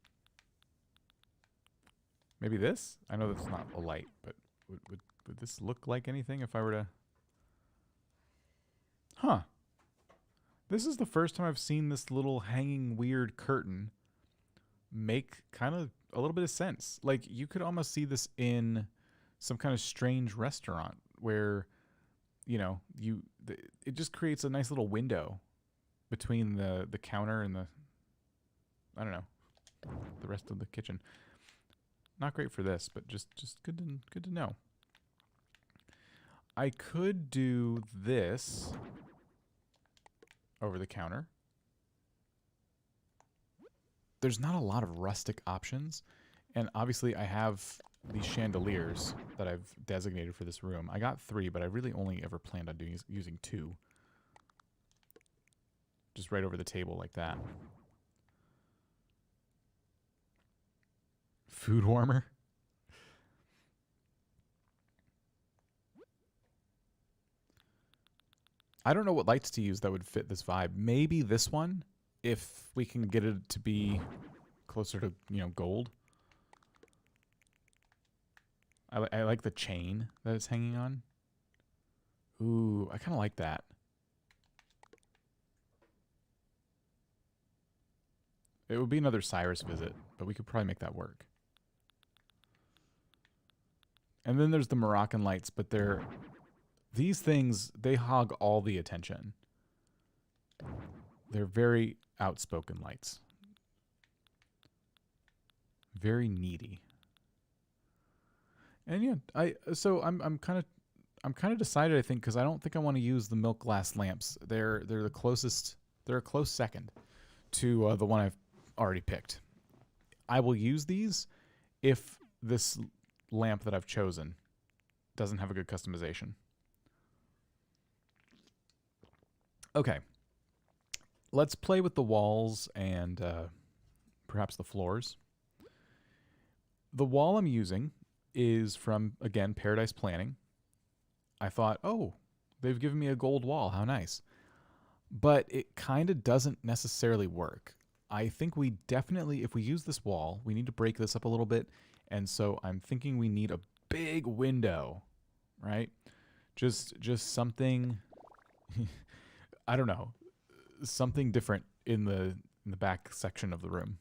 Maybe this? I know that's not a light, but would this look like anything if I were to... Huh. This is the first time I've seen this little hanging weird curtain make kind of a little bit of sense. Like, you could almost see this in some kind of strange restaurant where, you know, it just creates a nice little window between the counter and the, I don't know, the rest of the kitchen. Not great for this, but just good to know. I could do this over the counter. There's not a lot of rustic options, and obviously I have these chandeliers that I've designated for this room. I got 3, but I really only ever planned on using 2. Just right over the table like that. Food warmer. I don't know what lights to use that would fit this vibe. Maybe this one, if we can get it to be closer to, you know, gold. I like the chain that it's hanging on. Ooh, I kind of like that. It would be another Cyrus visit, but we could probably make that work. And then there's the Moroccan lights, but these things, they hog all the attention. They're very outspoken lights. Very needy. And yeah, I'm kind of decided, I think, because I don't think I want to use the milk glass lamps. They're the closest. They're a close second to the one I've already picked. I will use these if this lamp that I've chosen doesn't have a good customization. Okay. Let's play with the walls and perhaps the floors. The wall I'm using is from, again, Paradise Planning. I thought, oh, they've given me a gold wall. How nice. But it kind of doesn't necessarily work. I think we definitely, if we use this wall, we need to break this up a little bit. And so I'm thinking we need a big window, right? Just something, I don't know, something different in the back section of the room.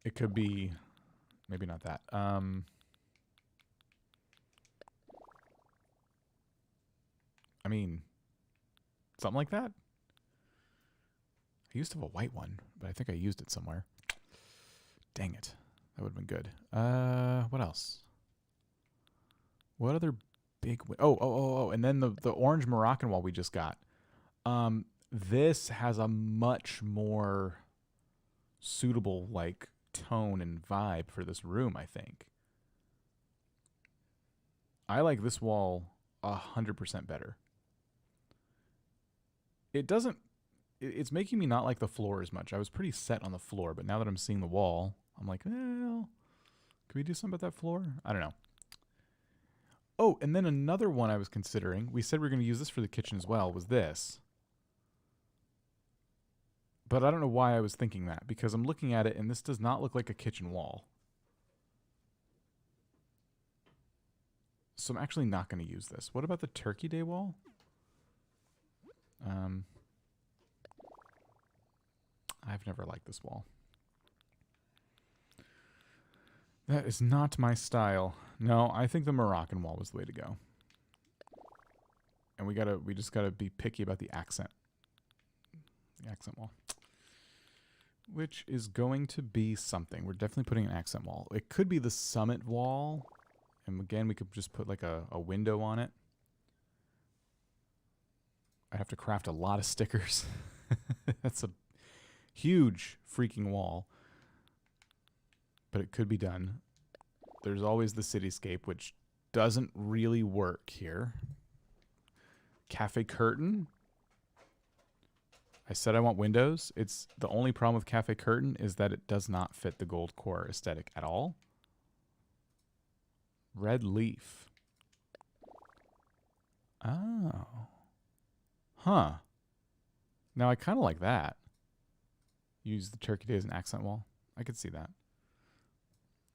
It could be, maybe not that. I mean, something like that. I used to have a white one, but I think I used it somewhere. Dang it. That would have been good. What else? What other big... Oh, and then the orange Moroccan wall we just got. This has a much more suitable, like, tone and vibe for this room, I think. I like this wall 100% better. It doesn't... It's making me not like the floor as much. I was pretty set on the floor, but now that I'm seeing the wall, I'm like, well, can we do something about that floor? I don't know. Oh, and then another one I was considering, we said we were going to use this for the kitchen as well, was this. But I don't know why I was thinking that, because I'm looking at it and this does not look like a kitchen wall. So I'm actually not going to use this. What about the Turkey Day wall? I've never liked this wall. That is not my style. No, I think the Moroccan wall was the way to go. And we just gotta be picky about the accent. The accent wall. Which is going to be something. We're definitely putting an accent wall. It could be the summit wall. And again, we could just put like a window on it. I'd have to craft a lot of stickers. That's a huge freaking wall. But it could be done. There's always the cityscape, which doesn't really work here. Cafe curtain. I said I want windows. It's the only problem with cafe curtain is that it does not fit the Goldcore aesthetic at all. Red leaf. Oh. Huh. Now I kind of like that. Use the Turkey Day as an accent wall. I could see that.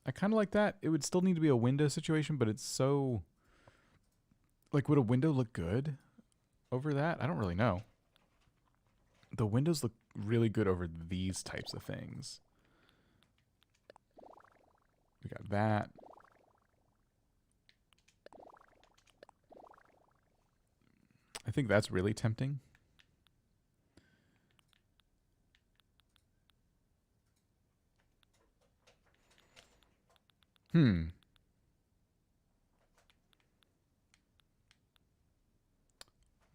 I kind of like that. It would still need to be a window situation, but it's so... Like, would a window look good over that? I don't really know. The windows look really good over these types of things. We got that. I think that's really tempting.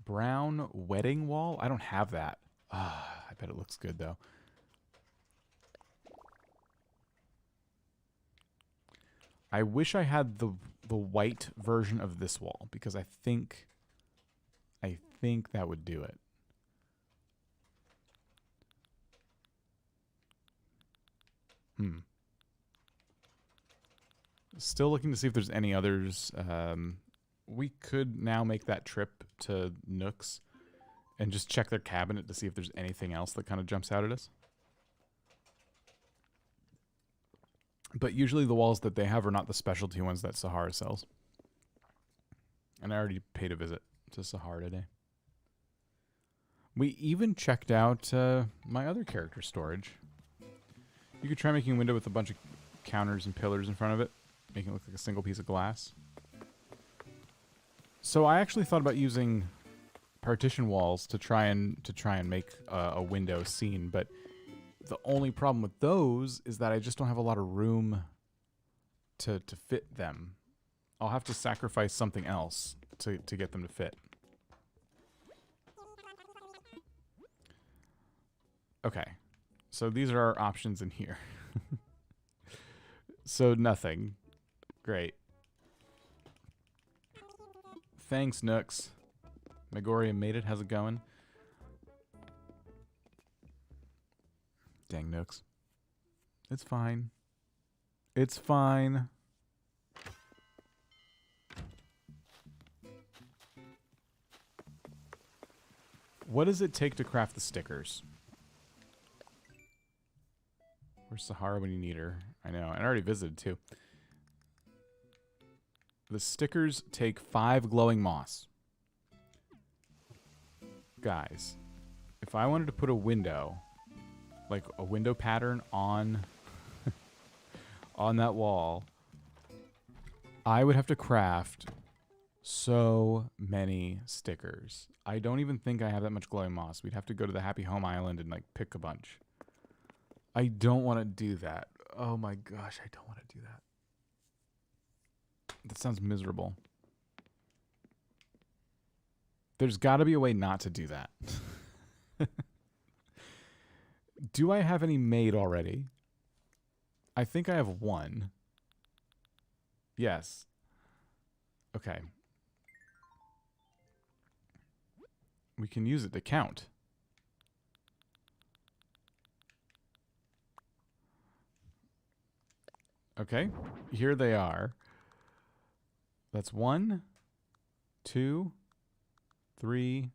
Brown wedding wall? I don't have that. I bet it looks good, though. I wish I had the white version of this wall, because I think that would do it. Still looking to see if there's any others. We could now make that trip to Nook's and just check their cabinet to see if there's anything else that kind of jumps out at us. But usually the walls that they have are not the specialty ones that Sahara sells. And I already paid a visit to Sahara today. We even checked out my other character storage. You could try making a window with a bunch of counters and pillars in front of it, making it look like a single piece of glass. So I actually thought about using partition walls to try and make a window scene, but the only problem with those is that I just don't have a lot of room to fit them. I'll have to sacrifice something else to get them to fit. Okay, so these are our options in here. So nothing. Great. Thanks, Nooks. Megoria made it. How's it going? Dang, Nooks. It's fine. It's fine. What does it take to craft the stickers? Where's Sahara when you need her? I know. I already visited, too. The stickers take 5 glowing moss. Guys, if I wanted to put a window, like a window pattern on on that wall, I would have to craft so many stickers. I don't even think I have that much glowing moss. We'd have to go to the Happy Home Island and like pick a bunch. I don't want to do that. Oh my gosh, I don't want to do that. That sounds miserable. There's got to be a way not to do that. Do I have any made already? I think I have one. Yes. Okay. We can use it to count. Okay, here they are. That's 1, 2, 3,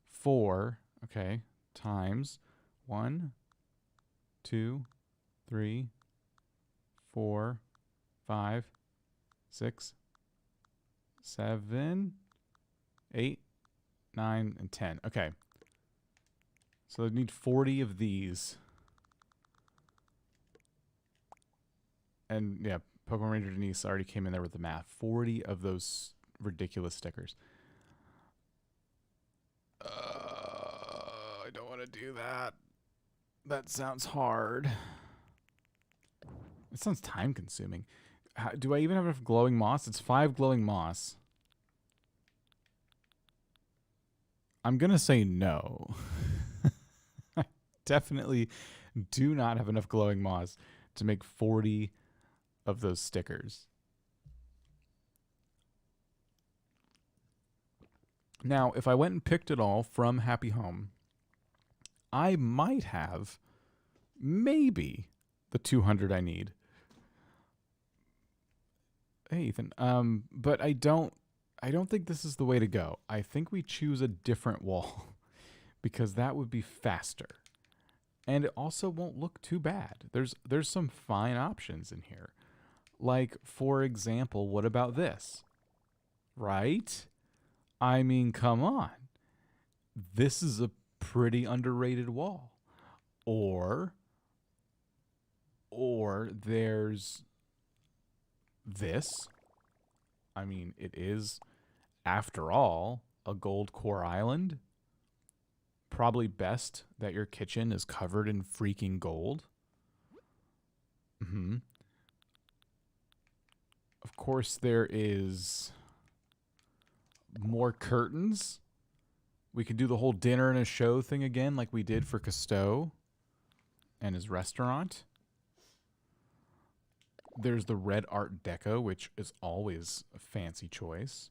4. Okay, times 1, 2, 3, 4, 5, 6, 7, 8, 9, and 10. Okay. So I need 40 of these. And yeah, Pokemon Ranger Denise already came in there with the math. 40 of those ridiculous stickers. I don't want to do that. That sounds hard. It sounds time consuming. Do I even have enough glowing moss? It's 5 glowing moss. I'm going to say no. I definitely do not have enough glowing moss to make 40 of those stickers. Now, if I went and picked it all from Happy Home, I might have maybe the 200 I need. Hey, Ethan. But I don't think this is the way to go. I think we choose a different wall because that would be faster. And it also won't look too bad. There's some fine options in here. Like, for example, what about this? Right? I mean, come on. This is a pretty underrated wall. Or there's this. I mean, it is, after all, a Goldcore Island. Probably best that your kitchen is covered in freaking gold. Of course, there is more curtains. We could do the whole dinner and a show thing again like we did for Cousteau and his restaurant. There's the red Art Deco, which is always a fancy choice.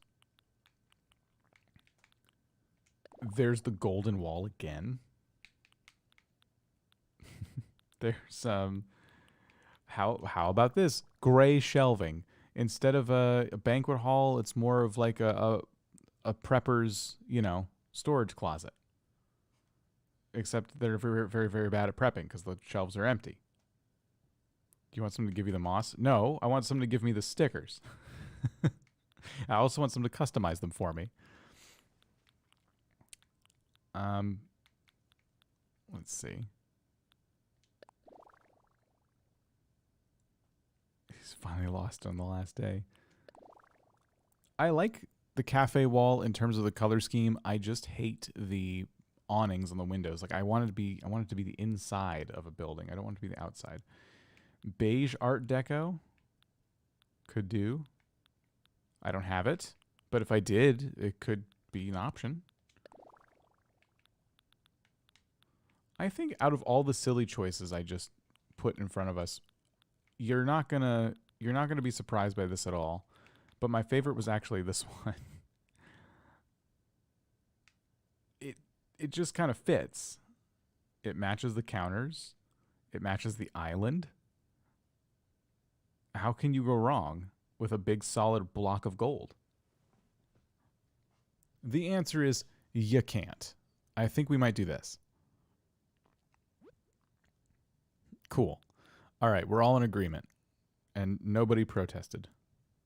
There's the golden wall again. There's how about this? Gray shelving. Instead of a banquet hall, it's more of like a prepper's, storage closet. Except they're very, very, very bad at prepping because the shelves are empty. Do you want someone to give you the moss? No, I want someone to give me the stickers. I also want someone to customize them for me. Let's see. He's finally lost on the last day. I like the cafe wall in terms of the color scheme. I just hate the awnings on the windows. Like I want it to be the inside of a building. I don't want it to be the outside. Beige Art Deco could do. I don't have it, but if I did, it could be an option. I think out of all the silly choices I just put in front of us, you're not gonna be surprised by this at all. But my favorite was actually this one. It just kind of fits. It matches the counters. It matches the island. How can you go wrong with a big solid block of gold? The answer is you can't. I think we might do this. Cool. All right, we're all in agreement. And nobody protested.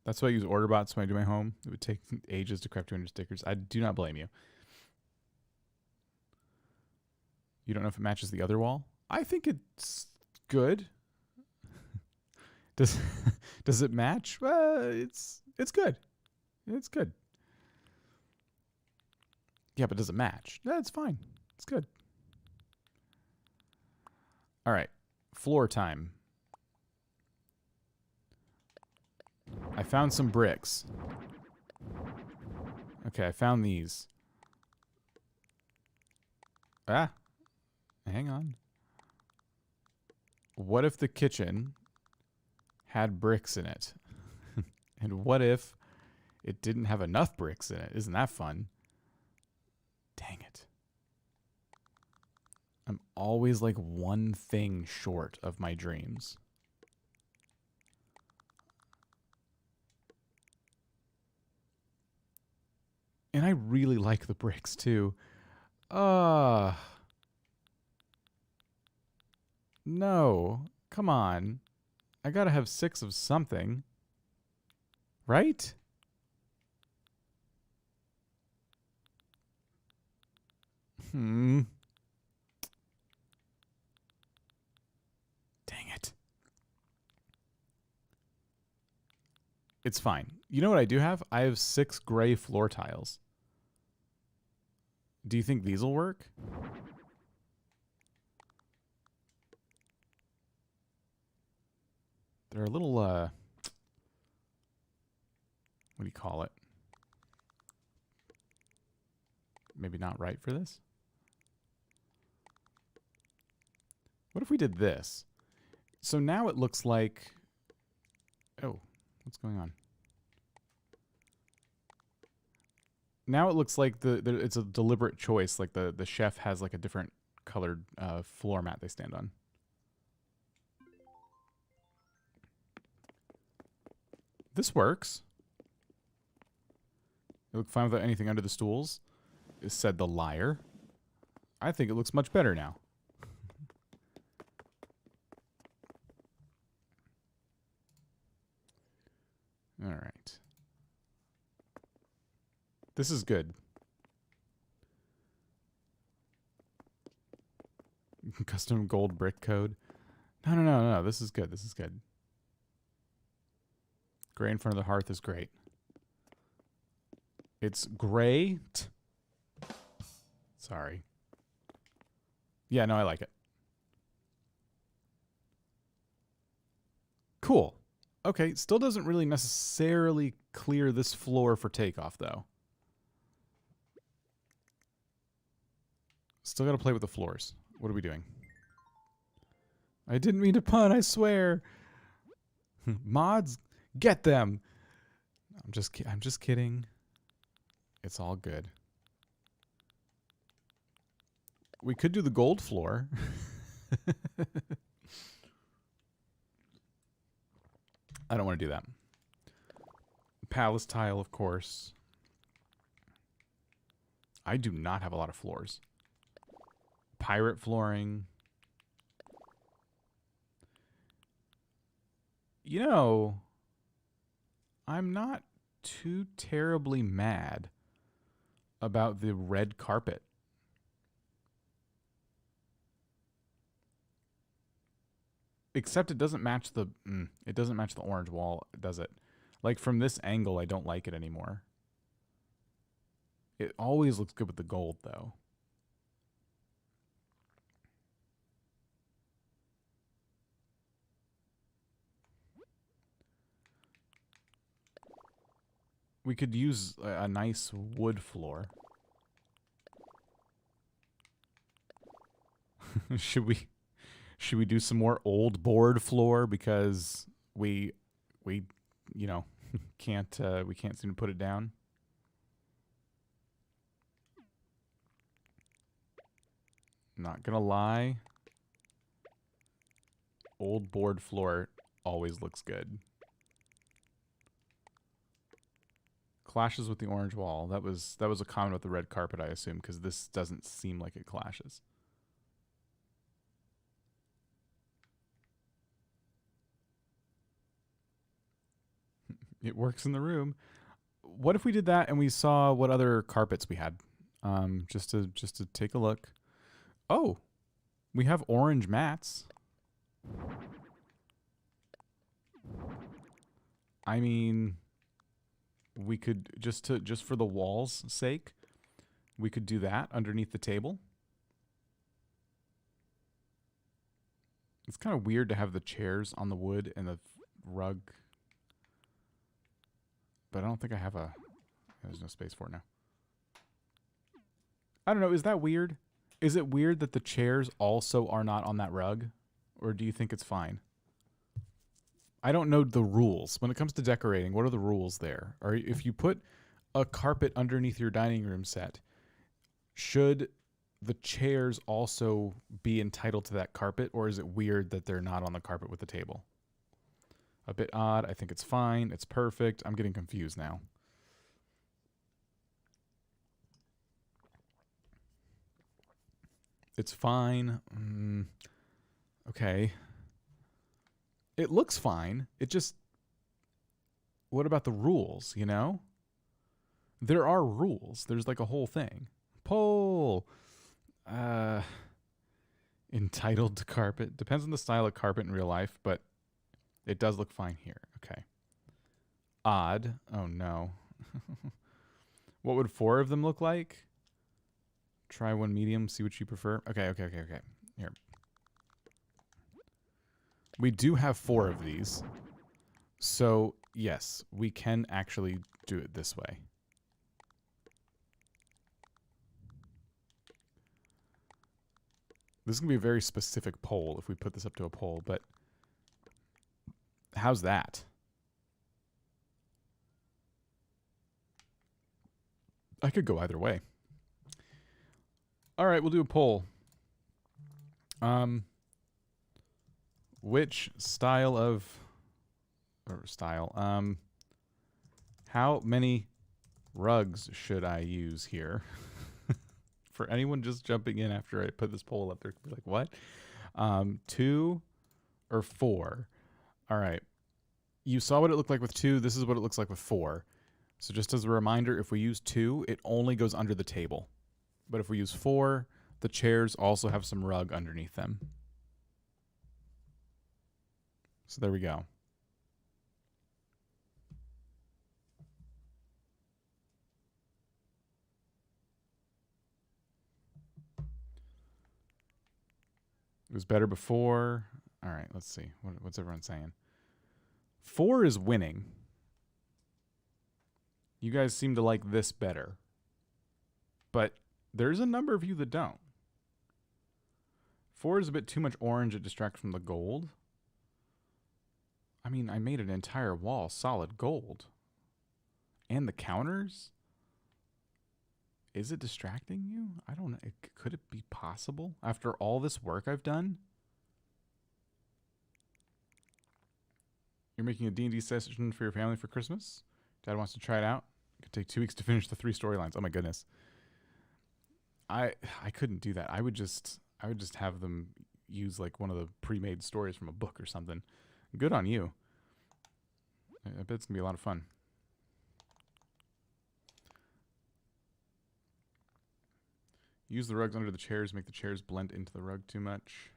That's why I use order bots when I do my home. It would take ages to craft 200 stickers. I do not blame you. You don't know if it matches the other wall? I think it's good. Does it match? It's good. It's good. Yeah, but does it match? That's fine. It's good. All right. Floor time. I found some bricks. Okay, I found these. Ah. Hang on. What if the kitchen had bricks in it? And what if it didn't have enough bricks in it? Isn't that fun? Dang it. I'm always like one thing short of my dreams. And I really like the bricks too. No. Come on. I gotta have 6 of something. Right? Dang it. It's fine. You know what I do have? I have 6 gray floor tiles. Do you think these will work? They're a little, what do you call it? Maybe not right for this? What if we did this? So now it looks like... Oh, what's going on? Now it looks like it's a deliberate choice. Like the chef has like a different colored floor mat they stand on. This works. It looked fine without anything under the stools. It said the liar. I think it looks much better now. All right. This is good. Custom gold brick code. No. This is good. This is good. Gray in front of the hearth is great. It's gray. Sorry. Yeah, no, I like it. Cool. Okay, still doesn't really necessarily clear this floor for takeoff, though. Still got to play with the floors. What are we doing? I didn't mean to pun, I swear. Mods, get them. I'm just kidding. It's all good. We could do the gold floor. I don't want to do that. Palace tile, of course. I do not have a lot of floors. Pirate flooring. You know, I'm not too terribly mad about the red carpet. Except it doesn't match the orange wall, does it? Like from this angle, I don't like it anymore. It always looks good with the gold, though. We could use a nice wood floor. Should we do some more old board floor because we you know we can't seem to put it down? Not gonna lie, old board floor always looks good. Clashes with the orange wall. That was a comment with the red carpet, I assume, because this doesn't seem like it clashes. It works in the room. What if we did that and we saw what other carpets we had? Just to take a look. Oh, we have orange mats. I mean, we could just for the walls' sake, we could do that underneath the table. It's kind of weird to have the chairs on the wood and the rug. But I don't think I have a... There's no space for it now. I don't know. Is that weird? Is it weird that the chairs also are not on that rug? Or do you think it's fine? I don't know the rules. When it comes to decorating, what are the rules there? Or if you put a carpet underneath your dining room set, should the chairs also be entitled to that carpet? Or is it weird that they're not on the carpet with the table? A bit odd. I think it's fine. It's perfect. I'm getting confused now. It's fine. Okay. It looks fine. It just... What about the rules, you know? There are rules. There's like a whole thing. Poll! Uh, entitled to carpet. Depends on the style of carpet in real life, but it does look fine here. Okay. Odd. Oh no. What would 4 of them look like? Try one medium, see what you prefer. Okay. Here. We do have 4 of these. So, yes, we can actually do it this way. This is going to be a very specific poll if we put this up to a poll, but how's that? I could go either way. All right, we'll do a poll. Which style of how many rugs should I use here? For anyone just jumping in after I put this poll up, they're like, what? 2 or 4? All right. You saw what it looked like with 2. This is what it looks like with 4. So just as a reminder, if we use 2, it only goes under the table. But if we use 4, the chairs also have some rug underneath them. So there we go. It was better before. All right, let's see. What's everyone saying? 4 is winning. You guys seem to like this better. But there's a number of you that don't. 4 is a bit too much orange. It distracts from the gold. I mean, I made an entire wall solid gold. And the counters? Is it distracting you? I don't know. Could it be possible? After all this work I've done? You're making a D&D session for your family for Christmas? Dad wants to try it out? It could take 2 weeks to finish the 3 storylines. Oh my goodness. I couldn't do that. I would just have them use like one of the pre-made stories from a book or something. Good on you. I bet it's going to be a lot of fun. Use the rugs under the chairs, make the chairs blend into the rug too much.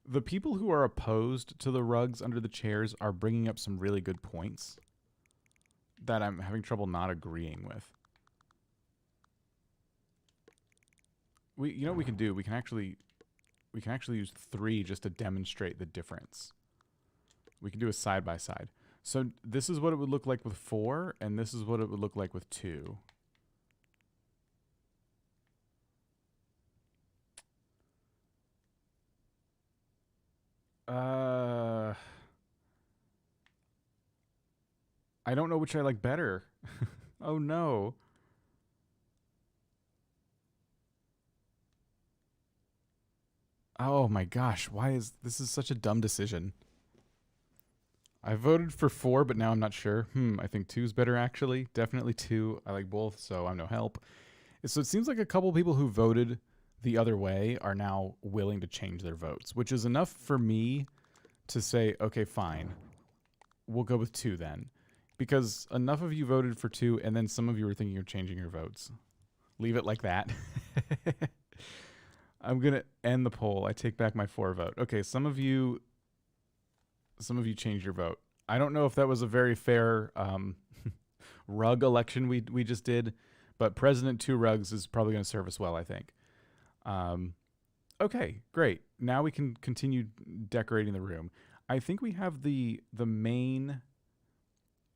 The people who are opposed to the rugs under the chairs are bringing up some really good points that I'm having trouble not agreeing with. You know what we can do? We can actually use 3 just to demonstrate the difference. We can do a side by side. So this is what it would look like with 4, and this is what it would look like with 2. I don't know which I like better. Oh no. Oh my gosh, why is this such a dumb decision? I voted for 4, but now I'm not sure. I think 2's better actually. Definitely 2. I like both, so I'm no help. So it seems like a couple people who voted the other way are now willing to change their votes, which is enough for me to say, okay, fine. We'll go with 2 then. Because enough of you voted for 2, and then some of you were thinking of changing your votes. Leave it like that. I'm going to end the poll. I take back my 4 vote. Okay, some of you changed your vote. I don't know if that was a very fair rug election we just did, but President 2 Rugs is probably going to serve us well, I think. Okay, great. Now we can continue decorating the room. I think we have the main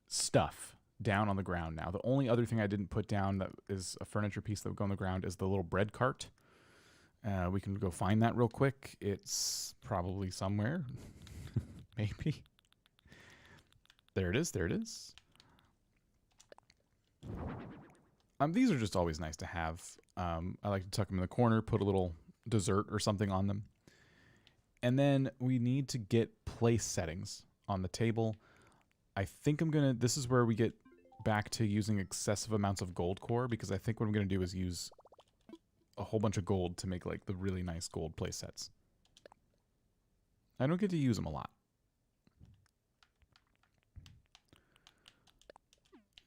stuff down on the ground now. The only other thing I didn't put down that is a furniture piece that would go on the ground is the little bread cart. We can go find that real quick. It's probably somewhere. Maybe. There it is. There it is. These are just always nice to have. I like to tuck them in the corner, put a little dessert or something on them. And then we need to get place settings on the table. I think this is where we get back to using excessive amounts of Goldcore, because I think what I'm going to do is use a whole bunch of gold to make like the really nice gold place sets. I don't get to use them a lot.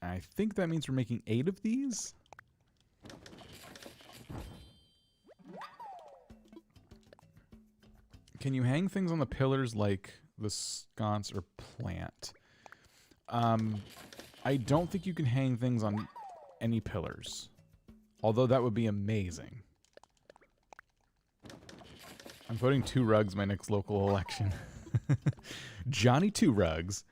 I think that means we're making 8 of these. Can you hang things on the pillars like the sconce or plant? I don't think you can hang things on any pillars. Although that would be amazing. I'm voting 2 rugs my next local election. Johnny 2 rugs.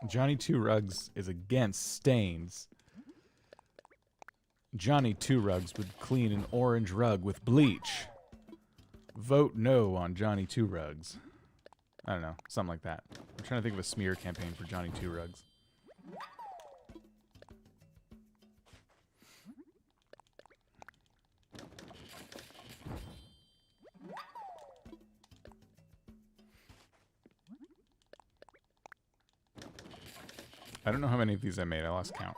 Johnny 2 rugs is against stains. Johnny 2 rugs would clean an orange rug with bleach. Vote no on Johnny 2 rugs. I don't know, something like that. I'm trying to think of a smear campaign for Johnny 2 rugs. I don't know how many of these I made. I lost count.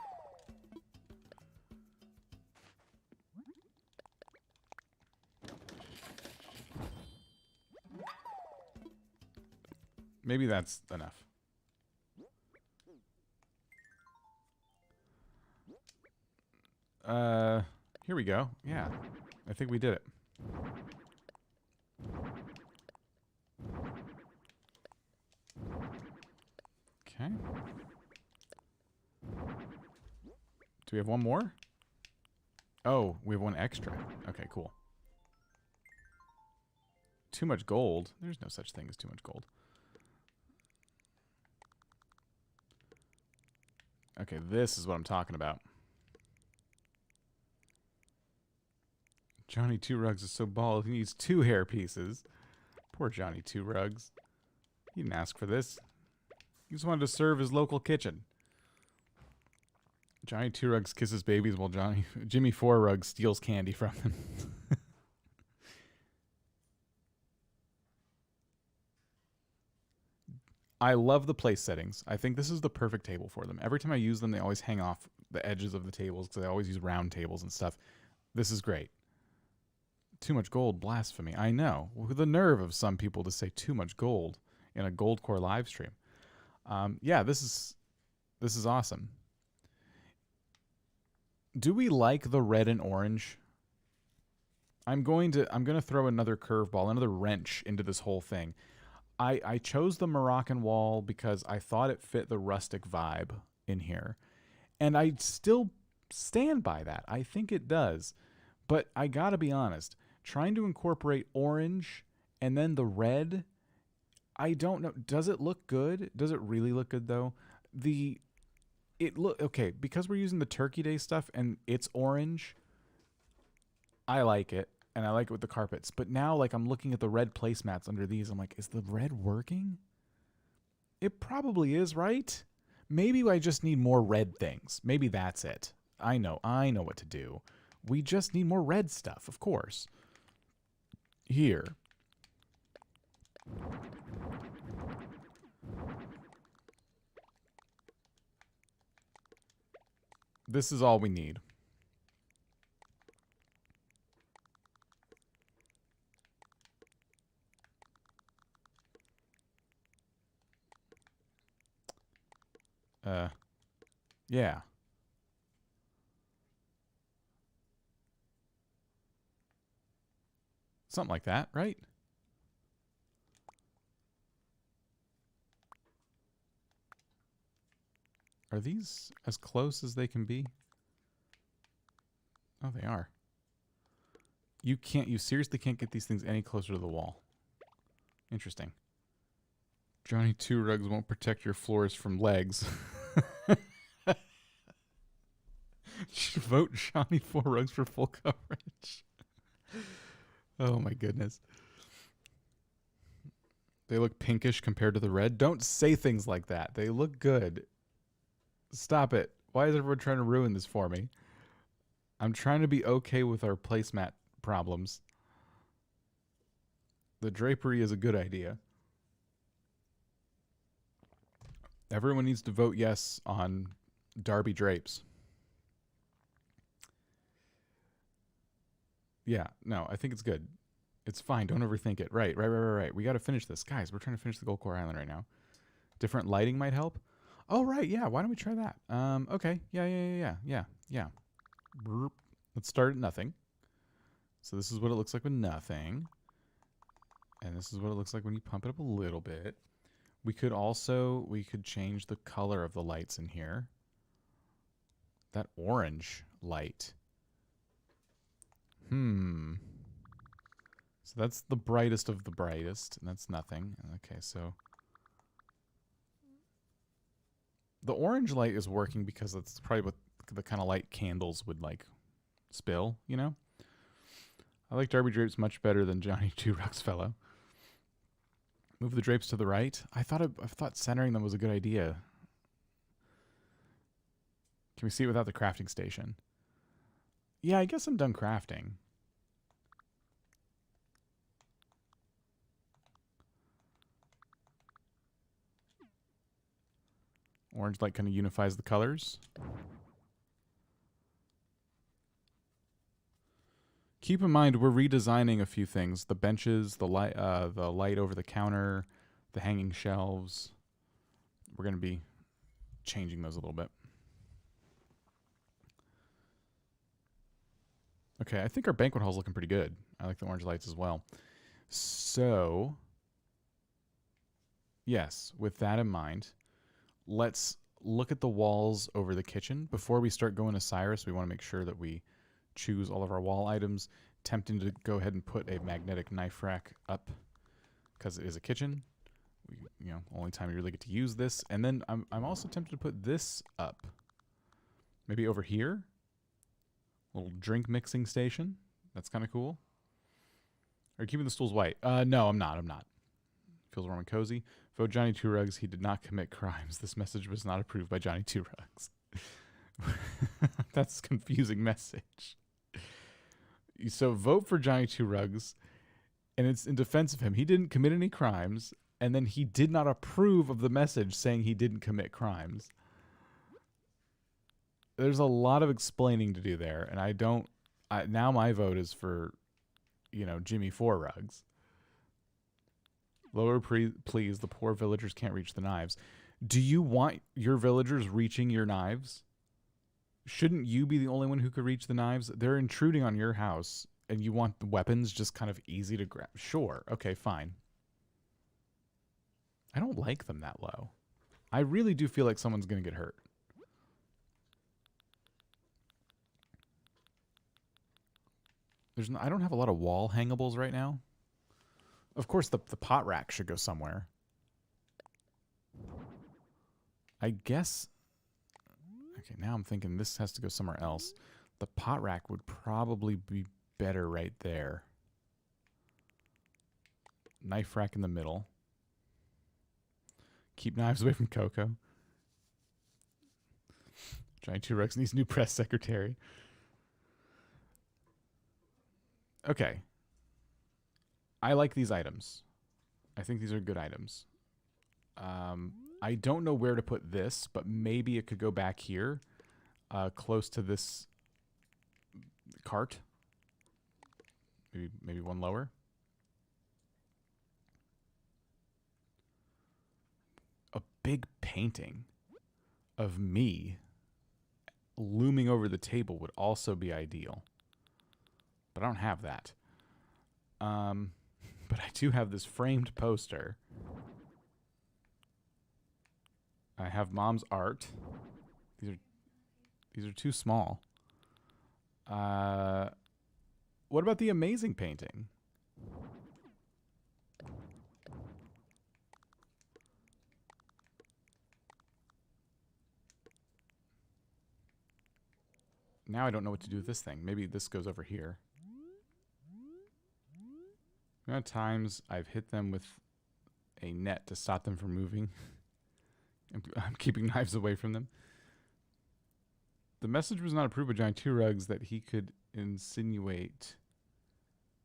Maybe that's enough. Here we go. Yeah, I think we did it. Okay. Do we have one more? Oh, we have one extra. Okay, cool. Too much gold. There's no such thing as too much gold. Okay, this is what I'm talking about. Johnny 2 rugs is so bald, he needs 2 hair pieces. Poor Johnny 2 rugs. He didn't ask for this. He just wanted to serve his local kitchen. Johnny 2 rugs kisses babies while Jimmy 4 rugs steals candy from them. I love the place settings. I think this is the perfect table for them. Every time I use them, they always hang off the edges of the tables because I always use round tables and stuff. This is great. Too much gold, blasphemy. I know. The nerve of some people to say too much gold in a Goldcore live stream. Yeah, this is awesome. Do we like the red and orange? I'm going to throw another curveball, another wrench into this whole thing. I chose the Moroccan wall because I thought it fit the rustic vibe in here. And I still stand by that. I think it does. But I gotta be honest, trying to incorporate orange and then the red, I don't know. Does it look good? Does it really look good though? Okay, because we're using the Turkey Day stuff and it's orange, I like it. And I like it with the carpets. But now, like, I'm looking at the red placemats under these. I'm like, is the red working? It probably is, right? Maybe I just need more red things. Maybe that's it. I know what to do. We just need more red stuff, of course. Here. This is all we need. Yeah. Something like that, right? Are these as close as they can be? Oh, they are. You seriously can't get these things any closer to the wall. Interesting. Johnny 2 rugs won't protect your floors from legs. Vote Johnny 4 rugs for full coverage. Oh my goodness. They look pinkish compared to the red. Don't say things like that. They look good. Stop it. Why is everyone trying to ruin this for me? I'm trying to be okay with our placemat problems. The drapery is a good idea. Everyone needs to vote yes on Darby drapes. Yeah, no, I think it's good. It's fine. Don't overthink it. Right. We got to finish this. Guys, we're trying to finish the Goldcore Island right now. Different lighting might help. Oh, right. Yeah. Why don't we try that? Okay. Yeah. Burp. Let's start at nothing. So this is what it looks like with nothing. And this is what it looks like when you pump it up a little bit. We could change the color of the lights in here. That orange light. So that's the brightest of the brightest, and that's nothing. Okay, so the orange light is working because that's probably what the kind of light candles would like spill, you know? I like Darby drapes much better than Johnny Two Rugs fellow. Move the drapes to the right. I thought centering them was a good idea. Can we see it without the crafting station? Yeah, I guess I'm done crafting. Orange light kind of unifies the colors. Keep in mind, we're redesigning a few things. The benches, the light over the counter, the hanging shelves. We're going to be changing those a little bit. Okay, I think our banquet hall's looking pretty good. I like the orange lights as well. So, yes, with that in mind, let's look at the walls over the kitchen. Before we start going to Cyrus, we want to make sure that we choose all of our wall items. Tempting to go ahead and put a magnetic knife rack up because it is a kitchen. Only time you really get to use this. And then I'm also tempted to put this up. Maybe over here. Little drink mixing station. That's kind of cool. Are you keeping the stools white? No, I'm not. Feels warm and cozy. Vote Johnny Two Rugs. He did not commit crimes. This message was not approved by Johnny Two Rugs. That's a confusing message. So vote for Johnny Two Rugs, and it's in defense of him. He didn't commit any crimes, and then he did not approve of the message saying he didn't commit crimes. There's a lot of explaining to do there, and now my vote is for, Jimmy Four Rugs. Lower, please. The poor villagers can't reach the knives. Do you want your villagers reaching your knives? Shouldn't you be the only one who could reach the knives? They're intruding on your house, and you want the weapons just kind of easy to grab. Sure. Okay, fine. I don't like them that low. I really do feel like someone's going to get hurt. I don't have a lot of wall hangables right now. Of course, the pot rack should go somewhere. I guess... Okay, now I'm thinking this has to go somewhere else. The pot rack would probably be better right there. Knife rack in the middle. Keep knives away from Coco. Johnny Two Rugs needs new press secretary. Okay. I like these items. I think these are good items. I don't know where to put this, but maybe it could go back here, close to this cart. Maybe one lower. A big painting of me looming over the table would also be ideal. But I don't have that. But I do have this framed poster. I have Mom's art. These are too small. What about the amazing painting? Now I don't know what to do with this thing. Maybe this goes over here. The amount of times I've hit them with a net to stop them from moving. I'm keeping knives away from them. The message was not approved by Johnny Two Rugs that he could insinuate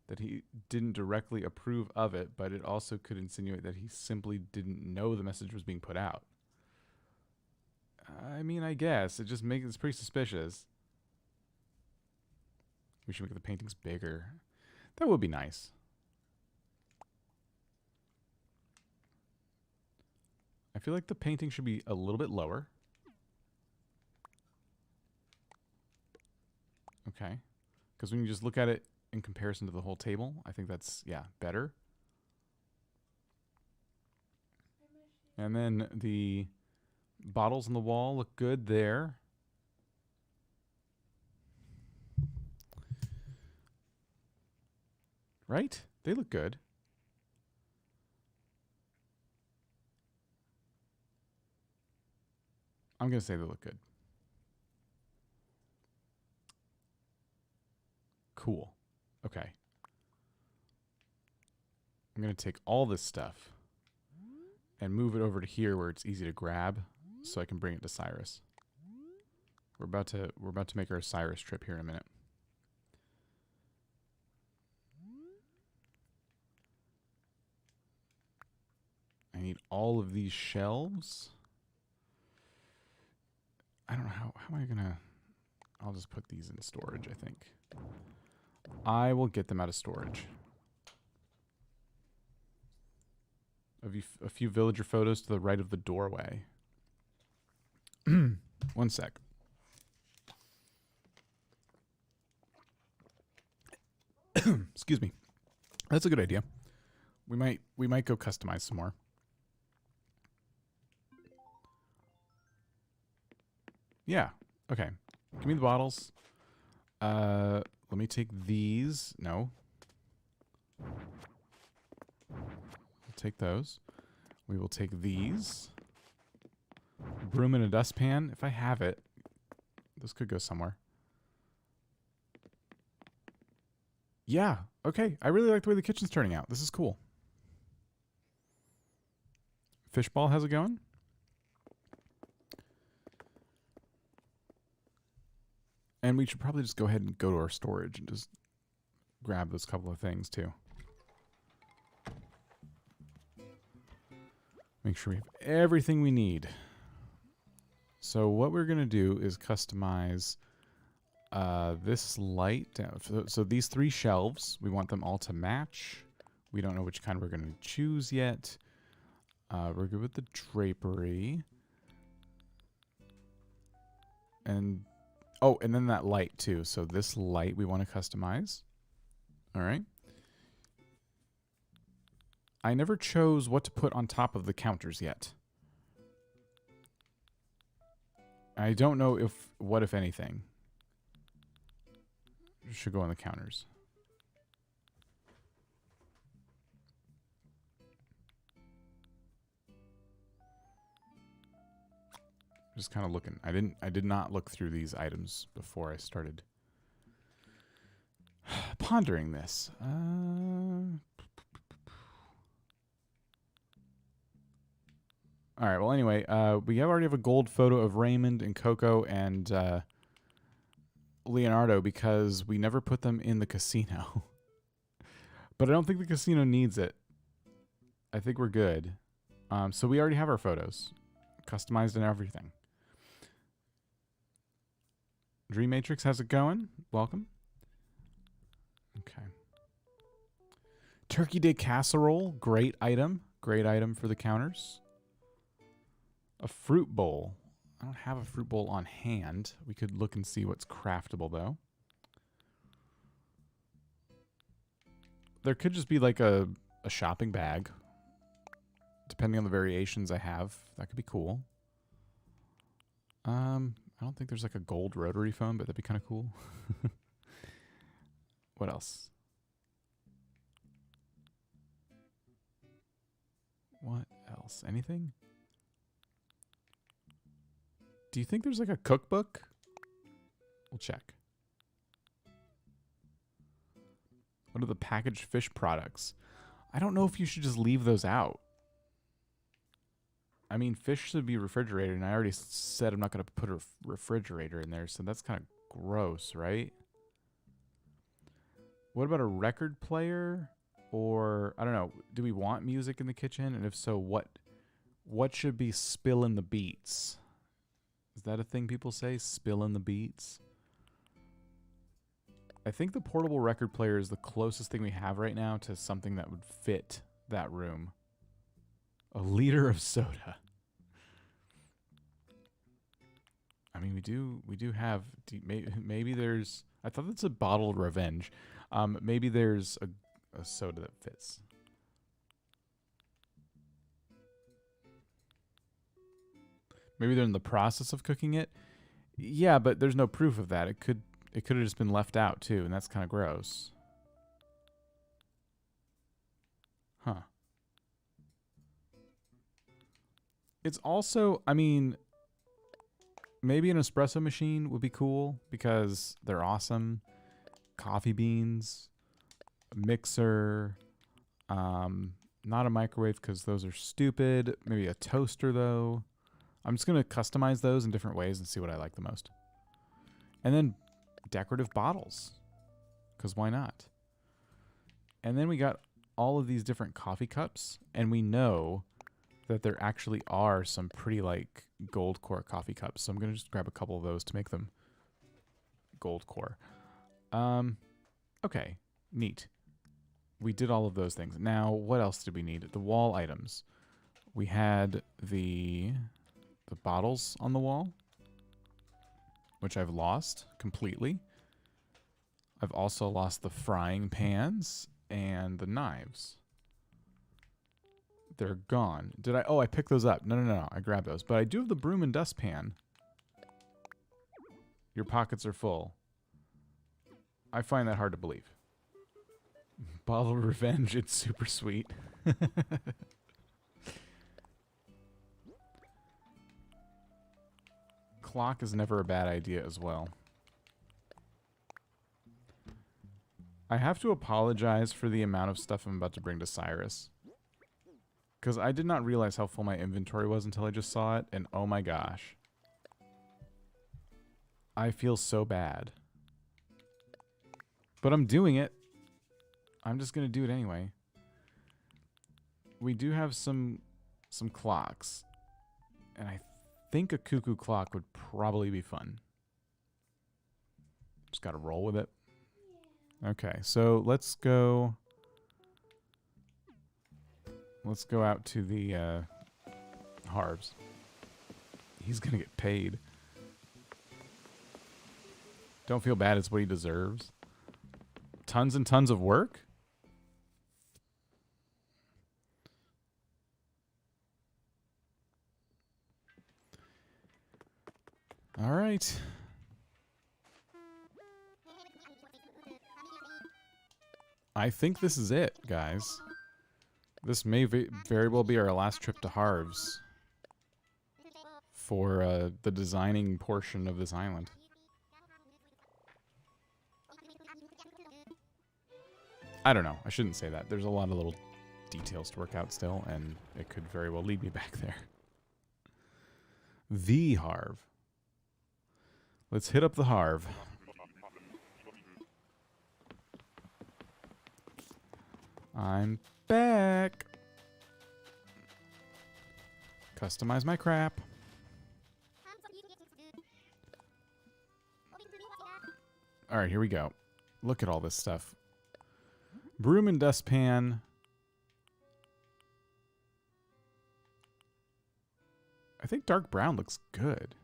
that he didn't directly approve of it, but it also could insinuate that he simply didn't know the message was being put out. I mean, I guess. It's pretty suspicious. We should make the paintings bigger. That would be nice. I feel like the painting should be a little bit lower. Okay. Because when you just look at it in comparison to the whole table, I think that's, yeah, better. And then the bottles on the wall look good there. Right? They look good. I'm going to say they look good. Cool. Okay. I'm going to take all this stuff and move it over to here where it's easy to grab so I can bring it to Cyrus. We're about to make our Cyrus trip here in a minute. I need all of these shelves. I don't know how am I gonna... I'll just put these in storage, I think. I will get them out of storage. A few villager photos to the right of the doorway. One sec. Excuse me. That's a good idea. We might go customize some more. Yeah. Okay. Give me the bottles. Let me take these. No. We'll take those. We will take these. Broom and a dustpan. If I have it, this could go somewhere. Yeah. Okay. I really like the way the kitchen's turning out. This is cool. Fishball, how's it going? And we should probably just go ahead and go to our storage and just grab those couple of things too. Make sure we have everything we need. So what we're going to do is customize this light down. So these 3 shelves, we want them all to match. We don't know which kind we're going to choose yet. We're good with the drapery. And oh, and then that light too. So this light we want to customize. All right. I never chose what to put on top of the counters yet. I don't know what if anything should go on the counters. Just kind of looking. I did not look through these items before I started pondering this. All right. Well, anyway, we already have a gold photo of Raymond and Coco and Leonardo because we never put them in the casino. But I don't think the casino needs it. I think we're good. So we already have our photos customized and everything. Dream Matrix, how's it going? Welcome. Okay. Turkey Day casserole, great item. Great item for the counters. A fruit bowl. I don't have a fruit bowl on hand. We could look and see what's craftable, though. There could just be like a shopping bag. Depending on the variations I have. That could be cool. I don't think there's like a gold rotary phone, but that'd be kind of cool. What else? What else? Anything? Do you think there's like a cookbook? We'll check. What are the packaged fish products? I don't know if you should just leave those out. I mean, fish should be refrigerated, and I already said I'm not going to put a refrigerator in there, so that's kind of gross, right? What about a record player? Or, I don't know, do we want music in the kitchen? And if so, what should be spillin' the beats? Is that a thing people say? Spillin' the beats? I think the portable record player is the closest thing we have right now to something that would fit that room. A liter of soda. I mean, we do have maybe there's. I thought that's a bottled revenge. Maybe there's a soda that fits. Maybe they're in the process of cooking it. Yeah, but there's no proof of that. It could have just been left out too, and that's kind of gross. Huh. It's also, I mean, maybe an espresso machine would be cool because they're awesome. Coffee beans, a mixer, not a microwave because those are stupid. Maybe a toaster though. I'm just going to customize those in different ways and see what I like the most. And then decorative bottles, because why not? And then we got all of these different coffee cups, and we know that there actually are some pretty like Goldcore coffee cups. So I'm going to just grab a couple of those to make them Goldcore. Okay, neat. We did all of those things. Now, what else did we need? The wall items. We had the bottles on the wall, which I've lost completely. I've also lost the frying pans and the knives. They're gone. Did I? Oh, I picked those up. No. I grabbed those. But I do have the broom and dustpan. Your pockets are full. I find that hard to believe. Bottle of revenge. It's super sweet. Clock is never a bad idea as well. I have to apologize for the amount of stuff I'm about to bring to Cyrus. Because I did not realize how full my inventory was until I just saw it, and oh my gosh. I feel so bad. But I'm doing it. I'm just going to do it anyway. We do have some clocks. And I think a cuckoo clock would probably be fun. Just got to roll with it. Okay, so let's go out to the Harves. He's going to get paid. Don't feel bad, it's what he deserves. Tons and tons of work? All right. I think this is it, guys. This may very well be our last trip to Harves for the designing portion of this island. I don't know. I shouldn't say that. There's a lot of little details to work out still, and it could very well lead me back there. The Harve. Let's hit up the Harve. I'm back. Customize my crap. All right, here we go. Look at all this stuff. Broom and dustpan. I think dark brown looks good.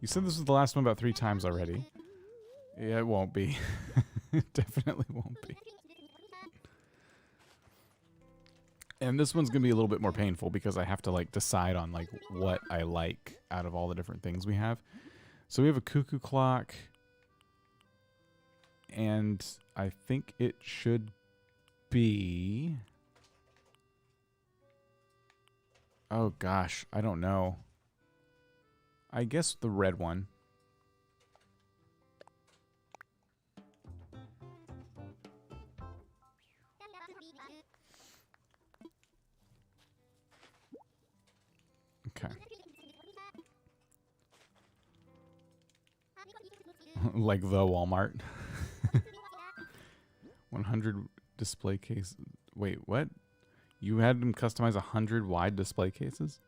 You said this was the last one about 3 times already. Yeah, it won't be. It definitely won't be. And this one's going to be a little bit more painful because I have to like decide on like what I like out of all the different things we have. So we have a cuckoo clock. And I think it should be... Oh gosh, I don't know. I guess the red one. Okay. Like the Walmart. 100 display case. Wait, what? You had them customize 100 wide display cases?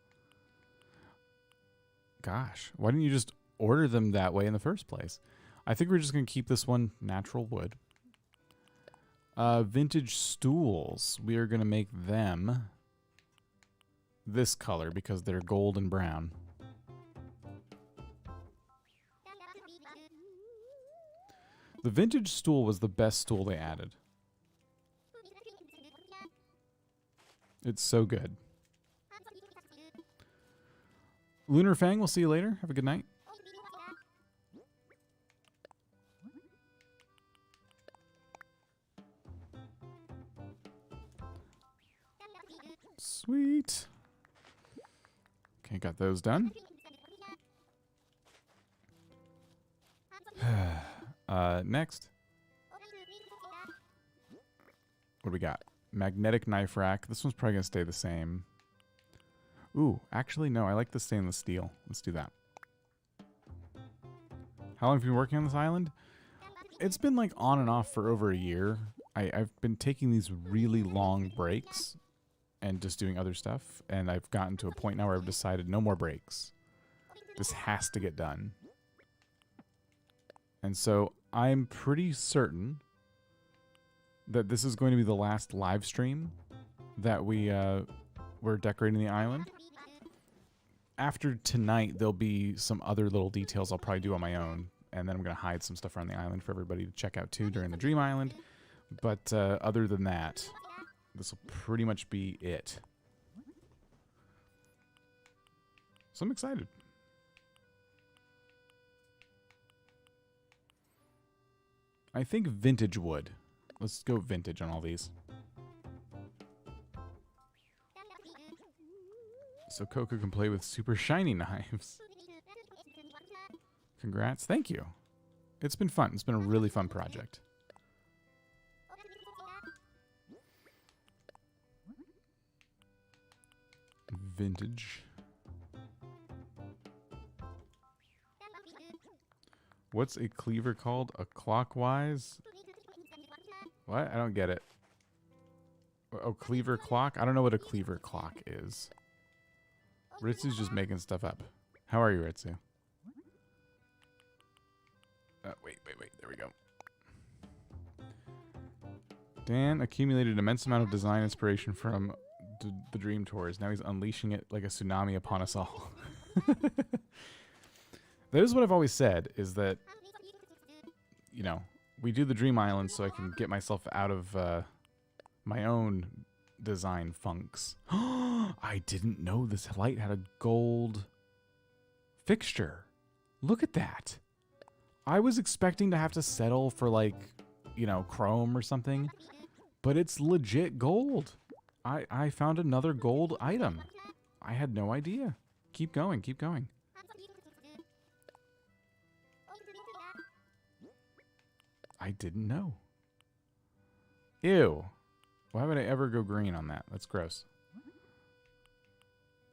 Gosh, why didn't you just order them that way in the first place? I think we're just going to keep this one natural wood. Vintage stools. We are going to make them this color because they're gold and brown. The vintage stool was the best stool they added. It's so good. Lunar Fang, we'll see you later. Have a good night. Sweet. Okay, got those done. Next. What do we got? Magnetic knife rack. This one's probably going to stay the same. Ooh, actually, no. I like the stainless steel. Let's do that. How long have you been working on this island? It's been like on and off for over a year. I've been taking these really long breaks and just doing other stuff. And I've gotten to a point now where I've decided no more breaks. This has to get done. And so I'm pretty certain that this is going to be the last live stream that we're decorating the island. After tonight, there'll be some other little details I'll probably do on my own. And then I'm going to hide some stuff around the island for everybody to check out too during the Dream Island. But other than that, this will pretty much be it. So I'm excited. I think vintage wood. Let's go vintage on all these. So Coco can play with super shiny knives. Congrats. Thank you. It's been fun. It's been a really fun project. Vintage. What's a cleaver called? A clockwise? What? I don't get it. Oh, cleaver clock? I don't know what a cleaver clock is. Ritsu's just making stuff up. How are you, Ritsu? Wait. There we go. Dan accumulated an immense amount of design inspiration from the Dream Tours. Now he's unleashing it like a tsunami upon us all. That is what I've always said, is that, you know, we do the Dream Island so I can get myself out of my own design funks. I didn't know this light had a gold fixture. Look at that. I was expecting to have to settle for, like, you know, chrome or something, but it's legit gold. I found another gold item. I had no idea. Keep going, keep going. I didn't know. Ew. Why would I ever go green on that? That's gross.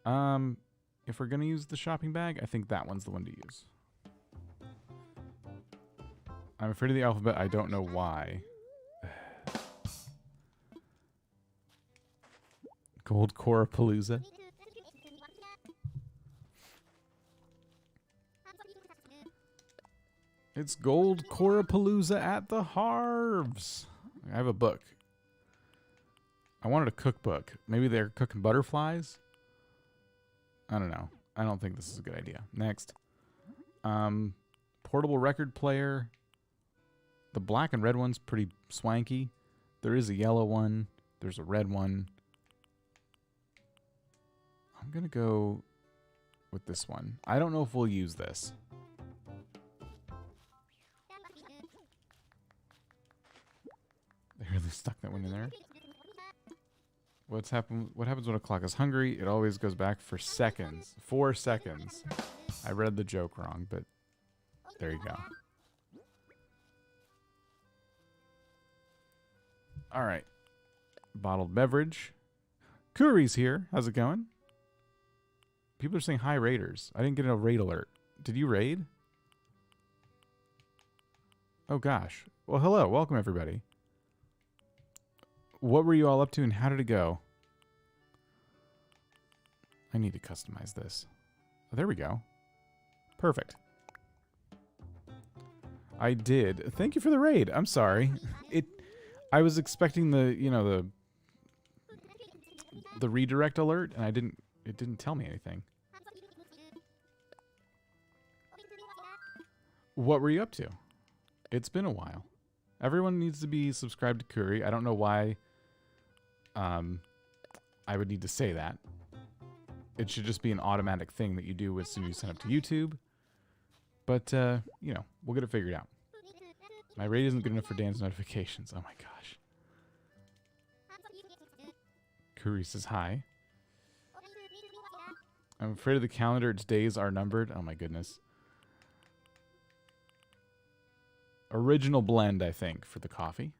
If we're gonna use the shopping bag, I think that one's the one to use. I'm afraid of the alphabet. I don't know why. Goldcore Palooza. It's Goldcore Palooza at the Harves. I have a book. I wanted a cookbook. Maybe they're cooking butterflies? I don't know. I don't think this is a good idea. Next. Portable record player. The black and red one's pretty swanky. There is a yellow one. There's a red one. I'm going to go with this one. I don't know if we'll use this. They really stuck that one in there. What happens when a clock is hungry? It always goes back for seconds. 4 seconds. I read the joke wrong, but there you go. All right. Bottled beverage. Kuri's here. How's it going? People are saying hi, raiders. I didn't get a raid alert. Did you raid? Oh, gosh. Well, hello. Welcome, everybody. What were you all up to and how did it go? I need to customize this. Oh, there we go. Perfect. I did. Thank you for the raid. I'm sorry. I was expecting the, you know, the redirect alert, and I didn't It didn't tell me anything. What were you up to? It's been a while. Everyone needs to be subscribed to Curry. I don't know why I would need to say that. It should just be an automatic thing that you do as soon as you sign up to YouTube. But, you know, we'll get it figured out. My rate isn't good enough for Dan's notifications. Oh my gosh. Curry says hi. I'm afraid of the calendar. Its days are numbered. Oh my goodness. Original blend, I think, for the coffee.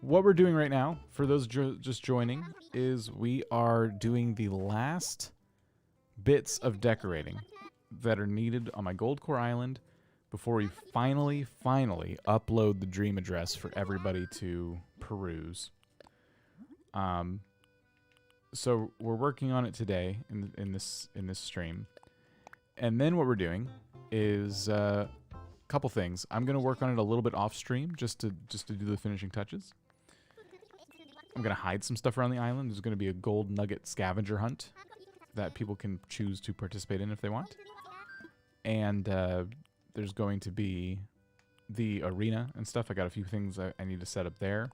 What we're doing right now, for those just joining, is we are doing the last bits of decorating that are needed on my Goldcore Island before we finally upload the dream address for everybody to peruse. So we're working on it today in this stream, and then what we're doing is a couple things. I'm gonna work on it a little bit off stream just to do the finishing touches. I'm gonna hide some stuff around the island. There's gonna be a gold nugget scavenger hunt that people can choose to participate in if they want, and there's going to be the arena and stuff. I got a few things I need to set up there.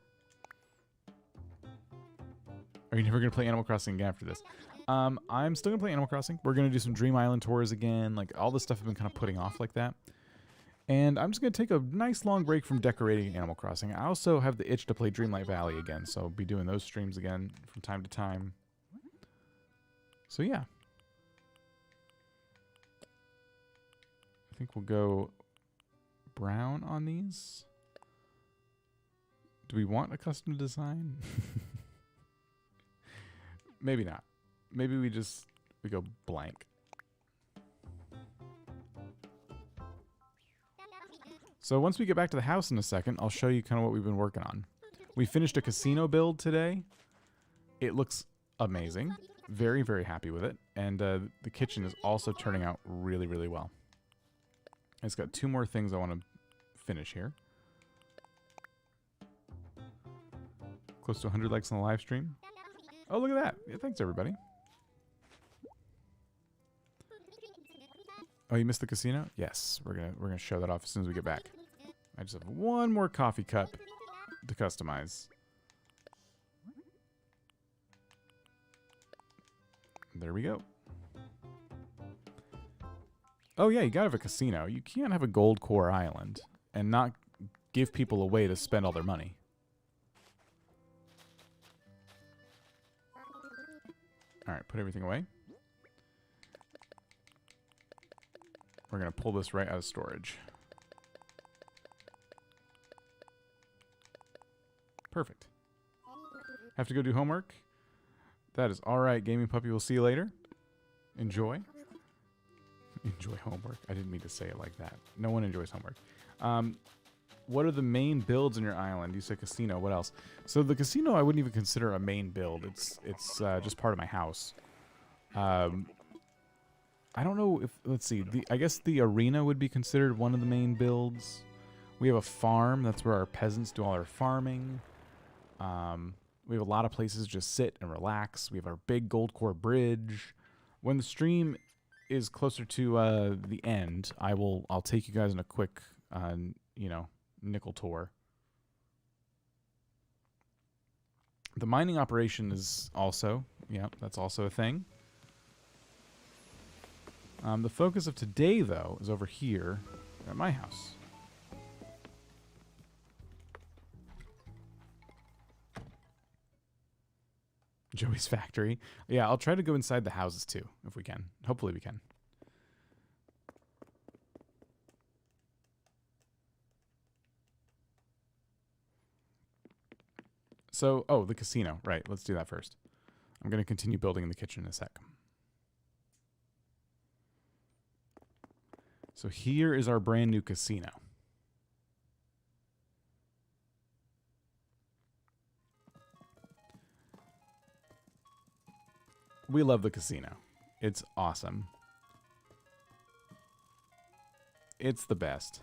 Are you never going to play Animal Crossing again after this? I'm still going to play Animal Crossing. We're going to do some Dream Island tours again. Like, all this stuff I've been kind of putting off like that. And I'm just going to take a nice long break from decorating Animal Crossing. I also have the itch to play Dreamlight Valley again, so I'll be doing those streams again from time to time. So, yeah. I think we'll go brown on these. Do we want a custom design? Maybe not. Maybe we go blank. So once we get back to the house in a second, I'll show you kind of what we've been working on. We finished a casino build today. It looks amazing. Very, very happy with it. And the kitchen is also turning out really, really well. It's got 2 more things I want to finish here. Close to 100 likes on the live stream. Oh, look at that. Yeah, thanks, everybody. Oh, you missed the casino? Yes, we're gonna show that off as soon as we get back. I just have one more coffee cup to customize. There we go. Oh yeah, you gotta have a casino. You can't have a Goldcore Island and not give people a way to spend all their money. Alright, put everything away. We're going to pull this right out of storage. Perfect. Have to go do homework? That is alright, Gaming Puppy. We'll see you later. Enjoy. Enjoy homework. I didn't mean to say it like that. No one enjoys homework. What are the main builds in your island? You said casino. What else? So the casino I wouldn't even consider a main build. It's just part of my house. I don't know if, let's see. I guess the arena would be considered one of the main builds. We have a farm. That's where our peasants do all their farming. We have a lot of places to just sit and relax. We have our big Goldcore bridge. When the stream is closer to the end, I'll take you guys on a quick, nickel tour. The mining operation is also, that's also a thing. The focus of today, though, is over here at my house. Joey's factory. Yeah, I'll try to go inside the houses, too, if we can. Hopefully we can. So, oh, the casino. Right, let's do that first. I'm going to continue building in the kitchen in a sec. So here is our brand new casino. We love the casino. It's awesome. It's the best.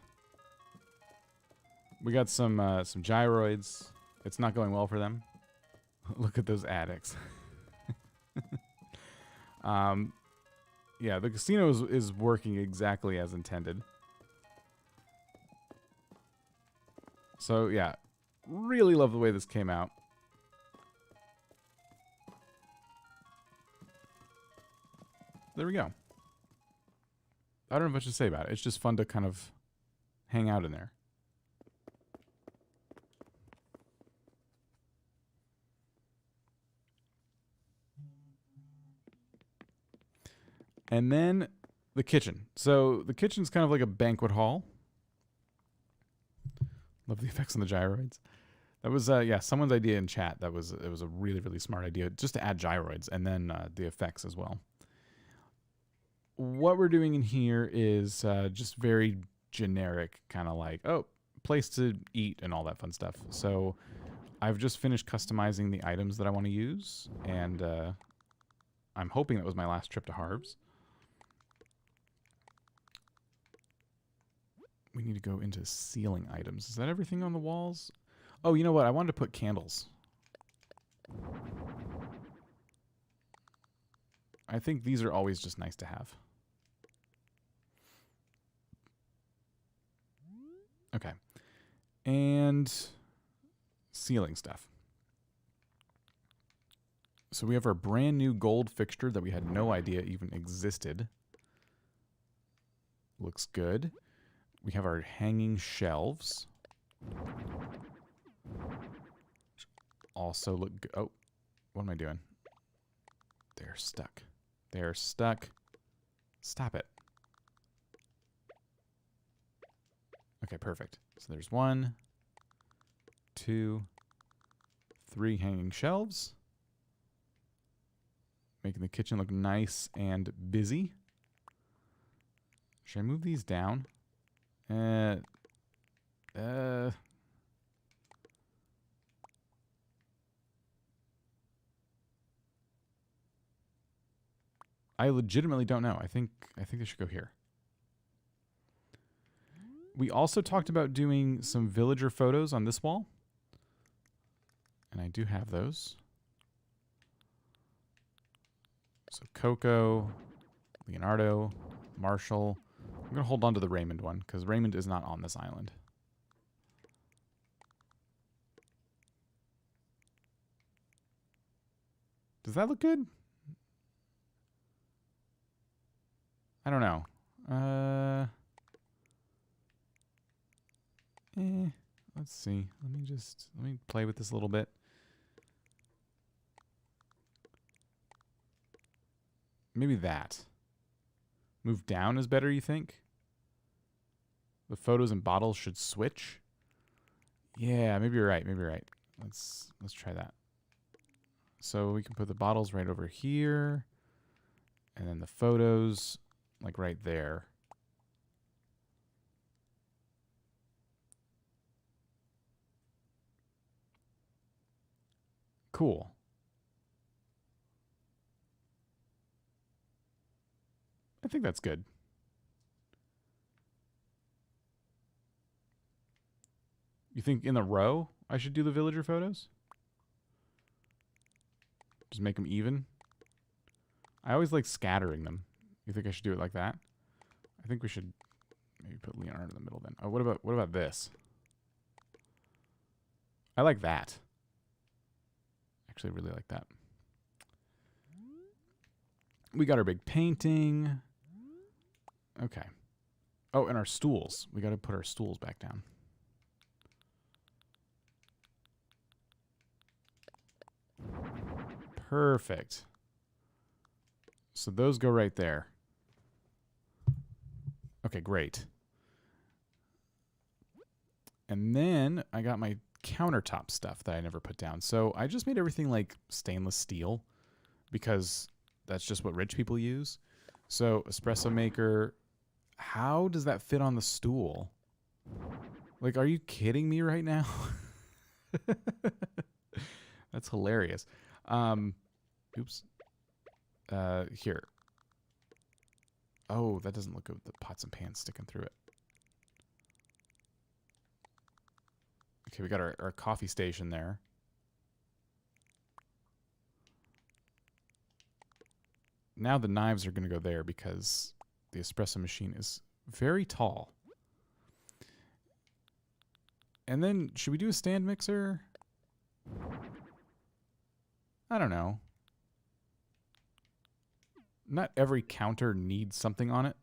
We got some gyroids. It's not going well for them. Look at those addicts. Yeah, the casino is working exactly as intended. So, yeah, really love the way this came out. There we go. I don't know much to say about it. It's just fun to kind of hang out in there. And then the kitchen. So the kitchen's kind of like a banquet hall. Love the effects on the gyroids. That was, yeah, someone's idea in chat. It was a really, really smart idea just to add gyroids and then the effects as well. What we're doing in here is just very generic, kind of like, oh, place to eat and all that fun stuff. So I've just finished customizing the items that I want to use, and I'm hoping that was my last trip to Harv's. We need to go into ceiling items. Is that everything on the walls? Oh, you know what? I wanted to put candles. I think these are always just nice to have. Okay. And ceiling stuff. So we have our brand new gold fixture that we had no idea even existed. Looks good. We have our hanging shelves. Also look good. Oh, what am I doing? They're stuck. They're stuck. Stop it. Okay, perfect. So there's 1, 2, 3 hanging shelves. Making the kitchen look nice and busy. Should I move these down? I legitimately don't know. I think they should go here. We also talked about doing some villager photos on this wall. And I do have those. So Coco, Leonardo, Marshall. I'm going to hold on to the Raymond one because Raymond is not on this island. Does that look good? I don't know. Let's see. Let me play with this a little bit. Maybe that. Move down is better, you think? The photos and bottles should switch. Yeah, maybe you're right. Maybe you're right. Let's try that. So we can put the bottles right over here. And then the photos, like right there. Cool. I think that's good. You think in the row I should do the villager photos? Just make them even? I always like scattering them. You think I should do it like that? I think we should maybe put Leonardo in the middle then. Oh, what about this? I like that. Actually, I really like that. We got our big painting. Okay. Oh, and our stools. We got to put our stools back down. Perfect. So those go right there. Okay, great. And then I got my countertop stuff that I never put down. So I just made everything like stainless steel because that's just what rich people use. So espresso maker, how does that fit on the stool? Like, are you kidding me right now? That's hilarious. Oops. Here. Oh, that doesn't look good with the pots and pans sticking through it. Okay, we got our coffee station there. Now the knives are going to go there because the espresso machine is very tall. And then, should we do a stand mixer? I don't know. Not every counter needs something on it.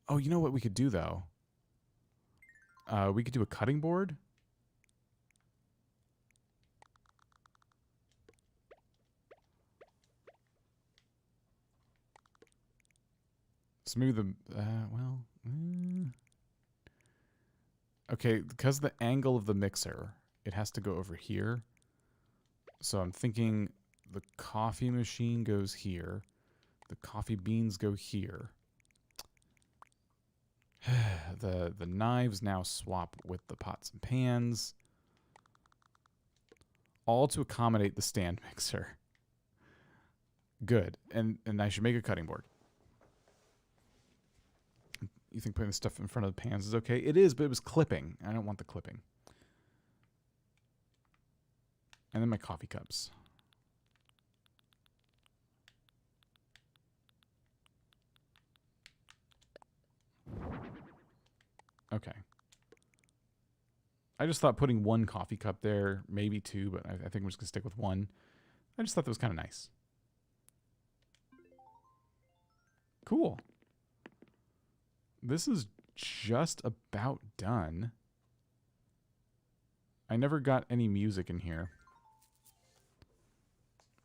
Oh, you know what we could do, though? We could do a cutting board. Smooth the... Okay, because the angle of the mixer, it has to go over here. So I'm thinking the coffee machine goes here. The coffee beans go here. The knives now swap with the pots and pans. All to accommodate the stand mixer. Good. And I should make a cutting board. You think putting the stuff in front of the pans is okay? It is, but it was clipping. I don't want the clipping. And then my coffee cups. Okay. I just thought putting one coffee cup there, maybe two, but I think I'm just going to stick with one. I just thought that was kind of nice. Cool. This is just about done. I never got any music in here.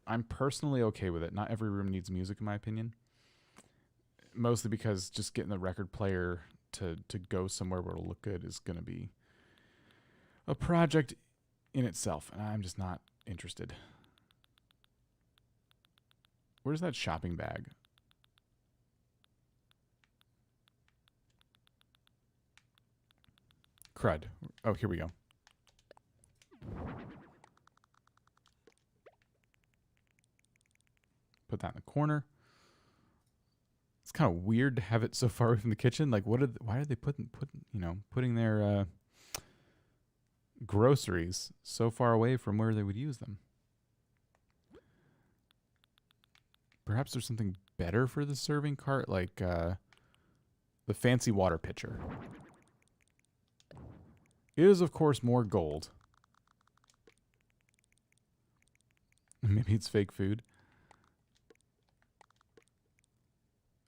I'm personally okay with it. Not every room needs music, in my opinion. Mostly because just getting the record player to go somewhere where it'll look good is going to be a project in itself, and I'm just not interested. Where's that shopping bag? Crud. Oh, here we go. Put that in the corner. It's kind of weird to have it so far away from the kitchen. Like, why are they putting their groceries so far away from where they would use them? Perhaps there's something better for the serving cart, like the fancy water pitcher. It is, of course, more gold. Maybe it's fake food.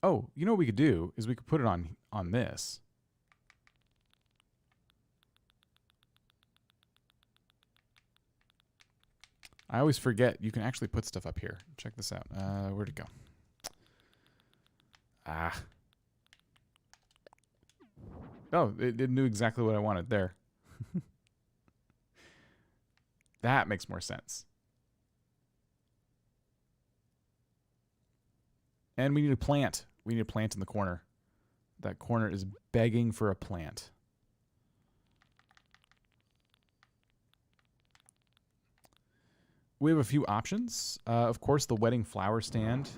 Oh, you know what we could do is we could put it on this. I always forget you can actually put stuff up here. Check this out. Where'd it go? Ah. Oh, it knew exactly what I wanted there. That makes more sense. And we need a plant. We need a plant in the corner. That corner is begging for a plant. We have a few options. Of course, the wedding flower stand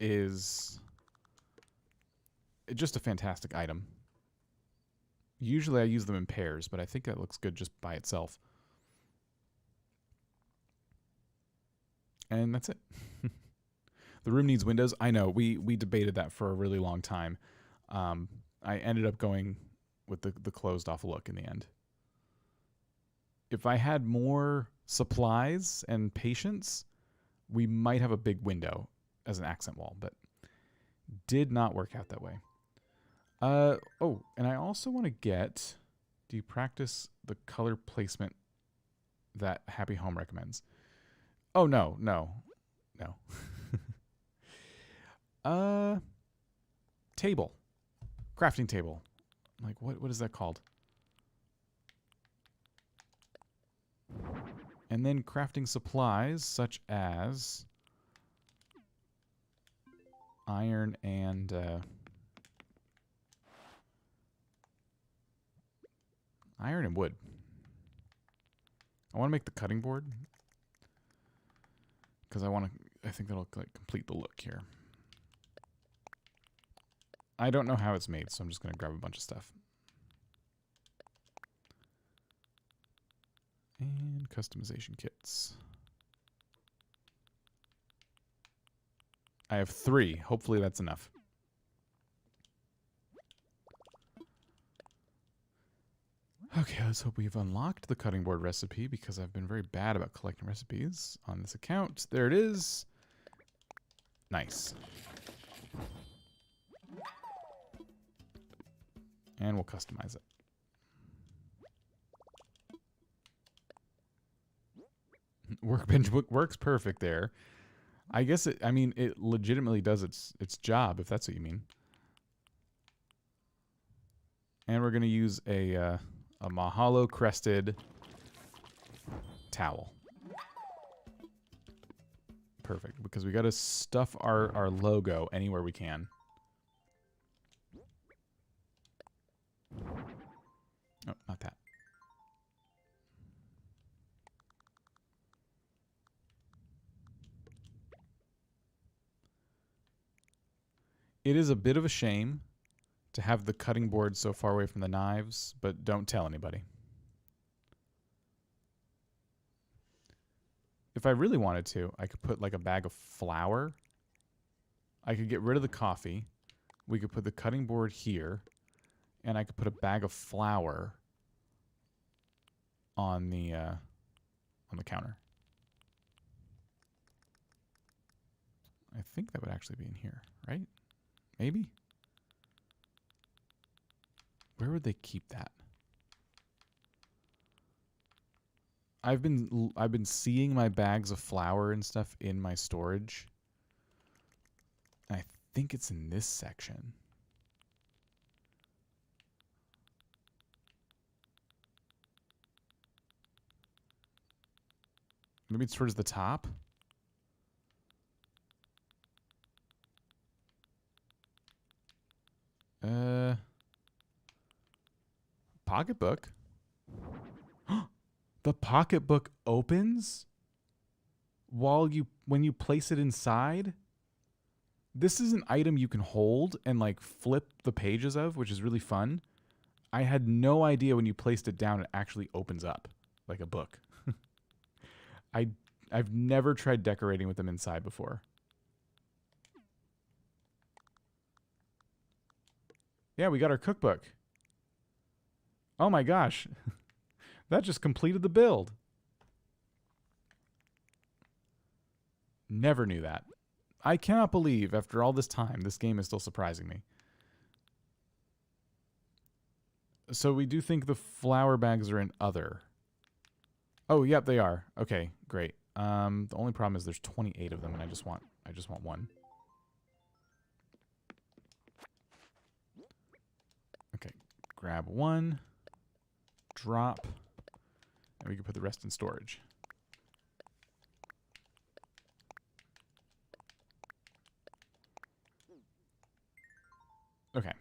is just a fantastic item. Usually I use them in pairs, but I think that looks good just by itself. And that's it. The room needs windows. I know. We debated that for a really long time. I ended up going with the closed off look in the end. If I had more supplies and patience, we might have a big window as an accent wall, but did not work out that way. Oh, and I also want to get... Do you practice the color placement that Happy Home recommends? Oh, no. Table. Crafting table. Like, what is that called? And then crafting supplies such as iron and wood. I want to make the cutting board because I think that'll like complete the look here. I don't know how it's made, so I'm just going to grab a bunch of stuff. And customization kits. I have 3. Hopefully that's enough. Okay, let's hope we've unlocked the cutting board recipe because I've been very bad about collecting recipes on this account. There it is. Nice. And we'll customize it. Workbench works perfect there. I guess it, I mean, it legitimately does its job, if that's what you mean. And we're going to use a mahalo crested towel. Perfect, because we got to stuff our logo anywhere we can. Oh, not that. It is a bit of a shame to have the cutting board so far away from the knives, but don't tell anybody. If I really wanted to, I could put like a bag of flour. I could get rid of the coffee. We could put the cutting board here, and I could put a bag of flour on the counter. I think that would actually be in here, right? Maybe? Where would they keep that? I've been seeing my bags of flour and stuff in my storage. I think it's in this section. Maybe it's towards the top. Pocketbook. The pocketbook opens when you place it inside. This is an item you can hold and like flip the pages of, which is really fun. I had no idea when you placed it down it actually opens up like a book. I've never tried decorating with them inside before. Yeah, we got our cookbook. Oh my gosh. That just completed the build. Never knew that. I cannot believe after all this time this game is still surprising me. So we do think the flour bags are in other. Oh, yep, they are. Okay, great. The only problem is there's 28 of them and I just want one. Okay, grab one, drop, and we can put the rest in storage. Okay.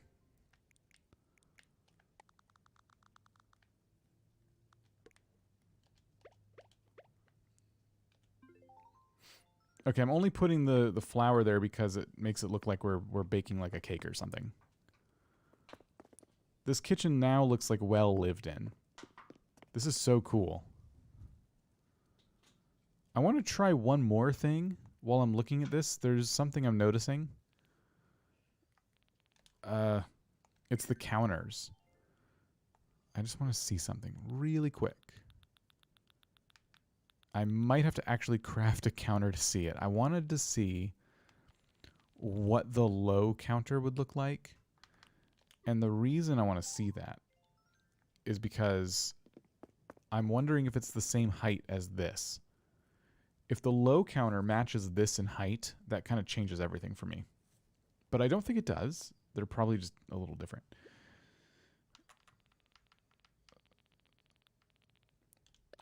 Okay, I'm only putting the flour there because it makes it look like we're baking like a cake or something. This kitchen now looks like well lived in. This is so cool. I want to try one more thing while I'm looking at this. There's something I'm noticing. It's the counters. I just want to see something really quick. I might have to actually craft a counter to see it. I wanted to see what the low counter would look like. And the reason I want to see that is because I'm wondering if it's the same height as this. If the low counter matches this in height, that kind of changes everything for me. But I don't think it does. They're probably just a little different.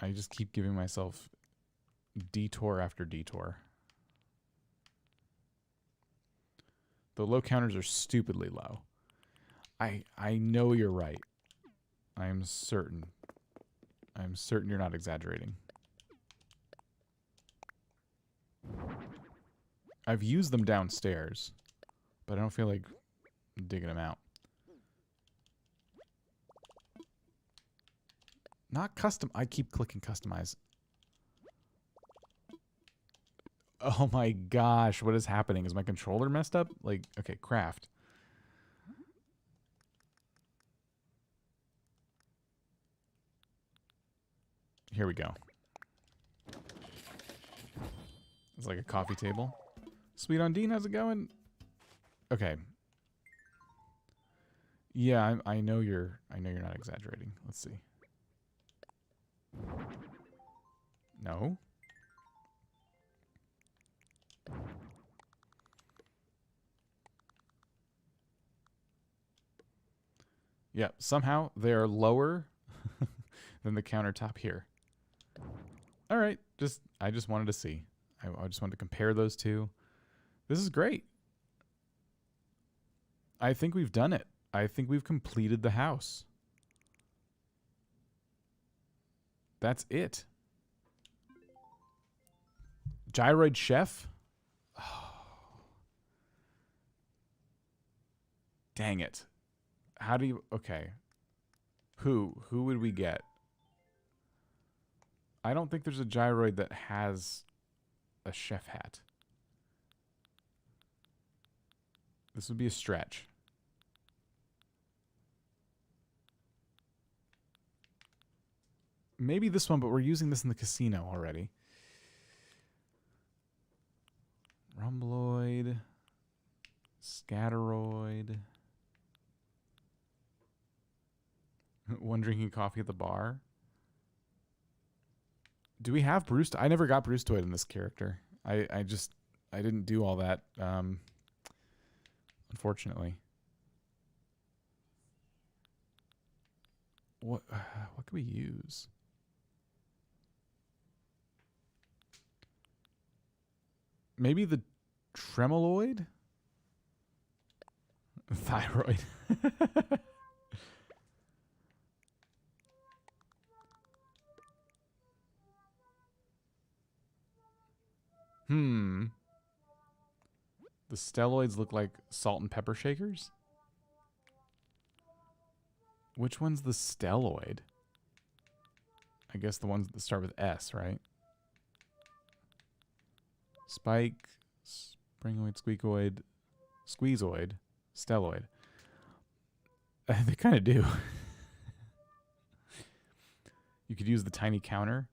I just keep giving myself detour after detour. The low counters are stupidly low. I know you're right. I'm certain. I'm certain you're not exaggerating. I've used them downstairs, but I don't feel like digging them out. Not custom. I keep clicking customize. Oh my gosh, what is happening? Is my controller messed up? Like, okay, craft. Here we go. It's like a coffee table. Sweet Undine, how's it going? Okay. Yeah, I know you're not exaggerating. Let's see. No. Yeah, somehow they are lower than the countertop here. All right, I just wanted to see. I just wanted to compare those two. This is great. I think we've done it. I think we've completed the house. That's it. Gyroid Chef? Oh. Dang it. How do you... Okay. Who would we get? I don't think there's a gyroid that has a chef hat. This would be a stretch. Maybe this one, but we're using this in the casino already. Rhomboid. Scatteroid. One drinking coffee at the bar. Do we have Bruce? I never got Bruceoid in this character. I didn't do all that. Unfortunately. What can we use? Maybe the Tremoloid? Thyroid. The Stelloids look like salt and pepper shakers? Which one's the Stelloid? I guess the ones that start with S, right? Spike, Springoid, Squeakoid, Squeezoid, Stelloid. They kind of do. You could use the tiny counter.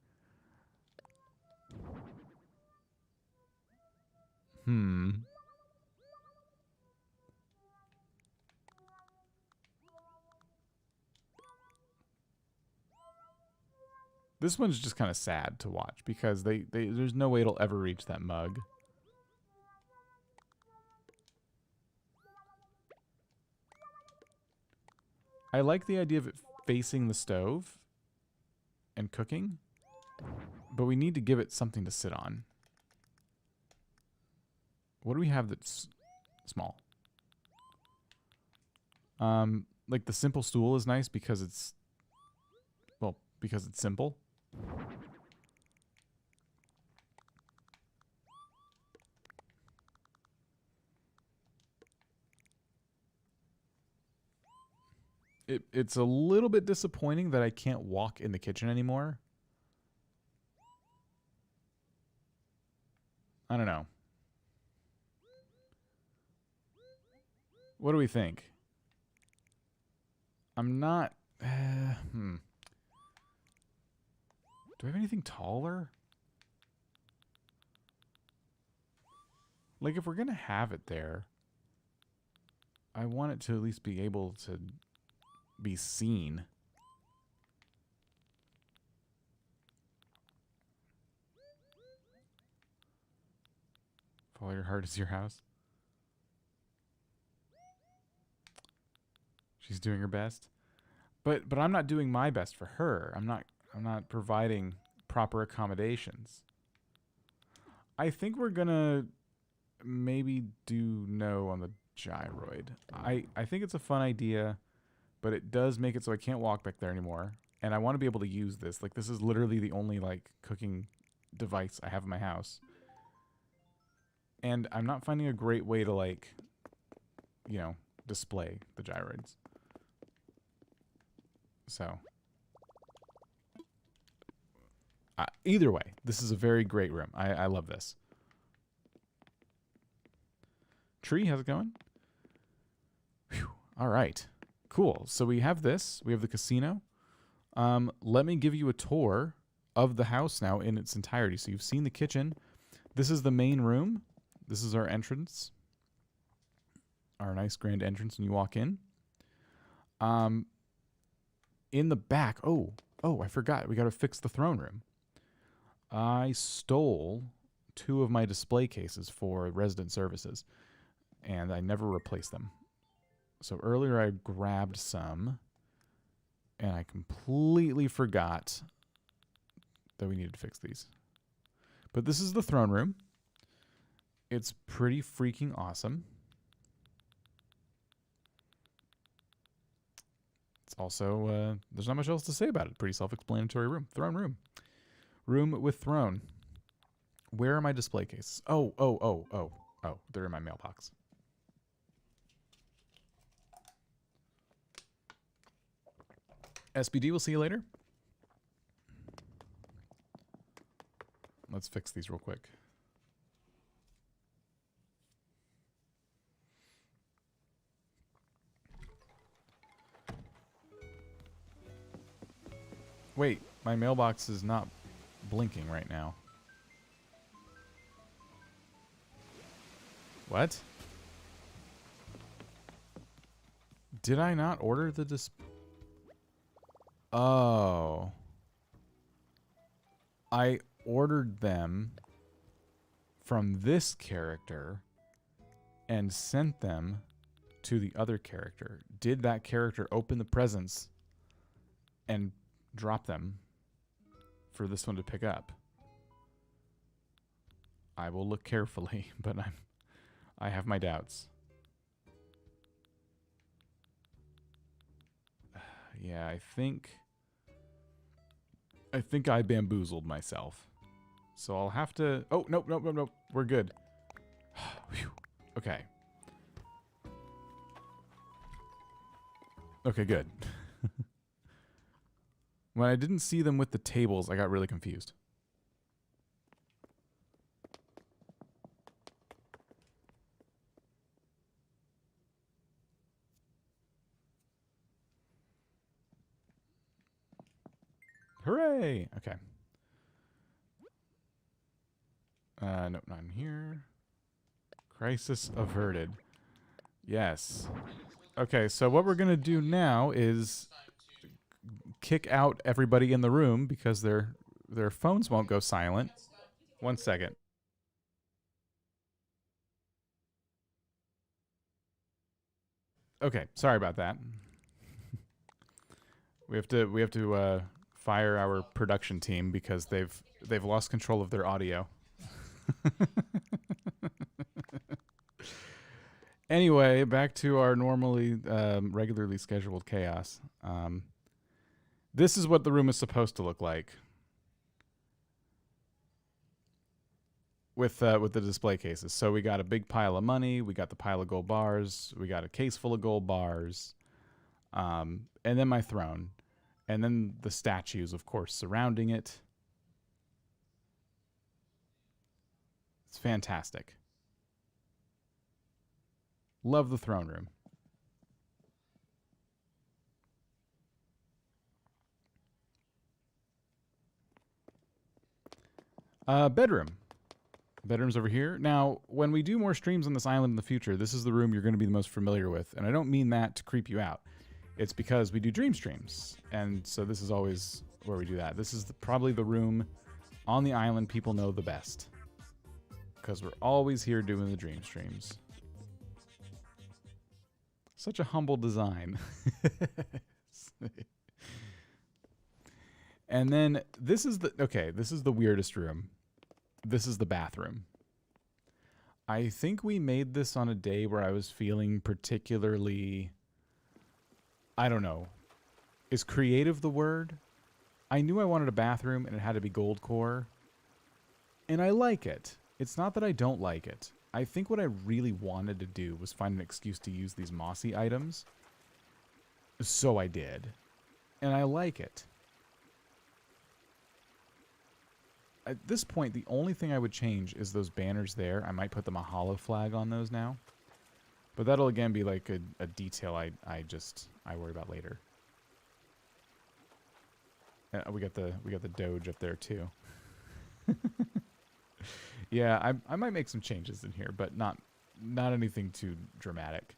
This one's just kind of sad to watch because there's no way it'll ever reach that mug. I like the idea of it facing the stove and cooking, but we need to give it something to sit on. What do we have that's small? Like the simple stool is nice because it's, well, because it's simple. It's a little bit disappointing that I can't walk in the kitchen anymore. I don't know. What do we think? I'm not... Do I have anything taller? Like, if we're going to have it there, I want it to at least be able to be seen. Follow your heart is your house. She's doing her best. But I'm not doing my best for her. I'm not providing proper accommodations. I think we're gonna maybe do no on the gyroid. I think it's a fun idea, but it does make it so I can't walk back there anymore. And I want to be able to use this. Like, this is literally the only, like, cooking device I have in my house. And I'm not finding a great way to, like, you know, display the gyroids. So, either way, this is a very great room. I love this. Tree, how's it going? Whew. All right. Cool. So we have this. We have the casino. Let me give you a tour of the house now in its entirety. So you've seen the kitchen. This is the main room. This is our entrance. Our nice grand entrance when you walk in. In the back, oh, I forgot. We got to fix the throne room. I stole 2 of my display cases for resident services, and I never replaced them. So earlier I grabbed some, and I completely forgot that we needed to fix these. But this is the throne room. It's pretty freaking awesome. It's also, there's not much else to say about it. Pretty self-explanatory room. Throne room. Room with throne. Where are my display cases? Oh, they're in my mailbox. SBD, we'll see you later. Let's fix these real quick. Wait, my mailbox is not blinking right now. What? Did I not order the Oh. I ordered them from this character and sent them to the other character. Did that character open the presents and drop them for this one to pick up? I will look carefully, but I have my doubts. Yeah, I think I bamboozled myself. So I'll have to... Oh, nope. We're good. Okay. Okay, good. When I didn't see them with the tables, I got really confused. Hooray! Okay. Nope, not in here. Crisis averted. Yes. Okay, so what we're going to do now is kick out everybody in the room because their phones won't go silent. 1 second. Okay, sorry about that. We have to fire our production team because they've lost control of their audio. Anyway, back to our normally regularly scheduled chaos. This is what the room is supposed to look like with the display cases. So we got a big pile of money, we got the pile of gold bars, we got a case full of gold bars, and then my throne, and then the statues, of course, surrounding it. It's fantastic. Love the throne room. Bedroom. Bedroom's over here. Now, when we do more streams on this island in the future, this is the room you're going to be the most familiar with. And I don't mean that to creep you out. It's because we do dream streams. And so this is always where we do that. This is probably the room on the island people know the best. Because we're always here doing the dream streams. Such a humble design. And then this is the weirdest room. This is the bathroom. I think we made this on a day where I was feeling particularly, I don't know. Is creative the word? I knew I wanted a bathroom and it had to be Goldcore. And I like it. It's not that I don't like it. I think what I really wanted to do was find an excuse to use these mossy items. So I did. And I like it. At this point, the only thing I would change is those banners there. I might put the Mahalo flag on those now. But that'll again be like a detail I worry about later. We got the Doge up there too. Yeah, I might make some changes in here, but not anything too dramatic.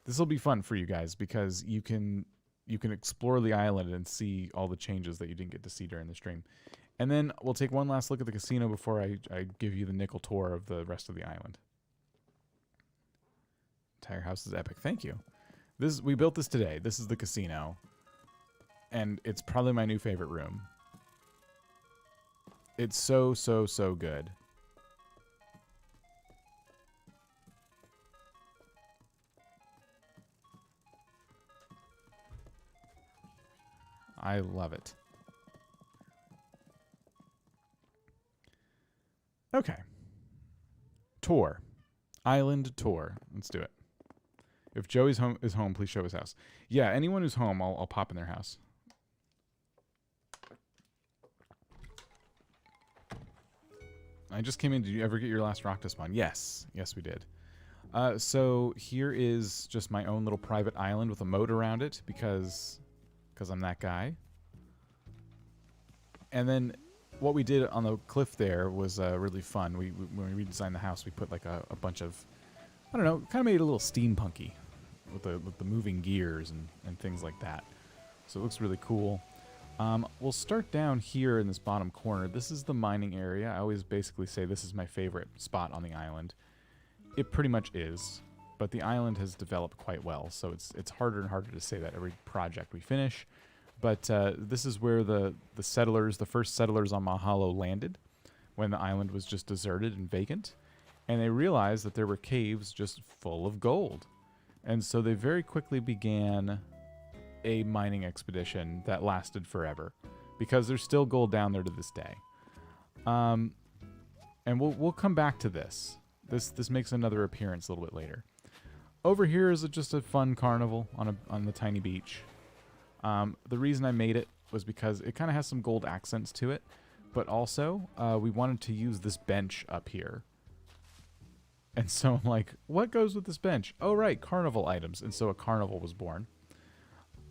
This will be fun for you guys because you can explore the island and see all the changes that you didn't get to see during the stream. And then we'll take one last look at the casino before I give you the nickel tour of the rest of the island. Entire house is epic. Thank you. We built this today. This is the casino. And it's probably my new favorite room. It's so, so, so good. I love it. Okay. Tour. Island tour. Let's do it. If Joey's is home, please show his house. Yeah, anyone who's home, I'll pop in their house. I just came in. Did you ever get your last rock to spawn? Yes. Yes, we did. So here is just my own little private island with a moat around it because I'm that guy. And then what we did on the cliff there was really fun. When we redesigned the house, we put like a bunch of, I don't know, kind of made it a little steampunky with the moving gears and things like that. So it looks really cool. We'll start down here in this bottom corner. This is the mining area. I always basically say this is my favorite spot on the island. It pretty much is, but the island has developed quite well, so it's harder and harder to say that every project we finish. But this is where the first settlers on Mahalo landed when the island was just deserted and vacant. And they realized that there were caves just full of gold. And so they very quickly began a mining expedition that lasted forever because there's still gold down there to this day. And we'll come back to this. This makes another appearance a little bit later. Over here is just a fun carnival on the tiny beach. The reason I made it was because it kind of has some gold accents to it, but also we wanted to use this bench up here. And so I'm like, what goes with this bench? Oh, right, carnival items. And so a carnival was born.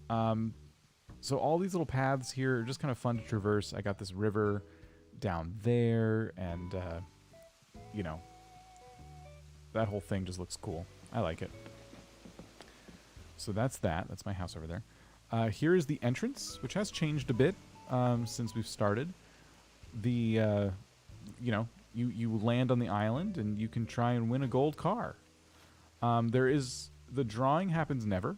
So all these little paths here are just kind of fun to traverse. I got this river down there, and, you know, that whole thing just looks cool. I like it. So that's that. That's my house over there. Here is the entrance, which has changed a bit since we've started. You know, you land on the island, and you can try and win a gold car. The drawing happens never.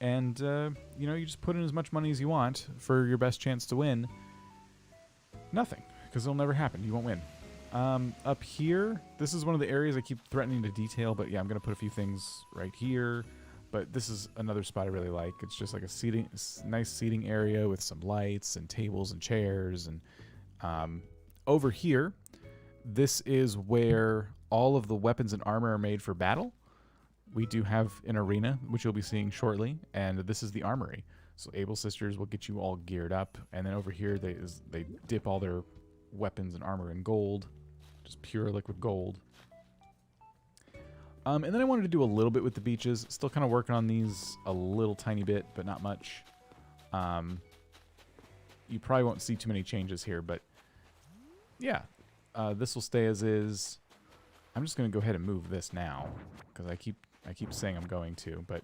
And, you know, you just put in as much money as you want for your best chance to win. Nothing, because it'll never happen. You won't win. Up here, this is one of the areas I keep threatening to detail, but yeah, I'm going to put a few things right here. But this is another spot I really like. It's just like a nice seating area with some lights and tables and chairs. And over here, this is where all of the weapons and armor are made for battle. We do have an arena, which you'll be seeing shortly, and this is the armory. So Able Sisters will get you all geared up, and then over here they dip all their weapons and armor in gold, just pure liquid gold. And then I wanted to do a little bit with the beaches. Still kind of working on these a little tiny bit, but not much. You probably won't see too many changes here, but yeah, this will stay as is. I'm just going to go ahead and move this now because I keep saying I'm going to, but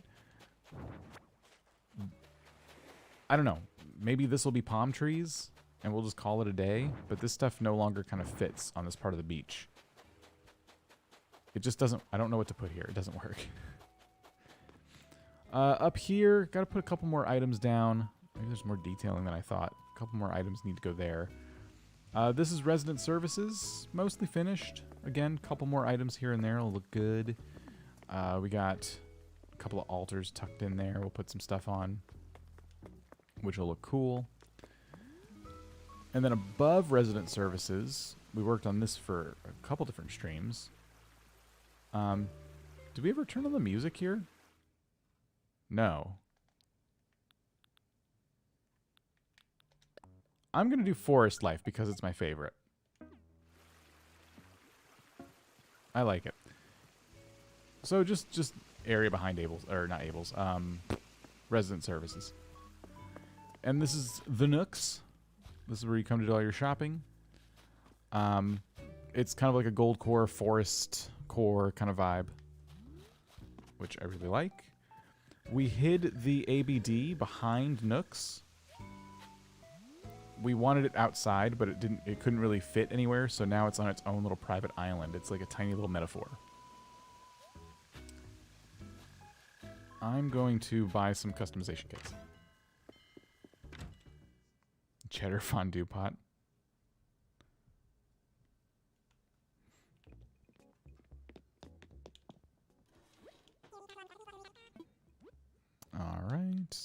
I don't know. Maybe this will be palm trees and we'll just call it a day, but this stuff no longer kind of fits on this part of the beach. It just doesn't, I don't know what to put here. It doesn't work. Up here, got to put a couple more items down. Maybe there's more detailing than I thought. A couple more items need to go there. This is resident services, mostly finished. Again, a couple more items here and there will look good. We got a couple of altars tucked in there. We'll put some stuff on, which will look cool. And then above resident services, we worked on this for a couple different streams. Did we ever turn on the music here? No. I'm going to do forest life because it's my favorite. I like it. So just area behind Abel's, or not Abel's, resident services. And this is the Nooks. This is where you come to do all your shopping. It's kind of like a Goldcore forest core kind of vibe, which I really like. We hid the ABD behind Nooks. We wanted it outside, but it couldn't really fit anywhere, so now it's on its own little private island. It's like a tiny little metaphor. I'm going to buy some customization kits. Cheddar fondue pot. All right.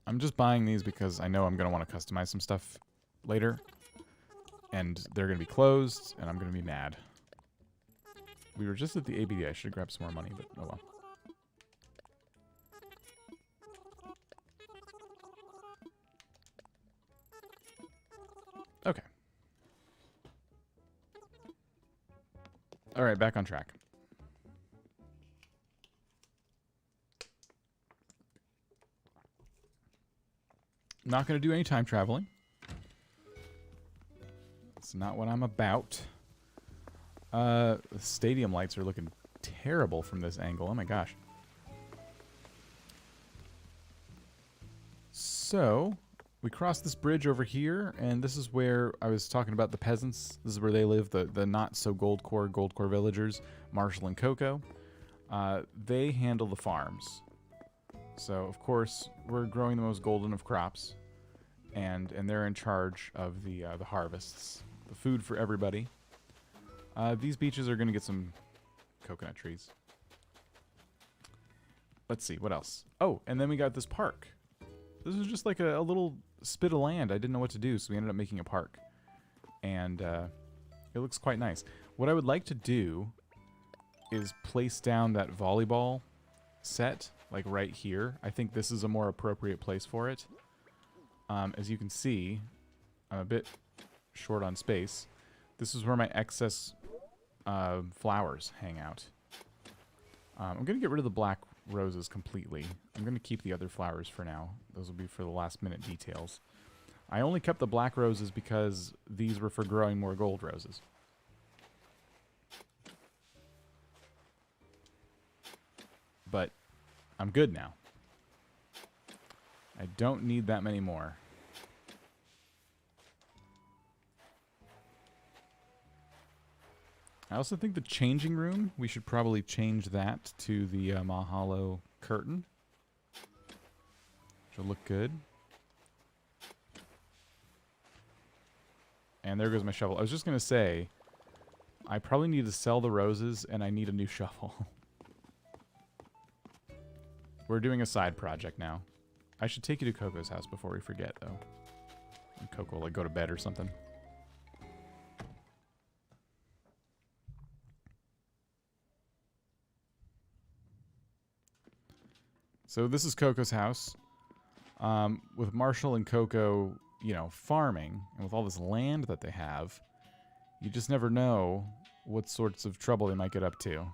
I'm just buying these because I know I'm going to want to customize some stuff later. And they're going to be closed, and I'm going to be mad. We were just at the ABD. I should have grabbed some more money, but oh well. Okay. All right, back on track. Not going to do any time traveling. It's not what I'm about. The stadium lights are looking terrible from this angle. Oh my gosh. So, we crossed this bridge over here, and this is where I was talking about the peasants. This is where they live, the not-so-Goldcore villagers, Marshall and Coco. They handle the farms. So, of course, we're growing the most golden of crops, and they're in charge of the harvests, the food for everybody. These beaches are going to get some coconut trees. Let's see, what else? Oh, and then we got this park. This is just like a little spit of land. I didn't know what to do, so we ended up making a park. And it looks quite nice. What I would like to do is place down that volleyball set, like right here. I think this is a more appropriate place for it. As you can see, I'm a bit short on space. This is where my excess flowers hang out. I'm going to get rid of the black roses completely. I'm going to keep the other flowers for now. Those will be for the last minute details. I only kept the black roses because these were for growing more gold roses. But I'm good now. I don't need that many more. I also think the changing room, we should probably change that to the Mahalo curtain. Which will look good. And there goes my shovel. I was just going to say, I probably need to sell the roses and I need a new shovel. We're doing a side project now. I should take you to Coco's house before we forget, though. And Coco will like, go to bed or something. So this is Coco's house. With Marshall and Coco, you know, farming, and with all this land that they have, you just never know what sorts of trouble they might get up to.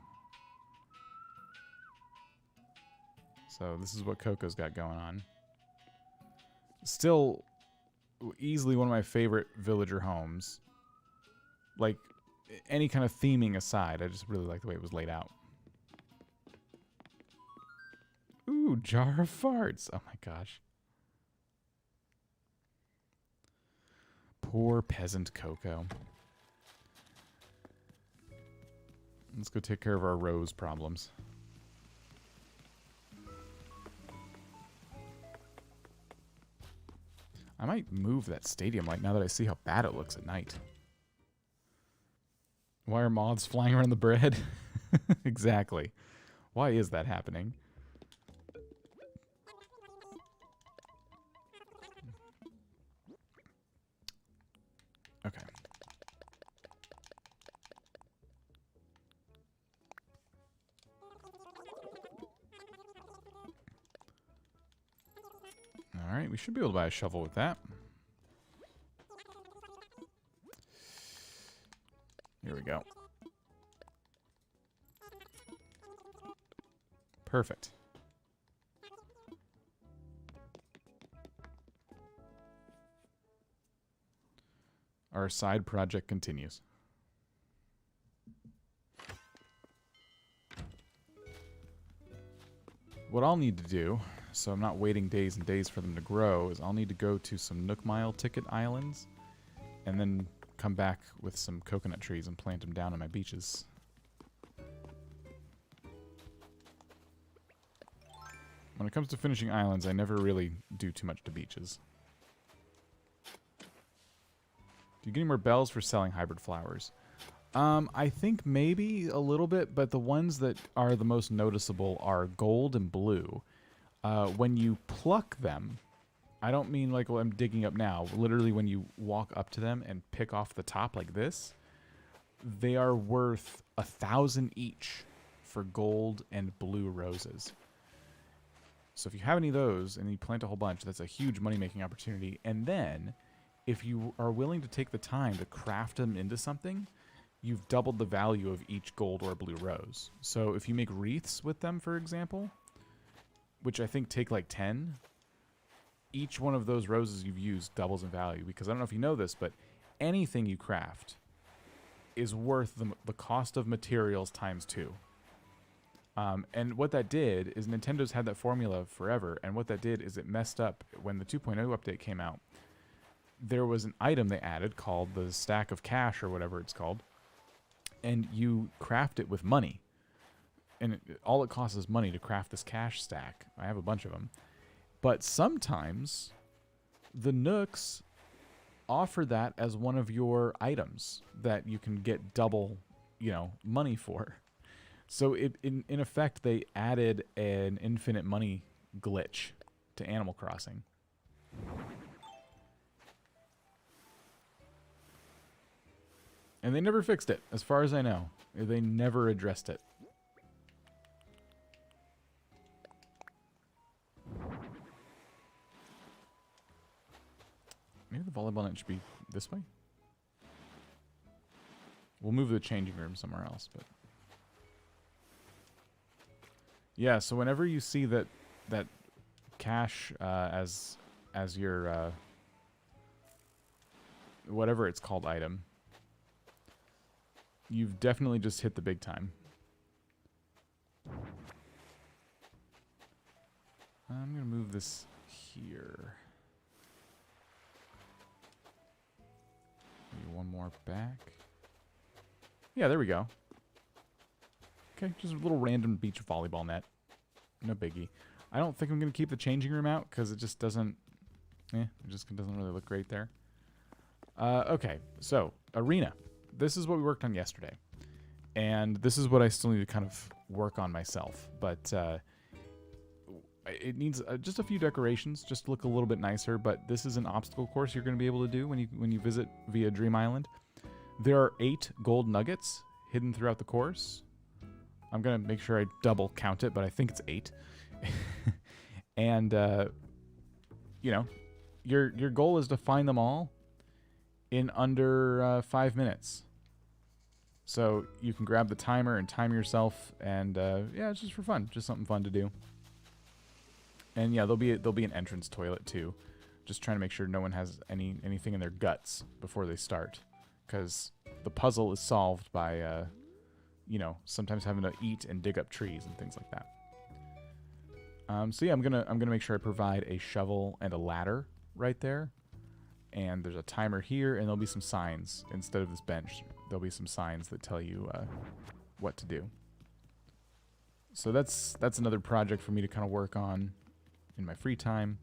So this is what Coco's got going on. Still, easily one of my favorite villager homes. Like, any kind of theming aside, I just really like the way it was laid out. Ooh, jar of farts. Oh my gosh. Poor peasant Coco. Let's go take care of our rose problems. I might move that stadium light now that I see how bad it looks at night. Why are moths flying around the bread? Exactly. Why is that happening? Okay. Alright, we should be able to buy a shovel with that. Here we go. Perfect. Our side project continues. What I'll need to do, so I'm not waiting days and days for them to grow, is I'll need to go to some Nook Mile ticket islands and then come back with some coconut trees and plant them down on my beaches. When it comes to finishing islands, I never really do too much to beaches. Do you get any more bells for selling hybrid flowers? I think maybe a little bit, but the ones that are the most noticeable are gold and blue. When you pluck them, I don't mean like what I'm digging up now. Literally when you walk up to them and pick off the top like this, they are worth 1,000 each for gold and blue roses. So if you have any of those and you plant a whole bunch, that's a huge money-making opportunity. And then, if you are willing to take the time to craft them into something, you've doubled the value of each gold or blue rose. So if you make wreaths with them, for example, which I think take like 10, each one of those roses you've used doubles in value. Because I don't know if you know this, but anything you craft is worth the cost of materials times 2. And what that did is Nintendo's had that formula forever, and what that did is it messed up when the 2.0 update came out. There was an item they added called the stack of cash or whatever it's called, and you craft it with money. And all it costs is money to craft this cash stack. I have a bunch of them. But sometimes the Nooks offer that as one of your items that you can get double, money for. So in effect, they added an infinite money glitch to Animal Crossing. And they never fixed it, as far as I know. They never addressed it. Maybe the volleyball net should be this way? We'll move the changing room somewhere else, but... Yeah, so whenever you see that cash as your whatever it's called item, you've definitely just hit the big time. I'm gonna move this here. Maybe one more back. Yeah, there we go. Okay, just a little random beach volleyball net. No biggie. I don't think I'm going to keep the changing room out because it just doesn't... it just doesn't really look great there. Okay, so, arena. This is what we worked on yesterday. And this is what I still need to kind of work on myself. But it needs just a few decorations, just to look a little bit nicer. But this is an obstacle course you're going to be able to do when you visit via Dream Island. There are 8 gold nuggets hidden throughout the course. I'm going to make sure I double count it, but I think it's 8. And, your goal is to find them all in under 5 minutes. So you can grab the timer and time yourself, and yeah, it's just for fun. Just something fun to do. And yeah, there'll be an entrance toilet too. Just trying to make sure no one has anything in their guts before they start. Because the puzzle is solved by... sometimes having to eat and dig up trees and things like that. So yeah, I'm gonna make sure I provide a shovel and a ladder right there. And there's a timer here, and there'll be some signs instead of this bench. There'll be some signs that tell you what to do. So that's another project for me to kind of work on in my free time.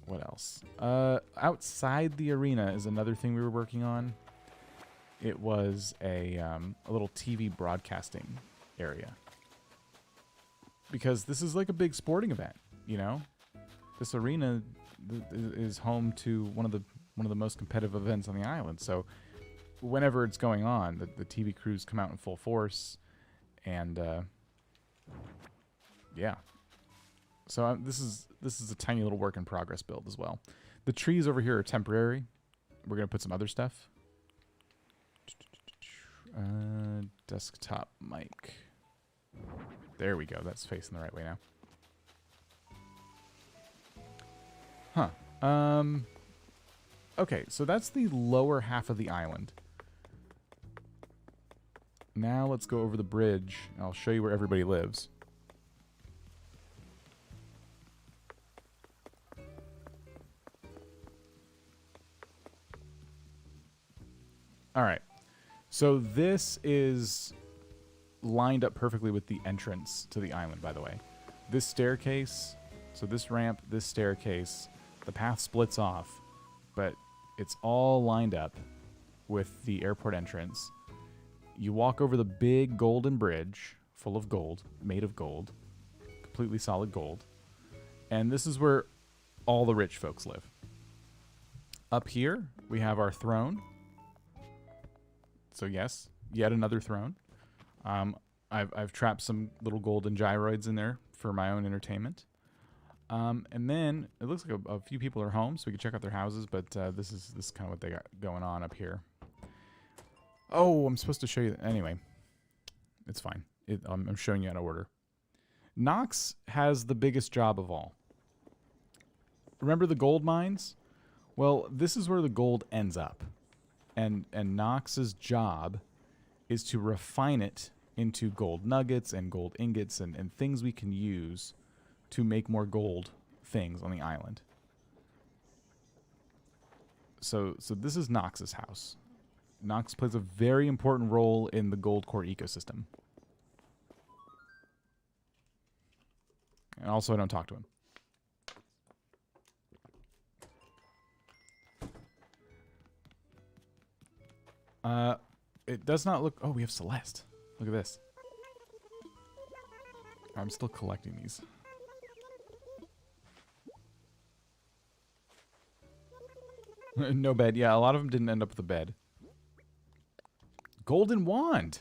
What else? Outside the arena is another thing we were working on. It was a little TV broadcasting area. Because this is like a big sporting event, This arena is home to one of the most competitive events on the island. So whenever it's going on, the TV crews come out in full force, and yeah. So this is a tiny little work in progress build as well. The trees over here are temporary. We're gonna put some other stuff. Desktop mic. There we go. That's facing the right way now. Huh. Okay, so that's the lower half of the island. Now let's go over the bridge, and I'll show you where everybody lives. All right. So this is lined up perfectly with the entrance to the island, by the way. This staircase, so this ramp, this staircase, the path splits off, but it's all lined up with the airport entrance. You walk over the big golden bridge, full of gold, made of gold, completely solid gold. And this is where all the rich folks live. Up here, we have our throne. So yes, yet another throne. I've trapped some little golden gyroids in there for my own entertainment. And then it looks like a few people are home, so we can check out their houses. But this is kind of what they got going on up here. Oh, I'm supposed to show you. Anyway, it's fine. I'm showing you out of order. Nox has the biggest job of all. Remember the gold mines? Well, this is where the gold ends up. And Nox's job is to refine it into gold nuggets and gold ingots and things we can use to make more gold things on the island. So this is Nox's house. Nox plays a very important role in the Goldcore ecosystem. And also, I don't talk to him. It does not look... Oh, we have Celeste. Look at this. I'm still collecting these. No bed. Yeah, a lot of them didn't end up with a bed. Golden wand.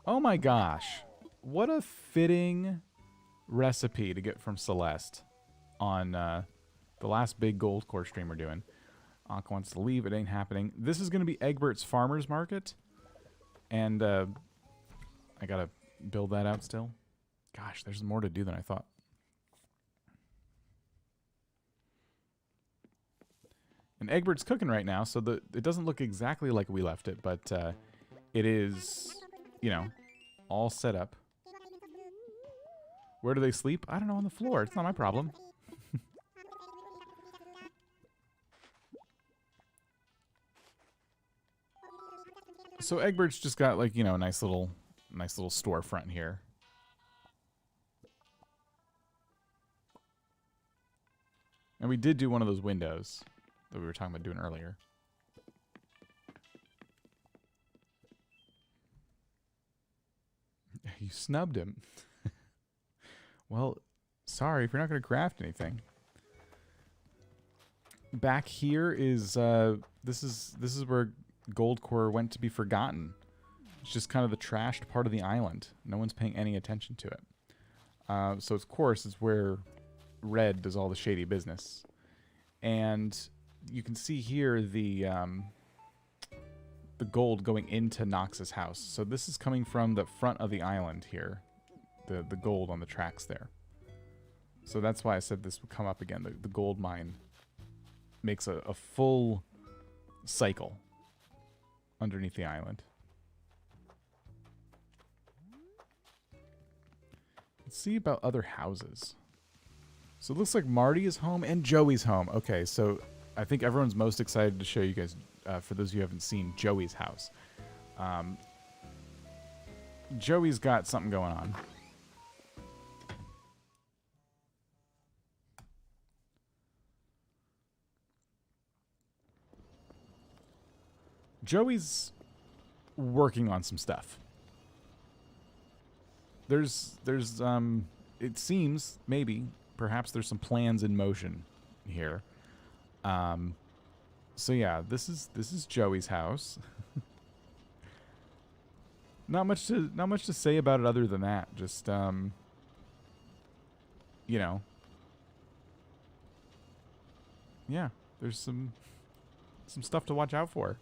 Oh my gosh. What a fitting recipe to get from Celeste on the last big Goldcore stream we're doing. Aqua wants to leave. It ain't happening. This is going to be Egbert's Farmer's Market. And I got to build that out still. Gosh, there's more to do than I thought. And Egbert's cooking right now, so it doesn't look exactly like we left it, but it is, you know, all set up. Where do they sleep? I don't know, on the floor. It's not my problem. So Egbert's just got, like, you know, a nice little storefront here. And we did do one of those windows that we were talking about doing earlier. You snubbed him. Well, sorry if you're not going to craft anything. Back here is this is where Goldcore went to be forgotten. It's just kind of the trashed part of the island. No one's paying any attention to it. So of course it's where Red does all the shady business. And you can see here the gold going into Nox's house. So this is coming from the front of the island here. The gold on the tracks there. So that's why I said this would come up again. The gold mine makes a full cycle underneath the island. Let's see about other houses. So it looks like Marty is home and Joey's home. Okay, so I think everyone's most excited to show you guys, for those of you who haven't seen Joey's house. Joey's got something going on. Joey's working on some stuff. There's it seems, maybe, perhaps there's some plans in motion here. So yeah, this is Joey's house. Not much to say about it other than that. Just you know. Yeah, there's some stuff to watch out for.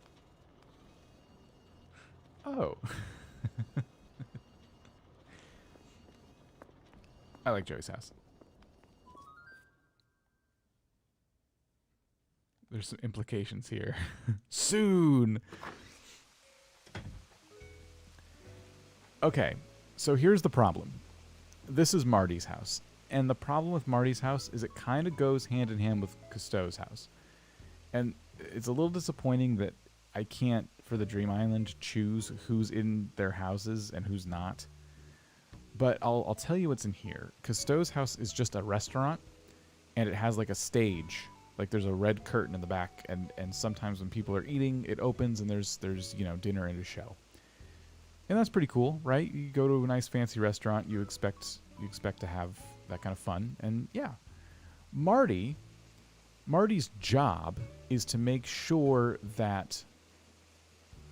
Oh. I like Joey's house. There's some implications here. Soon. Okay, so here's the problem. This is Marty's house. And the problem with Marty's house is it kind of goes hand in hand with Cousteau's house. And it's a little disappointing that I can't, for the Dream Island, choose who's in their houses and who's not. But I'll tell you what's in here. Cousteau's house is just a restaurant, and it has like a stage. Like there's a red curtain in the back, and sometimes when people are eating, it opens and there's you know, dinner and a show. And that's pretty cool, right? You go to a nice fancy restaurant, you expect to have that kind of fun. And yeah, Marty's job is to make sure that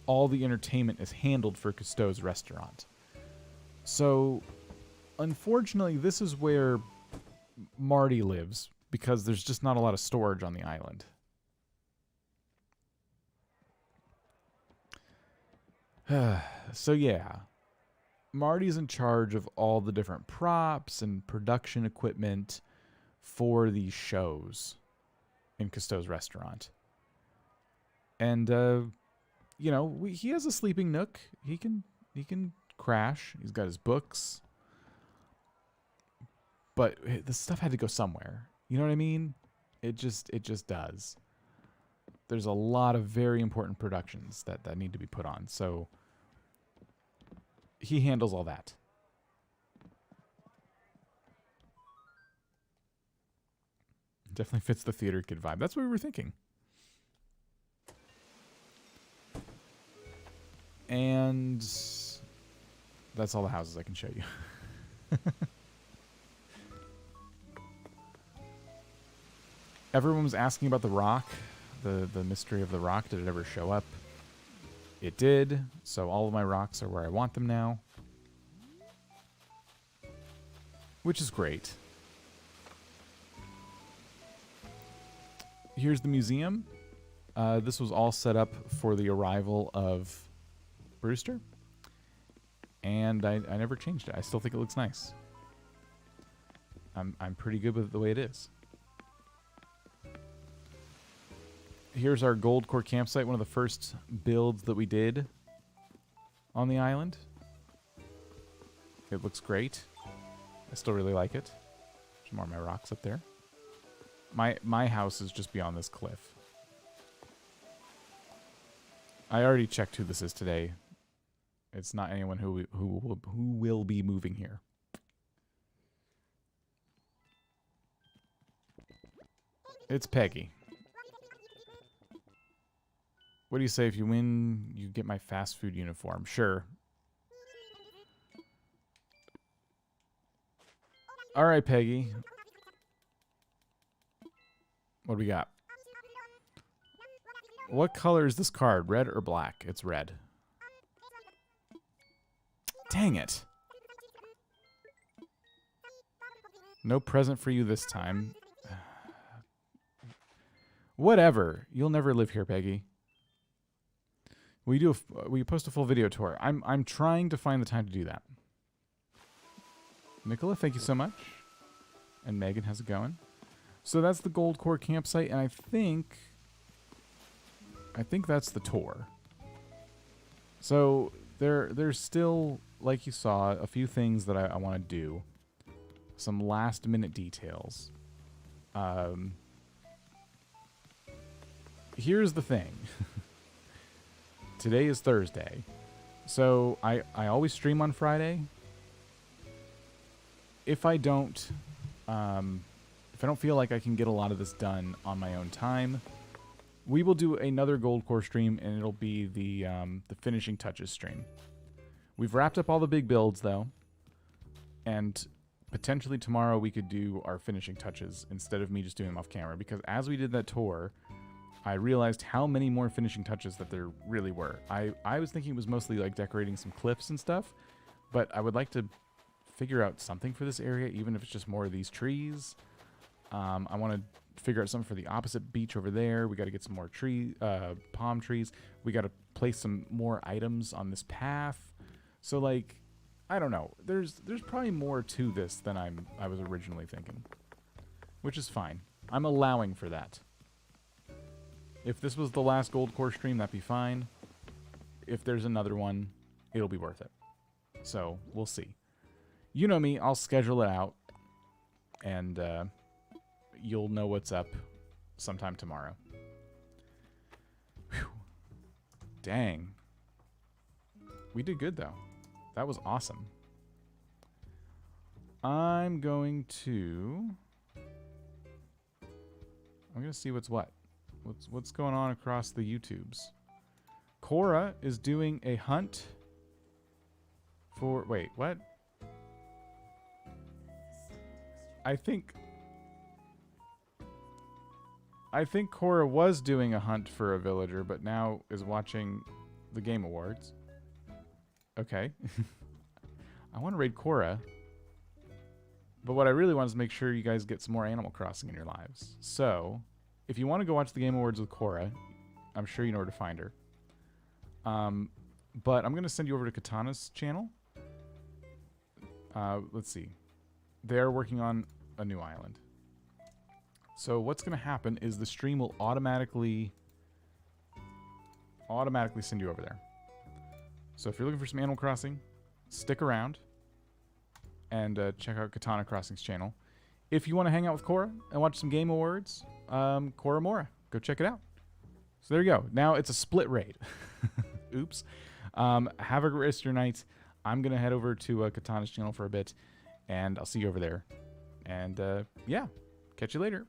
all the entertainment is handled for Cousteau's restaurant. So, unfortunately, this is where Marty lives, because there's just not a lot of storage on the island. So yeah, Marty's in charge of all the different props and production equipment for these shows in Cousteau's restaurant. And, you know, he has a sleeping nook. He can crash. He's got his books. But the stuff had to go somewhere. You know what I mean? It just does. There's a lot of very important productions that need to be put on. So he handles all that. Definitely fits the theater kid vibe. That's what we were thinking. And that's all the houses I can show you. Everyone was asking about the rock, the mystery of the rock. Did it ever show up? It did. So all of my rocks are where I want them now, which is great. Here's the museum. This was all set up for the arrival of Brewster, and I never changed it. I still think it looks nice. I'm pretty good with the way it is. Here's our Goldcore campsite, one of the first builds that we did on the island. It looks great. I still really like it. Some more of my rocks up there. My house is just beyond this cliff. I already checked who this is today. It's not anyone who will be moving here. It's Peggy. What do you say if you win, you get my fast food uniform? Sure. All right, Peggy. What do we got? What color is this card? Red or black? It's red. Dang it. No present for you this time. Whatever. You'll never live here, Peggy. We post a full video tour. I'm trying to find the time to do that. Nicola, thank you so much. And Megan, how's it going? So that's the Goldcore campsite, and I think that's the tour. So there's still, like you saw, a few things that I want to do. Some last minute details. Here's the thing. Today is Thursday. So I always stream on Friday. If I don't feel like I can get a lot of this done on my own time, we will do another Goldcore stream, and it'll be the finishing touches stream. We've wrapped up all the big builds though, and potentially tomorrow we could do our finishing touches instead of me just doing them off camera, because as we did that tour, I realized how many more finishing touches that there really were. I was thinking it was mostly like decorating some cliffs and stuff, but I would like to figure out something for this area, even if it's just more of these trees. I want to figure out something for the opposite beach over there. We got to get some more palm trees. We got to place some more items on this path. So, like, I don't know. There's probably more to this than I was originally thinking, which is fine. I'm allowing for that. If this was the last Goldcore stream, that'd be fine. If there's another one, it'll be worth it. So, we'll see. You know me, I'll schedule it out, and you'll know what's up sometime tomorrow. Whew. Dang. We did good, though. That was awesome. I'm going to see what's what. What's going on across the YouTubes. Cora is doing a hunt for... Wait, what? I think Cora was doing a hunt for a villager, but now is watching the Game Awards. Okay. I want to raid Cora. But what I really want is to make sure you guys get some more Animal Crossing in your lives. So, if you want to go watch the Game Awards with Cora, I'm sure you know where to find her. But I'm going to send you over to Katana's channel. Let's see. They're working on a new island. So what's going to happen is the stream will automatically send you over there. So if you're looking for some Animal Crossing, stick around and check out Katana Crossing's channel. If you want to hang out with Cora and watch some Game Awards, Cora Mora, go check it out. So there you go. Now it's a split raid. Oops. Have a great rest of your night. I'm going to head over to Katana's channel for a bit, and I'll see you over there. And yeah, catch you later.